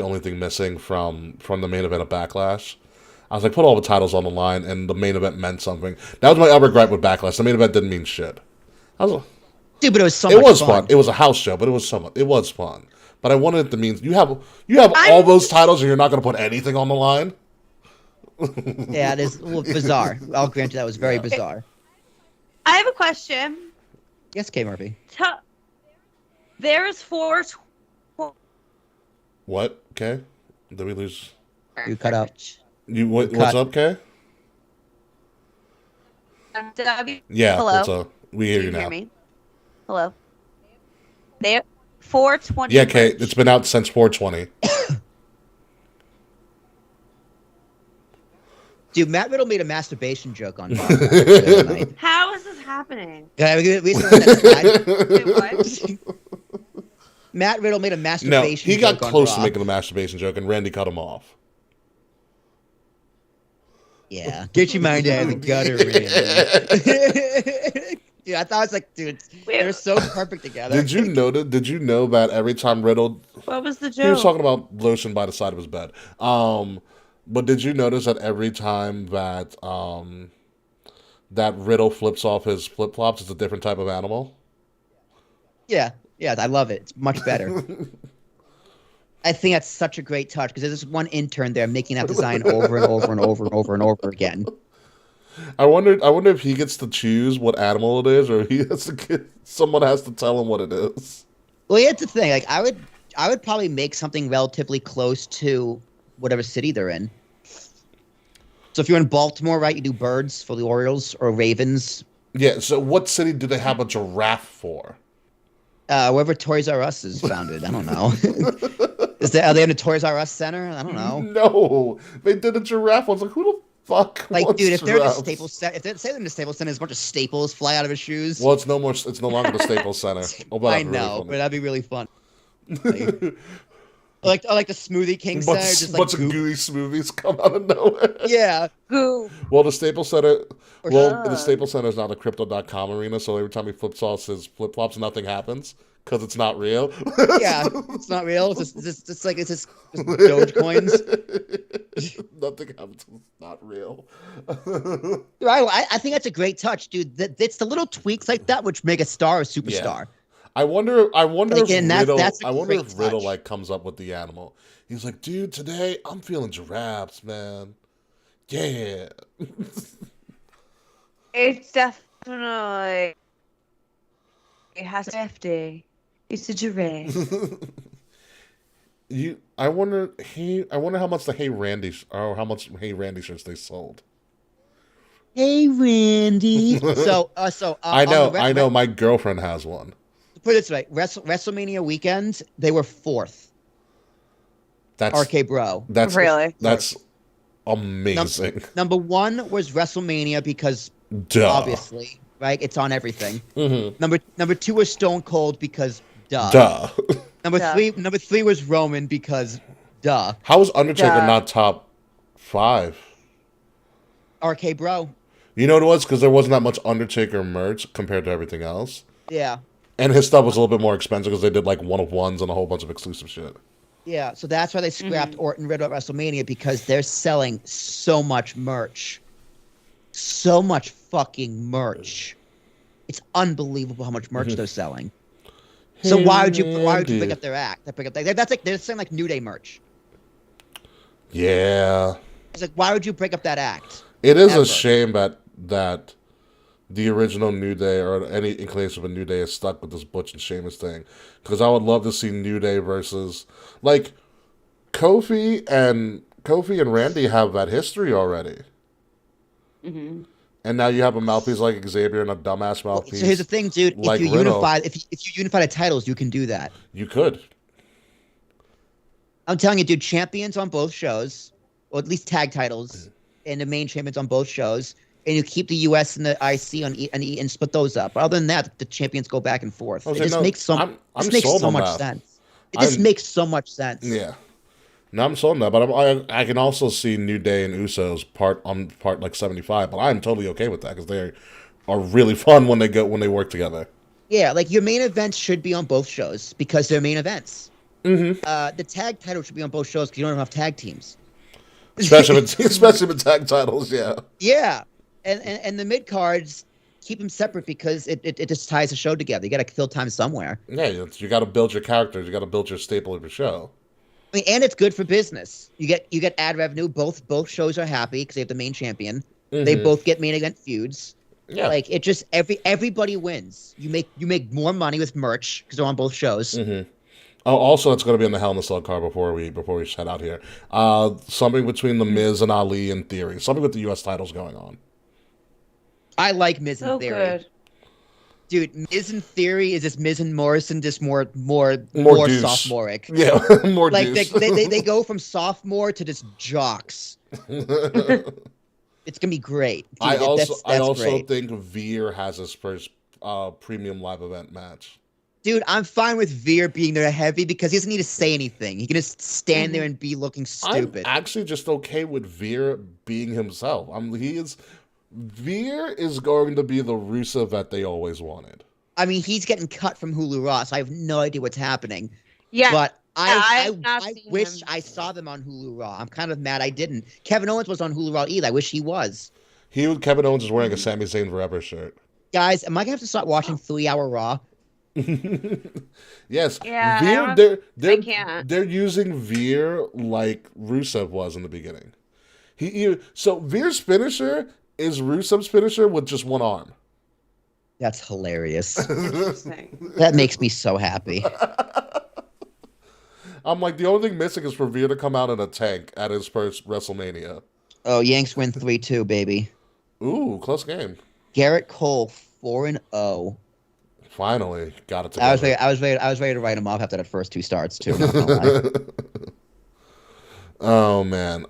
only thing missing from the main event of Backlash. I was like, put all the titles on the line, and the main event meant something. That was my other gripe with Backlash. The main event didn't mean shit. Dude, but it was so It much was fun. fun. It was a house show, but it was fun. But I wanted it to mean you have all those titles, and you're not going to put anything on the line. Yeah, it is bizarre. I'll grant you that was very bizarre. I have a question. Yes, Kae Murphy. There's 4. What? Okay, did we lose? You cut out. What's cut. up, Kay? W. Yeah. Hello? What's up? We hear Do you now. me? Hello. There. 420. Yeah, Kay. It's been out since 420. Dude, Matt Riddle made a masturbation joke on Bob the other night. How is this happening? Can we see the next slide? Wait, what? Matt Riddle made a No, masturbation he got joke on close to Raw. making a masturbation joke, and Randy cut him off. Yeah, get your mind out of the gutter, Randy. Yeah, I thought it was like, dude, they're so perfect together. Did you know that every time Riddle, What was the he was joke? talking about lotion by the side of his bed. But did you notice that every time that that Riddle flips off his flip flops, it's a different type of animal? Yeah, I love it. It's much better. I think that's such a great touch because there's this one intern there making that design over and over and over and over and over again. I wonder if he gets to choose what animal it is, or he has to someone has to tell him what it is. Well, here's the thing. Like, I would probably make something relatively close to whatever city they're in. So if you're in Baltimore, right, you do birds for the Orioles or ravens. Yeah. So what city do they have a giraffe for? Wherever Toys R Us is founded. I don't know. Are they in a Toys R Us center? I don't know. No, they did a giraffe. I was like, who the fuck? Like, wants dude, if they're in a giraffes? Staples Center, if they say they're in a Staples Center, there's a bunch of staples fly out of his shoes. Well, it's no more. It's no longer the Staples Center. Oh, but I that'd be really know, funny. but that'd be really fun. Like the Smoothie King Center, just like bunch of goop. gooey smoothies come out of nowhere. Yeah. Goo. Well, the Staples Center. Or Well, the Staples Center is not a Crypto.com arena, so every time he flips off his flip flops, nothing happens because it's not real. Yeah, it's not real. It's just Dogecoins. Nothing happens. It's not real. I think that's a great touch, dude. It's the little tweaks like that which make a star a superstar. I wonder Like, if and Riddle. that's a I wonder great if Riddle touch. like comes up with the animal. He's like, dude, today I'm feeling giraffes, man. Yeah. It's definitely. It has 50. It's a giraffe. I wonder how much the Hey Randy how much Hey Randy shirts they sold. Hey, Randy. I know. My girlfriend has one. Put it this way: WrestleMania weekend, they were 4th. That's RK Bro. That's Really? That's amazing. Number 1 was WrestleMania because Duh. obviously, right? It's on everything. Mm-hmm. Number 2 was Stone Cold because duh. Duh. Number three was Roman because duh. How was Undertaker Duh. not top 5? RK Bro. You know what it was? Because there wasn't that much Undertaker merch compared to everything else. Yeah. And his stuff was a little bit more expensive because they did like one-of-ones and a whole bunch of exclusive shit. Yeah, so that's why they scrapped Orton Riddle at WrestleMania because they're selling so much merch. So much fucking merch. It's unbelievable how much merch they're selling. So why would you pick up their act? That's like they're selling like New Day merch. Yeah. It's like why would you break up that act? It is Ever. a shame that the original New Day or any inclination of a New Day is stuck with this Butch and Sheamus thing. Because I would love to see New Day versus like Kofi and Randy have that history already. Mm-hmm. And now you have a mouthpiece like Xavier and a dumbass mouthpiece. So here's the thing, dude. like if you Riddle. unify the titles, you can do that. You could. I'm telling you, dude. Champions on both shows, or at least tag titles, and the main champions on both shows, and you keep the US and the IC on and split those up. But other than that, the champions go back and forth. It just makes so I'm makes sold so on much that. sense. It just makes so much sense. Yeah. No, I'm sold on that, but I can also see New Day and Usos part like 75, but I'm totally okay with that because they are really fun when they work together. Yeah, like your main events should be on both shows because they're main events. Mm-hmm. The tag title should be on both shows because you don't have enough tag teams. Especially with tag titles, yeah. Yeah, and the mid cards keep them separate because it just ties the show together. You got to fill time somewhere. Yeah, you got to build your characters. You got to build your staple of your show. I mean, and it's good for business. You get ad revenue. Both shows are happy because they have the main champion. Mm-hmm. They both get main event feuds. Yeah. Like it just everybody wins. You make more money with merch because they're on both shows. Mm-hmm. Oh, also, it's going to be in the Hell in a Cell card before we head out here. Something between the Miz and Ali in theory. Something with the U.S. titles going on. I like Miz in So theory. good. Dude, Miz in theory is just Miz and Morrison, just more deuce. sophomoric. Yeah, more Like deuce. they go from sophomore to just jocks. It's gonna be great. Dude, I that's also great. think Veer has his first premium live event match. Dude, I'm fine with Veer being there heavy because he doesn't need to say anything. He can just stand there and be looking stupid. I'm actually just okay with Veer being himself. Veer is going to be the Rusev that they always wanted. I mean, he's getting cut from Hulu Raw, so I have no idea what's happening. Yeah. But I I've not seen wish him. I saw them on Hulu Raw. I'm kind of mad I didn't. Kevin Owens was on Hulu Raw either. I wish he was. Kevin Owens is wearing a Sami Zayn Forever shirt. Guys, am I gonna have to start watching 3-hour Raw? Yes. Yeah, Veer, I can't. they're using Veer like Rusev was in the beginning. So Veer's finisher is Rusev's finisher with just one arm. That's hilarious. Interesting. That makes me so happy. I'm like, the only thing missing is for Veer to come out in a tank at his first WrestleMania. Oh, Yanks win 3-2, baby. Ooh, close game. Garrett Cole 4-0. Finally, got it together. I was ready to write him off after that first 2 starts too. Not gonna lie. Oh man.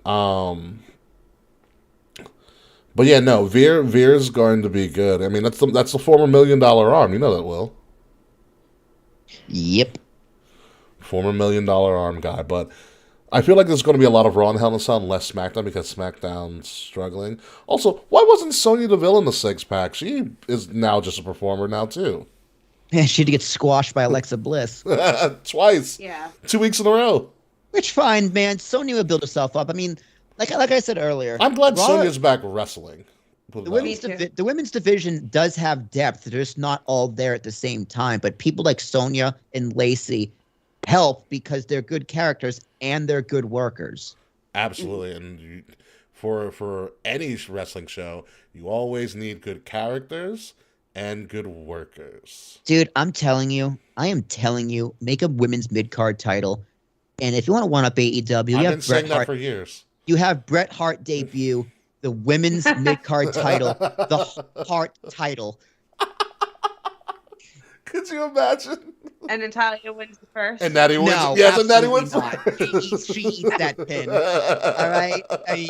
But yeah, no, Veer's going to be good. I mean, that's the former $1 million arm. You know that, Will. Yep. Former $1 million arm guy. But I feel like there's going to be a lot of Raw and Hell in a Cell and less SmackDown because SmackDown's struggling. Also, why wasn't Sonya Deville in the 6-pack? She is now just a performer now too. Yeah, she had to get squashed by Alexa Bliss. Twice. Yeah. 2 weeks in a row. Which fine, man. Sonya will build herself up. I mean, like I said earlier, I'm glad Raw- Sonya's back wrestling. The women's division does have depth. They're just not all there at the same time. But people like Sonya and Lacey help because they're good characters and they're good workers. Absolutely, and for any wrestling show, you always need good characters and good workers. Dude, I am telling you, make a women's mid-card title. And if you want to one-up AEW, you I've have been saying Bret that Hart. for years. You have Bret Hart debut the women's mid-card title, the Hart title. Could you imagine? And Natalia wins the first. And Natty wins. No, Yes, and Natty wins. absolutely not. She eats that pin. All right. I mean,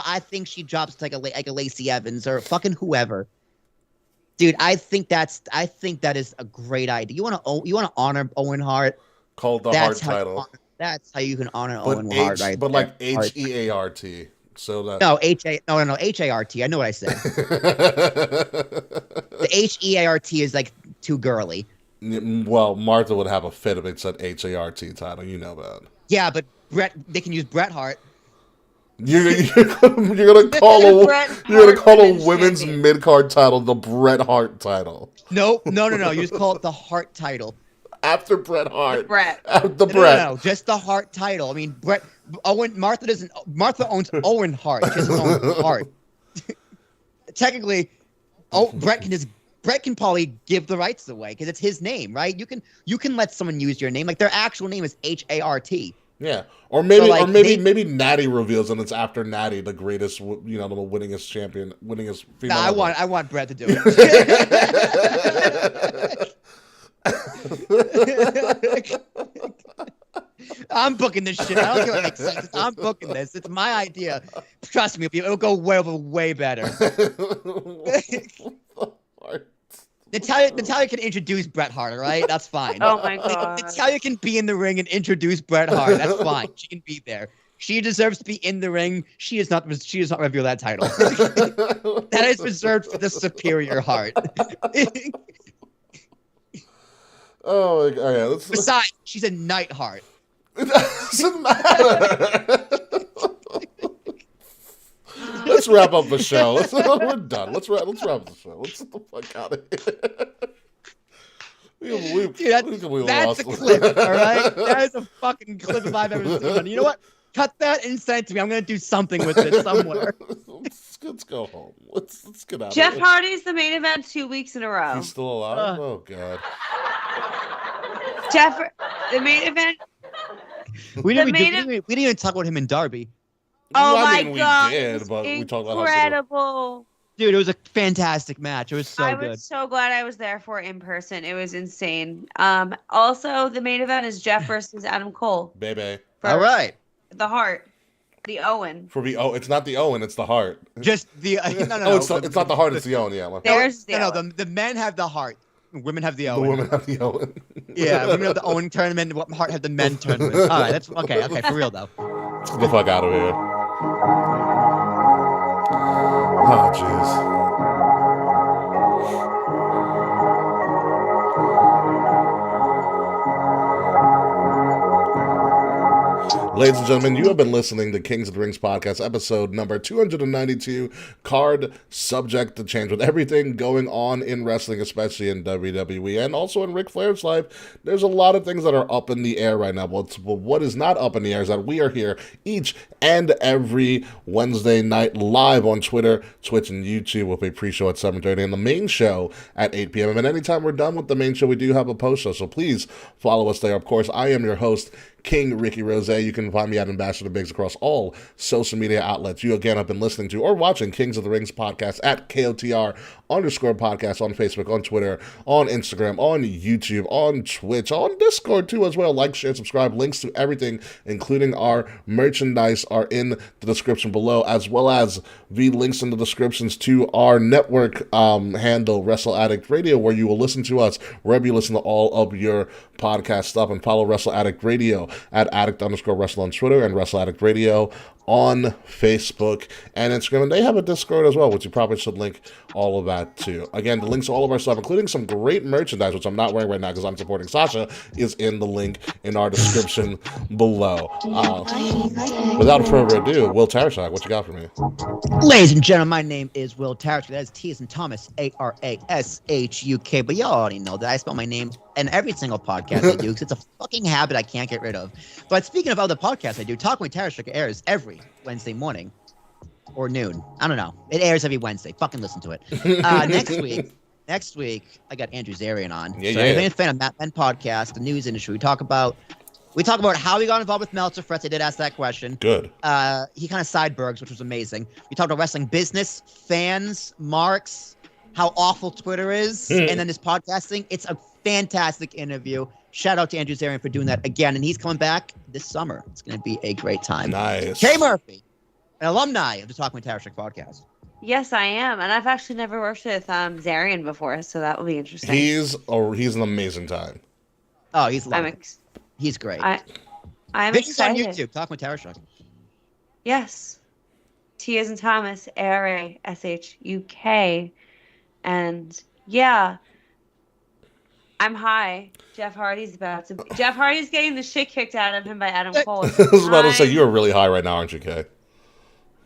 I think she drops like a Lacey Evans or fucking whoever. Dude, I think that is a great idea. You want to honor Owen Hart? Called the Hart title. That's how you can honor But Owen Hart, right? But there. like HEART. So that No, HART. I know what I said. The HEART is like too girly. Well, Martha would have a fit if it said HART title. You know that. Yeah, but they can use Bret Hart. You're gonna call a women's mid card title the Bret Hart title. No. You just call it the Hart title. After Bret Hart. The Bret. No, just the Hart title. I mean, Martha owns Owen Hart. She doesn't own Hart. Technically, Bret can probably give the rights away because it's his name, right? You can let someone use your name. Like their actual name is HART. Yeah, or maybe So, like, maybe Natty reveals and it's after Natty, the greatest, the winningest champion, winningest female. I want Bret to do it. I'm booking this shit. I don't care what makes sense. I'm booking this. It's my idea. Trust me, it'll go way better. Natalia can introduce Bret Hart, all right? That's fine. Oh my god. Natalia can be in the ring and introduce Bret Hart. That's fine. She can be there. She deserves to be in the ring. She does not reveal that title. That is reserved for the superior Hart. Oh my god! Yeah, Besides, she's a Night Heart. It doesn't matter. Let's wrap up the show. We're done. Let's wrap the show. Let's get the fuck out of here. Dude, that's a clip, all right? That is a fucking clip if I've ever seen one. You know what? Cut that and send it to me. I'm going to do something with it somewhere. Let's go home. Let's get out Jeff of here. Hardy's the main event 2 weeks in a row. He's still alive? Oh, God. The main event. We didn't even talk about him in Derby. Oh I my mean, god. we did, but we talked about how incredible. Dude, it was a fantastic match. It was so I good. was so glad I was there for it in person. It was insane. Also, the main event is Jeff versus Adam Cole. Baby. For All right. The Hart. The Owen. It's not the Owen, it's the Heart. Just the no. It's not the Heart, it's the Owen, yeah. There's the no, Owen. the men have the heart. Women have the The Owen. women have the Owen. Yeah, women have the Owen tournament. What Heart have the men tournament. All right, that's okay. Okay, for real though. Let's get the fuck out of here. Oh, jeez. Ladies and gentlemen, you have been listening to Kings of the Rings podcast, episode number 292, card subject to change. With everything going on in wrestling, especially in WWE, and also in Ric Flair's life, there's a lot of things that are up in the air right now. But what is not up in the air is that we are here each and every Wednesday night live on Twitter, Twitch, and YouTube with a pre-show at 7:30 and the main show at 8 p.m. And anytime we're done with the main show, we do have a post-show, so please follow us there. Of course, I am your host, King Ricky Rose. You can find me at Ambassador Biggs across all social media outlets. You again have been listening to or watching Kings of the Rings podcast at KOTR _podcast on Facebook, on Twitter, on Instagram, on YouTube, on Twitch, on Discord too as well. Like, share, subscribe. Links to everything, including our merchandise, are in the description below, as well as the links in the descriptions to our network handle, Wrestle Addict Radio, where you will listen to us wherever you listen to all of your podcast stuff. And follow Wrestle Addict Radio at addict_wrestle on Twitter and Wrestle Addict Radio on Facebook and Instagram. And they have a Discord as well, which you probably should link all of that too. Again, the links to all of our stuff, including some great merchandise, which I'm not wearing right now because I'm supporting Sasha, is in the link in our description below. Without further ado, Will Tarashak, what you got for me? Ladies and gentlemen, my name is Will Tarashuk. That is T as in Thomas, ARASHUK. But y'all already know that I spell my name in every single podcast I do because it's a fucking habit I can't get rid of. But speaking of other podcasts I do, Talking with Tarashuk airs every Wednesday morning or noon. I don't know. It airs every Wednesday. Fucking listen to it. Next week, I got Andrew Zarian on. Yeah, so yeah. If you're a fan of Matt Men podcast, the news industry, we talk about how he got involved with Meltzer. Frets, I did ask that question. Good. He kind of sidebergs, which was amazing. We talked about wrestling business, fans, marks, how awful Twitter is, and then this podcasting. It's a fantastic interview. Shout out to Andrew Zarian for doing that again, and he's coming back this summer. It's going to be a great time. Nice. Kae Murphy, an alumni of the Talking with Tarashuk podcast. Yes, I am, and I've actually never worked with Zarian before, so that will be interesting. He's an amazing time. Oh, he's lovely. He's great. I'm This is on excited. YouTube. Talking with Tarashuk. Yes. T as in Thomas, ARASHUK. And yeah, I'm high. Jeff Hardy's getting the shit kicked out of him by Adam Cole. I was about to say, you are really high right now, aren't you, Kay?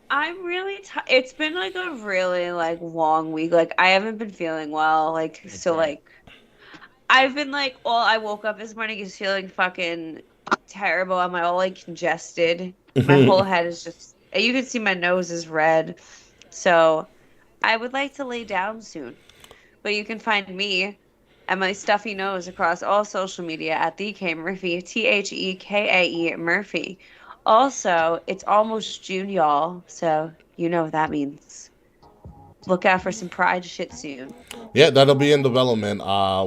I'm really it's been like a really like long week. Like I haven't been feeling well. Like so like I've been like I woke up this morning is feeling fucking terrible. I'm all like congested. My whole head is just you can see my nose is red. So I would like to lay down soon. But you can find me and my stuffy nose across all social media at the Kae Murphy, THEKAE Murphy. Also, it's almost June, y'all, so you know what that means. Look out for some Pride shit soon. Yeah, that'll be in development.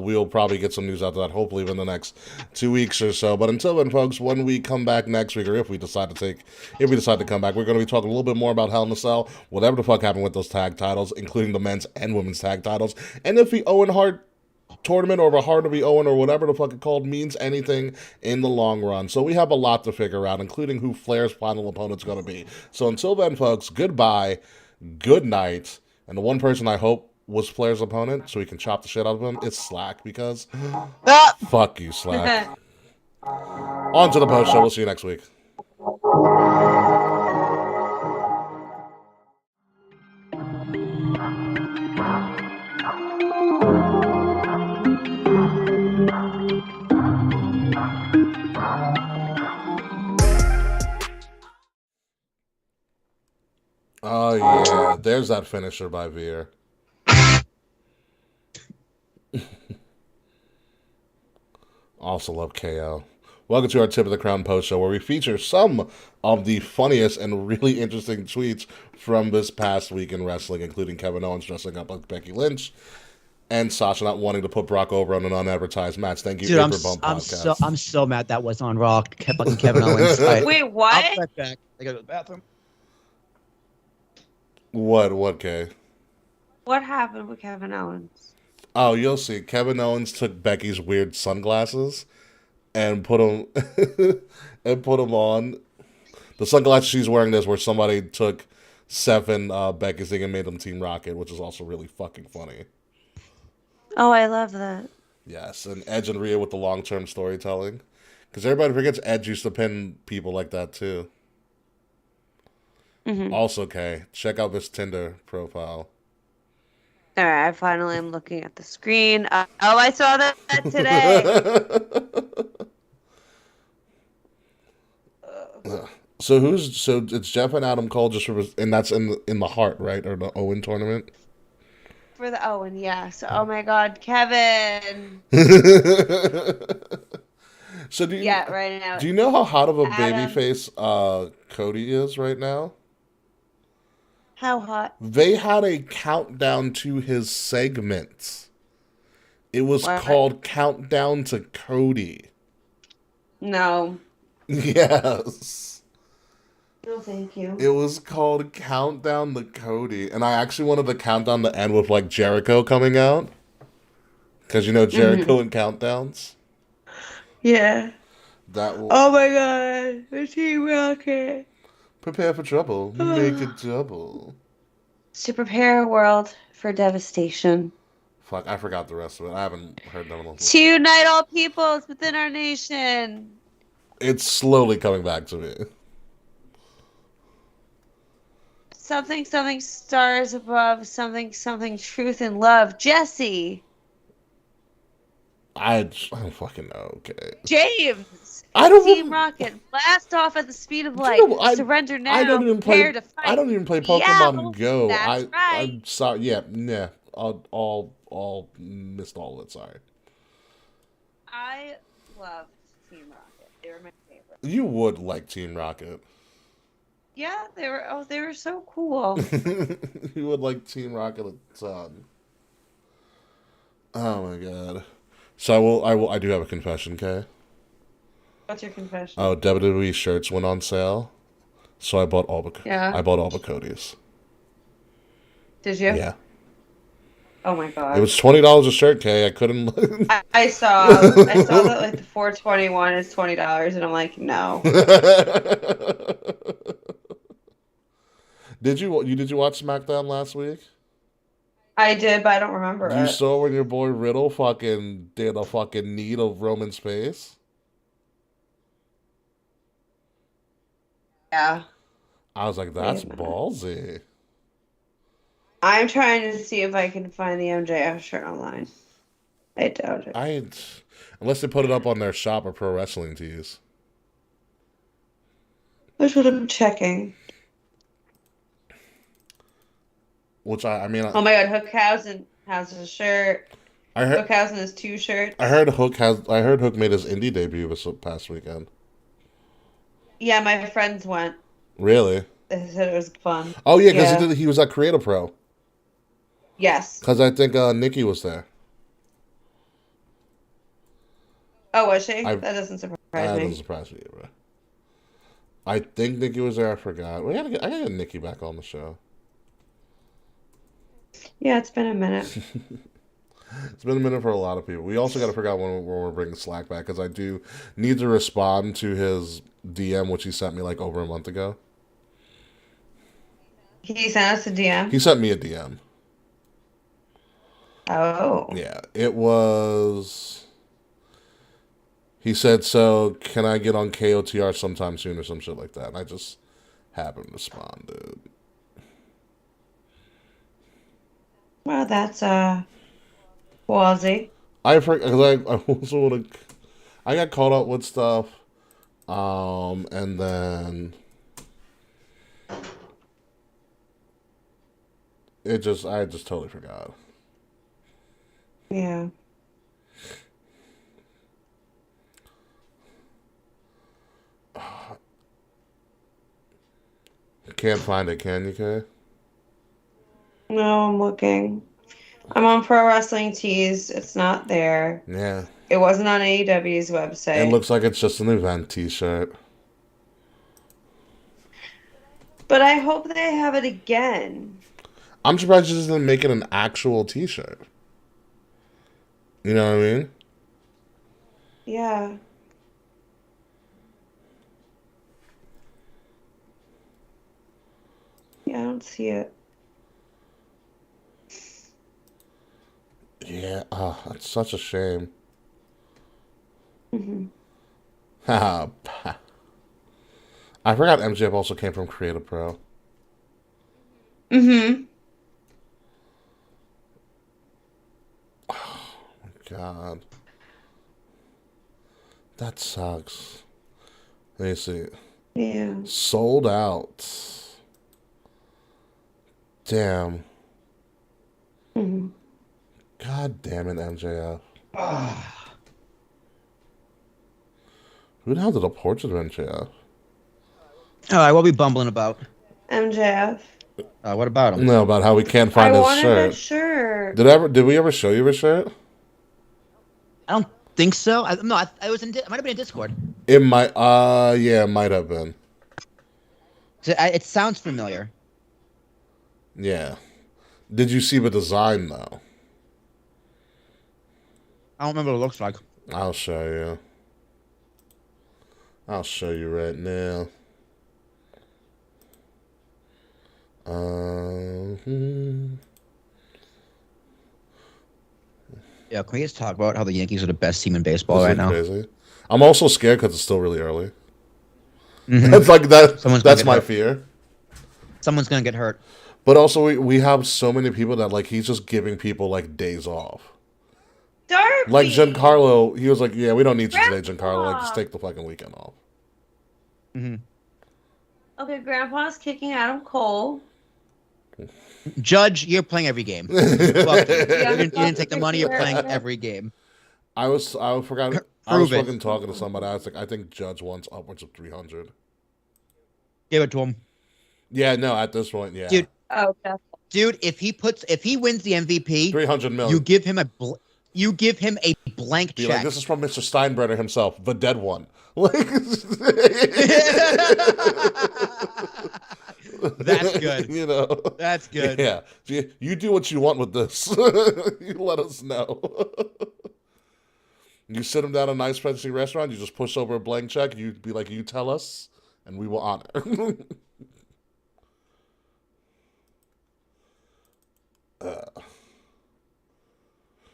We'll probably get some news out of that, hopefully within the next 2 weeks or so. But until then, folks, when we come back next week, or if we decide to come back, we're going to be talking a little bit more about Hell in a Cell, whatever the fuck happened with those tag titles, including the men's and women's tag titles, and if the Owen Heart tournament or the Heart of the Owen or whatever the fuck it called means anything in the long run. So we have a lot to figure out, including who Flair's final opponent's going to be. So until then, folks, goodbye, good night, and the one person I hope was Flair's opponent so we can chop the shit out of him is Slack, because fuck you, Slack. On to the post show. We'll see you next week. Oh, yeah. There's that finisher by Veer. Also love KO. Welcome to our Tip of the Crown post show, where we feature some of the funniest and really interesting tweets from this past week in wrestling, including Kevin Owens dressing up like Becky Lynch and Sasha not wanting to put Brock over on an unadvertised match. Thank you, Dude, Paper Bump Podcast. I'm so mad that was on Raw. Fucking Kevin Owens. Right. Wait, what? I'll be right back. I gotta go to the bathroom. What, Kay? What happened with Kevin Owens? Oh, you'll see. Kevin Owens took Becky's weird sunglasses and put them and put them on. The sunglasses she's wearing is where somebody took Seth and Becky's thing and made them Team Rocket, which is also really fucking funny. Oh, I love that. Yes, and Edge and Rhea with the long-term storytelling. Because everybody forgets Edge used to pin people like that, too. Mm-hmm. Also, Kay, check out this Tinder profile. All right, I finally am looking at the screen. I saw that today. So it's Jeff and Adam Cole and that's in the Heart, right? Or the Owen tournament? For the Owen, yes. Oh my God, Kevin. So right now. Do you know how hot of a Adam. babyface Cody is right now? How hot? They had a countdown to his segments. It was What? called Countdown to Cody. No. Yes. No, thank you. It was called Countdown to Cody. And I actually wanted the countdown to end with like Jericho coming out. Because you know Jericho and countdowns. Yeah. That will Oh my God, the Team Rocket. prepare for trouble. Make it double. To prepare a world for devastation. Fuck, I forgot the rest of it. I haven't heard them. To unite all peoples within our nation. It's slowly coming back to me. Something, something, stars above. Something, something, truth and love. Jesse. I don't fucking know. Okay. James. I don't. Team Rocket. Blast off at the speed of light. Surrender now. I don't even Prepare play. to fight. I don't even play Pokemon Yeah, Go. that's right. I'm sorry. Yeah, nah. All missed all of it. Sorry. I loved Team Rocket. They were my favorite. You would like Team Rocket. Yeah, they were. Oh, they were so cool. You would like Team Rocket a ton. Oh my god. So I do have a confession, Kay. What's your confession? Oh, WWE shirts went on sale, so I bought all the Cody's. Did you? Yeah. Oh my God. It was $20 a shirt, Kay. I couldn't. I saw that like the 421 is $20, and I'm like, no. Did you watch SmackDown last week? I did, but I don't remember You it. saw when your boy Riddle fucking did a fucking knee of Roman's face? Yeah. I was like, that's Wait a minute. ballsy. I'm trying to see if I can find the MJF shirt online. I doubt it. Unless they put it up on their shop or Pro Wrestling Tees. That's what I'm checking. Which I mean. Oh my God, Hookhausen has a shirt. I heard Hookhausen has 2 shirts. I heard Hook made his indie debut this past weekend. Yeah, my friends went. Really? They said it was fun. Oh yeah, because he was at Creative Pro. Yes. Because I think Nikki was there. Oh, was she? That doesn't surprise me. That doesn't surprise me, bro. I think Nikki was there. I forgot. I gotta get Nikki back on the show. Yeah, it's been a minute. It's been a minute for a lot of people. We also got to figure out when we're bringing Slack back, because I do need to respond to his DM, which he sent me like over a month ago. He sent us a DM? He sent me a DM. Oh. Yeah, it was... He said, so can I get on KOTR sometime soon or some shit like that? And I just haven't responded. Well, that's ballsy. I also want to... I got caught up with stuff, and then I just totally forgot. Yeah. Can't find it, can you, Kay? No, I'm looking. I'm on Pro Wrestling Tees. It's not there. Yeah. It wasn't on AEW's website. It looks like it's just an event t-shirt. But I hope they have it again. I'm surprised it doesn't make it an actual t-shirt. You know what I mean? Yeah. Yeah, I don't see it. Yeah. Oh, that's such a shame. Mm-hmm. Haha. I forgot MJF also came from Creative Pro. Mm-hmm. God. That sucks. Let me see. Yeah. Sold out. Damn. Mm-hmm. God damn it, MJF. Who the hell did a portrait of MJF? All right, what are we bumbling about? MJF. What about him? No, about how we can't I find his wanted that shirt. shirt. Did we ever show you his shirt? I don't think so. No, I was in. It might have been in Discord. It might. Yeah, it might have been. It sounds familiar. Yeah. Did you see the design though? I don't remember what it looks like. I'll show you. I'll show you right now. Hmm. Yeah, can we just talk about how the Yankees are the best team in baseball This right is now? crazy. I'm also scared because it's still really early. Mhm. That's like that. Someone's gonna That's get my hurt. fear. Someone's gonna get hurt. But also, we have so many people that like he's just giving people like days off. Darby. Like Giancarlo, he was like, "Yeah, we don't need you today, Grandpa. Giancarlo. Like, just take the fucking weekend off." Hmm. Okay, Grandpa's kicking Adam Cole. Judge, you're playing every game. Fuck you. You didn't take the money. You're playing every game. I forgot. I was Prove it. fucking talking to somebody. I was like, I think Judge wants upwards of 300. Give it to him, Yeah, no, at this point, yeah, dude. Oh, definitely. Dude, if he wins the MVP, 300 million. you give him a blank Be check. like, this is from Mr. Steinbrenner himself, the dead one. Like, That's good. You know, That's good. yeah. You do what you want with this. You let us know. You sit him down at a nice fancy restaurant. You just push over a blank check. You be like, you tell us, and we will honor.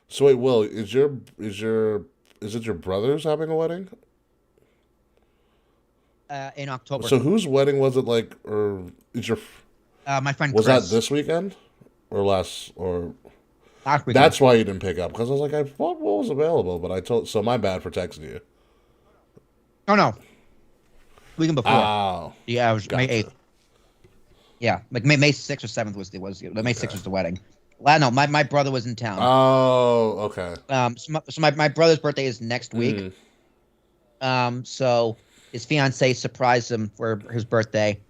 So wait, Will, is it your brother's having a wedding? In October. So whose wedding was it like, or is your My friend was Chris. that this weekend or last or? Last weekend. That's why you didn't pick up because I was like, I thought what was available, but I told so my bad for texting you. Oh no. Weekend before. Oh, Yeah, it was May gotcha. 8th. Yeah, like May 6th or 7th was May 6th was the wedding. Well, no, my brother was in town. Oh, okay. So my brother's birthday is next week. So his fiance surprised him for his birthday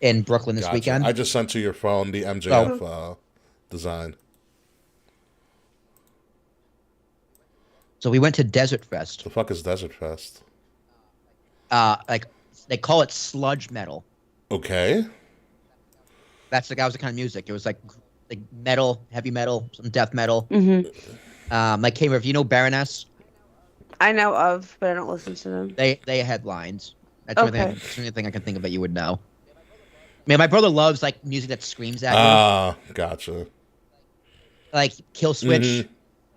in Brooklyn this Gotcha. weekend. I just sent to your phone the MJF design. So we went to Desert Fest. The fuck is Desert Fest? Like they call it sludge metal. Okay. That was the kind of music. It was like metal, heavy metal, some death metal. Mm-hmm. Like Kae Murphy, you know Baroness? I know of, but I don't listen to them. They had lines. That's Okay. the only thing I can think of that you would know. Man, my brother loves like music that screams at you. Ah, gotcha. Like Kill Switch. Mhm.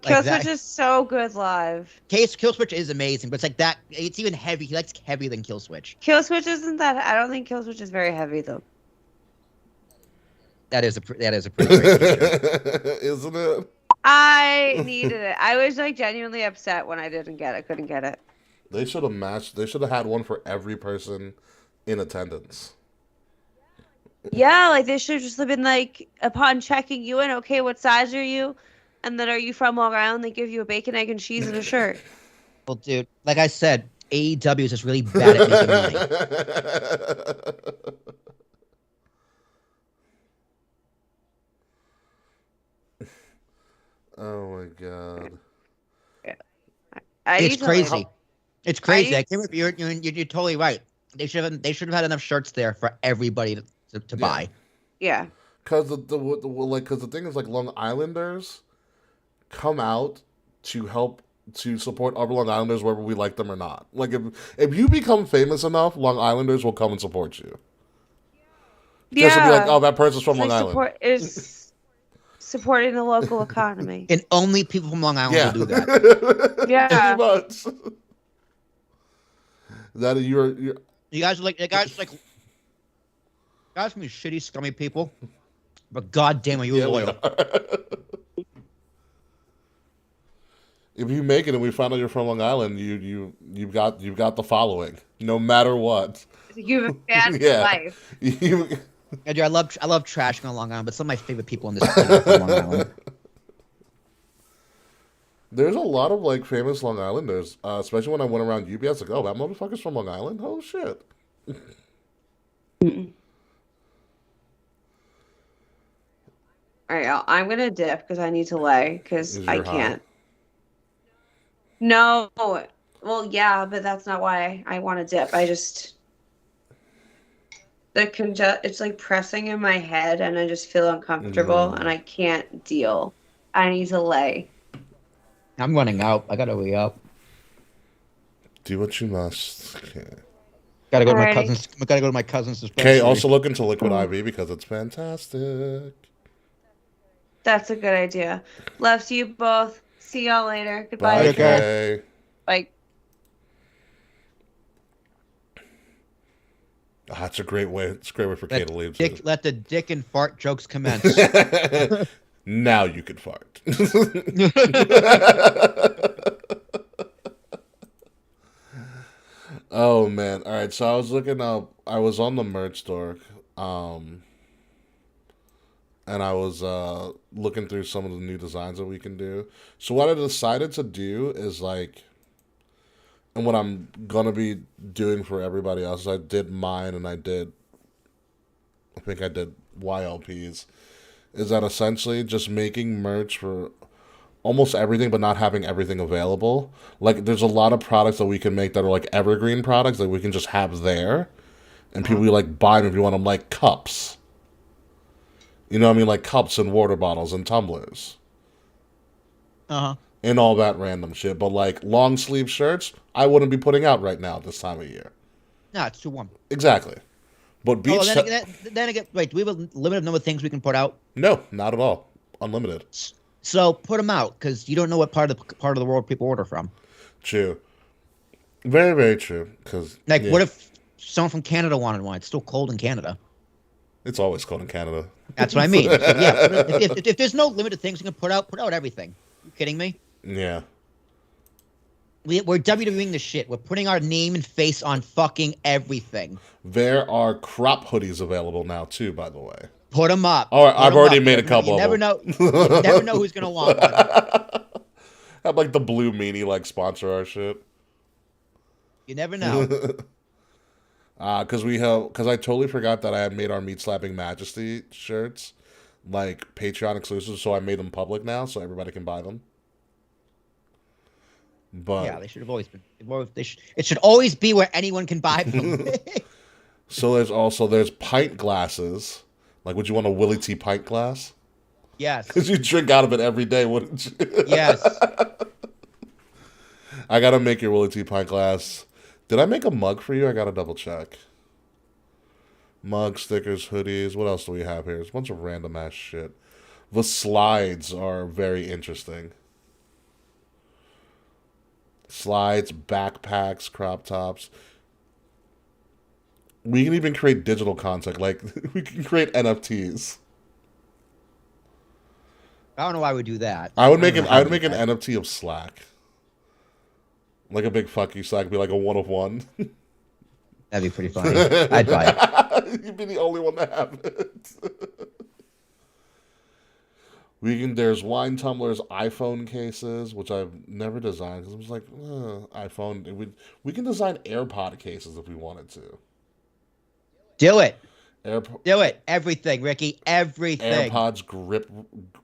Kill that. Switch is so good live. Kill Switch is amazing, but it's like that. It's even heavy. He likes heavier than Kill Switch. Kill Switch isn't that. I don't think Kill Switch is very heavy though. That is a pretty great T-shirt. Isn't it? I needed it. I was like genuinely upset when I couldn't get it. They should have matched. They should have had one for every person in attendance. Yeah, like they should have just been like, upon checking you in, okay, what size are you? And then are you from Long Island? They give you a bacon, egg, and cheese and a shirt. Well, dude, like I said, AEW is just really bad at making money. Oh my god. It's crazy. Like, It's crazy. I- I can't remember, you're totally right. They should have had enough shirts there for everybody to buy. yeah. Because the thing is like Long Islanders come out to help to support other Long Islanders whether we like them or not. Like if you become famous enough, Long Islanders will come and support you. Just to be like, oh, that person's from Long Island. Is supporting the local economy. And only people from Long Island Yeah. will do that. Yeah. Pretty much. That you're You guys are guys from these shitty, scummy people. But goddamn, are you loyal? If you make it and we find out you're from Long Island, you've got the following, no matter what. You have a fan Yeah. life. Yeah, dude, I love trashing on Long Island, but some of my favorite people in this planet are from Long Island. There's a lot of like famous Long Islanders, especially when I went around UBS. Like, oh, that motherfucker's from Long Island. Oh shit. All right, I'm gonna dip because I need to lay because Is I your can't. No, well, yeah, but that's not why I want to dip. I just it's like pressing in my head, and I just feel uncomfortable, and I can't deal. I need to lay. I'm running out. I gotta re up. Do what you must. Okay. Gotta go to my Alrighty. cousin's. Gotta go to my cousin's Okay, dispensary. also look into Liquid IV because it's fantastic. That's a good idea. Love to you both. See y'all later. Goodbye. Bye, Okay. Kay. Bye. That's a great way. It's a great way for Kay to leave. too. Let the dick and fart jokes commence. Now you can fart. Oh man! All right, so I was looking up. I was on the merch store, and I was looking through some of the new designs that we can do. So what I decided to do is like, and what I'm gonna be doing for everybody else is I did mine and I think I did YLPs. Is that essentially just making merch for almost everything, but not having everything available. Like, there's a lot of products that we can make that are like evergreen products that we can just have there, and people will like buy them if you want them, like cups. You know what I mean? Like cups and water bottles and tumblers. And all that random shit. But like long sleeve shirts, I wouldn't be putting out right now this time of year. No, it's too warm. Exactly. But beach. Then again, wait, do we have a limited number of things we can put out? No, not at all. Unlimited. So put them out, because you don't know what part of the world people order from. True. Very, very true. Because Like, what if someone from Canada wanted one? It's still cold in Canada. it's always cold in Canada. That's what I mean. So, yeah, if there's no limited things you can put out everything. You kidding me? Yeah. We're WWEing the shit. We're putting our name and face on fucking everything. There are crop hoodies available now too, by the way. Put them up. All right, Put I've 'em already up. made a couple. You never of know. them. You never know who's gonna want one. Have like the blue meanie like sponsor our shit. You never know. Because I totally forgot that I had made our Meat Slapping Majesty shirts like Patreon exclusive, so I made them public now, so everybody can buy them. But Yeah, they should have always been. It should always be where anyone can buy them. so there's pint glasses. Like, would you want a Willie T pint glass? Yes. Because you drink out of it every day, wouldn't you? Yes. I gotta make your Willie T pint glass. Did I make a mug for you? I gotta double check. Mug, stickers, hoodies. What else do we have here? There's a bunch of random ass shit. The slides are very interesting. Slides, backpacks, crop tops. We can even create digital content. Like, we can create NFTs. I don't know why we do that. I would make an NFT of Slack. Like a big fuck you Slack, be like a 1 of 1. That'd be pretty funny. I'd buy it. You'd be the only one to have it. There's wine tumblers, iPhone cases, which I've never designed because I was like, iPhone. We can design AirPod cases if we wanted to. Do it. AirPod. Do it. Everything, Ricky. Everything. AirPods grip.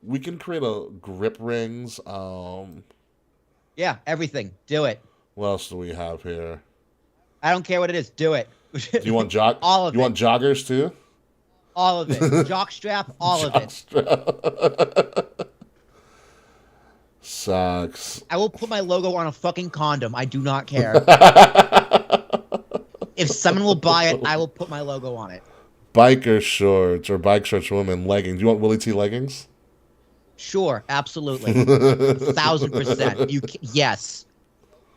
We can create a grip rings. Yeah, everything. Do it. What else do we have here? I don't care what it is. Do it. Do you want all of You it. want joggers too? All of it. Jock strap. All of it. Sucks. I will put my logo on a fucking condom. I do not care. If someone will buy it, I will put my logo on it. Biker shorts or bike shorts for women, leggings. You want Willie T leggings? Sure, absolutely, 1,000%. Yes,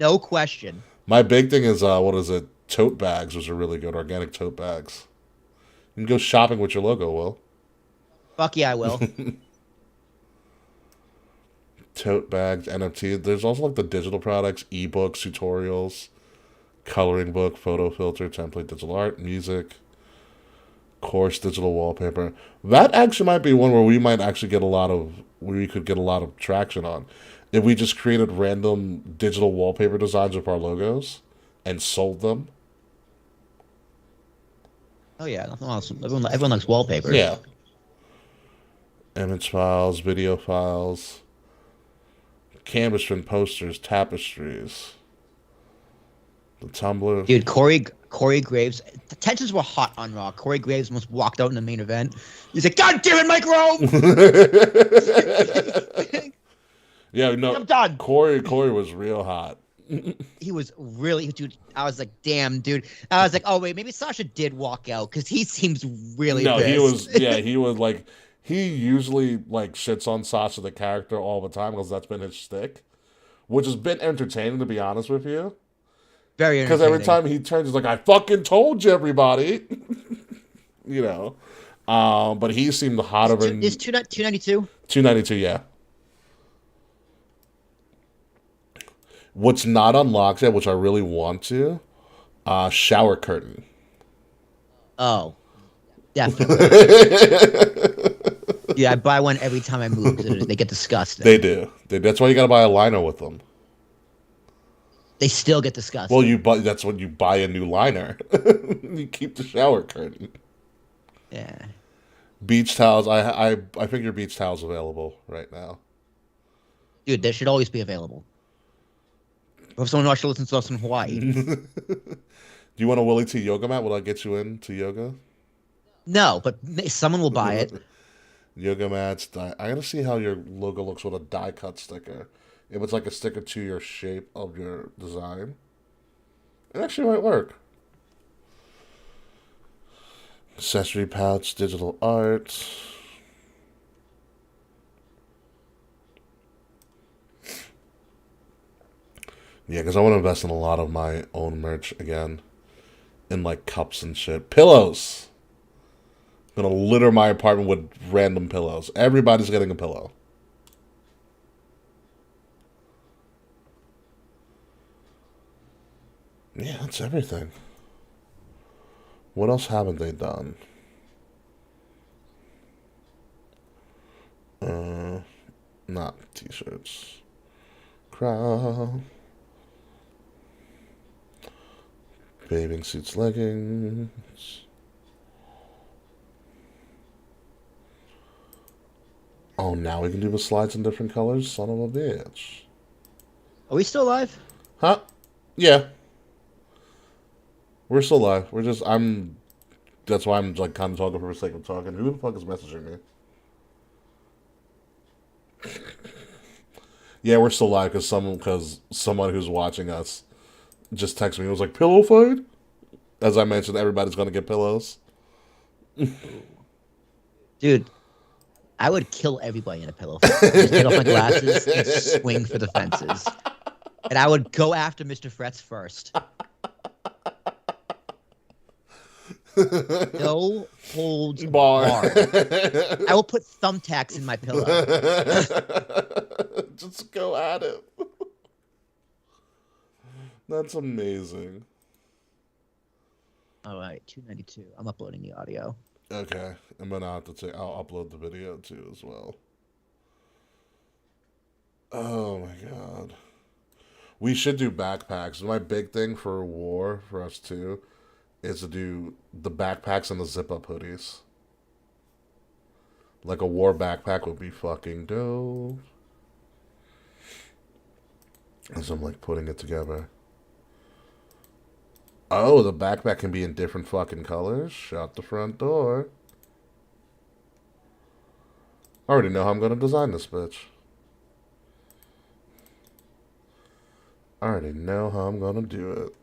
no question. My big thing is what is it? Tote bags. Those are really good. Organic tote bags. You can go shopping with your logo, Will. Fuck yeah, I will. Tote bags, NFT. There's also like the digital products, ebooks, tutorials, coloring book, photo filter, template, digital art, music, course, digital wallpaper. That actually might be one where we might actually get a lot of, we could get a lot of traction on. If we just created random digital wallpaper designs of our logos and sold them. Oh yeah, nothing else. Everyone likes wallpaper. Yeah. Image files, video files, canvas print posters, tapestries. The Tumblr. Dude, Corey Graves. The tensions were hot on Raw. Corey Graves almost walked out in the main event. He's like, "God damn it, Mike Rome!" Yeah, no. I'm done. Corey was real hot. He was really, dude. I was like, "Damn, dude." I was like, "Oh wait, maybe Sasha did walk out because he seems really." No, pissed. he was. Yeah, he was like. He usually like shits on Sasha the character all the time because that's been his shtick, which has been entertaining to be honest with you. Very Because every time he turns, he's like, "I fucking told you, everybody," you know. But he seemed hotter than is 292. 292. Yeah. What's not unlocked yet, which I really want to, shower curtain. Oh, definitely. Yeah, I buy one every time I move because they get disgusting. They do. That's why you gotta buy a liner with them. They still get disgusting. Well, that's when you buy a new liner. You keep the shower curtain. Yeah. Beach towels. I think your beach towels available right now. Dude, they should always be available. If someone wants to listen to us in Hawaii. Do you want a Willie T yoga mat? Will I get you into yoga? No, but someone will buy it. Yoga mats. I gotta see how your logo looks with a die cut sticker. If it's like a sticker to your shape of your design, it actually might work. Accessory pouch, digital art. Yeah, because I want to invest in a lot of my own merch again. In like cups and shit. Pillows! I'm going to litter my apartment with random pillows. Everybody's getting a pillow. Yeah, that's everything. What else haven't they done? Not t-shirts. Crown. Bathing suits, leggings. Oh, now we can do the slides in different colors? Son of a bitch. Are we still live? Huh? Yeah. We're still live. That's why I'm like kind of talking for the sake of talking. Who the fuck is messaging me? Yeah, we're still live because someone who's watching us just texted me. It was like, pillow fight? As I mentioned, everybody's going to get pillows. Dude, I would kill everybody in a pillow fight. Just take off my glasses and swing for the fences. And I would go after Mr. Fretz first. No holds barred. I will put thumbtacks in my pillow. Just go at it. That's amazing. All right, 292. I'm uploading the audio. Okay, and then I'll upload the video too as well. Oh my god. We should do backpacks. My big thing for war for us too is to do the backpacks and the zip-up hoodies. Like a war backpack would be fucking dope. As I'm like putting it together. Oh, the backpack can be in different fucking colors. Shut the front door. I already know how I'm gonna design this bitch. I already know how I'm gonna do it.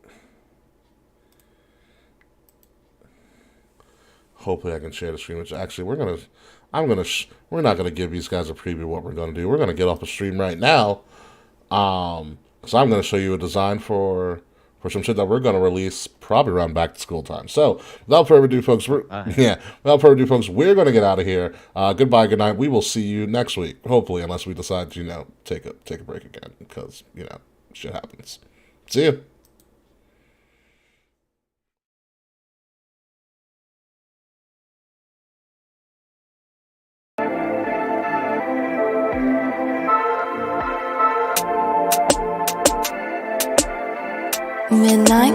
Hopefully I can share the screen, which actually we're not gonna give these guys a preview of what we're gonna do. We're gonna get off the stream right now. So I'm gonna show you a design for some shit that we're gonna release probably around back to school time. So without further ado, folks, we're gonna get out of here. Goodbye, good night. We will see you next week, hopefully, unless we decide to, take a break again, because, shit happens. See you. Midnight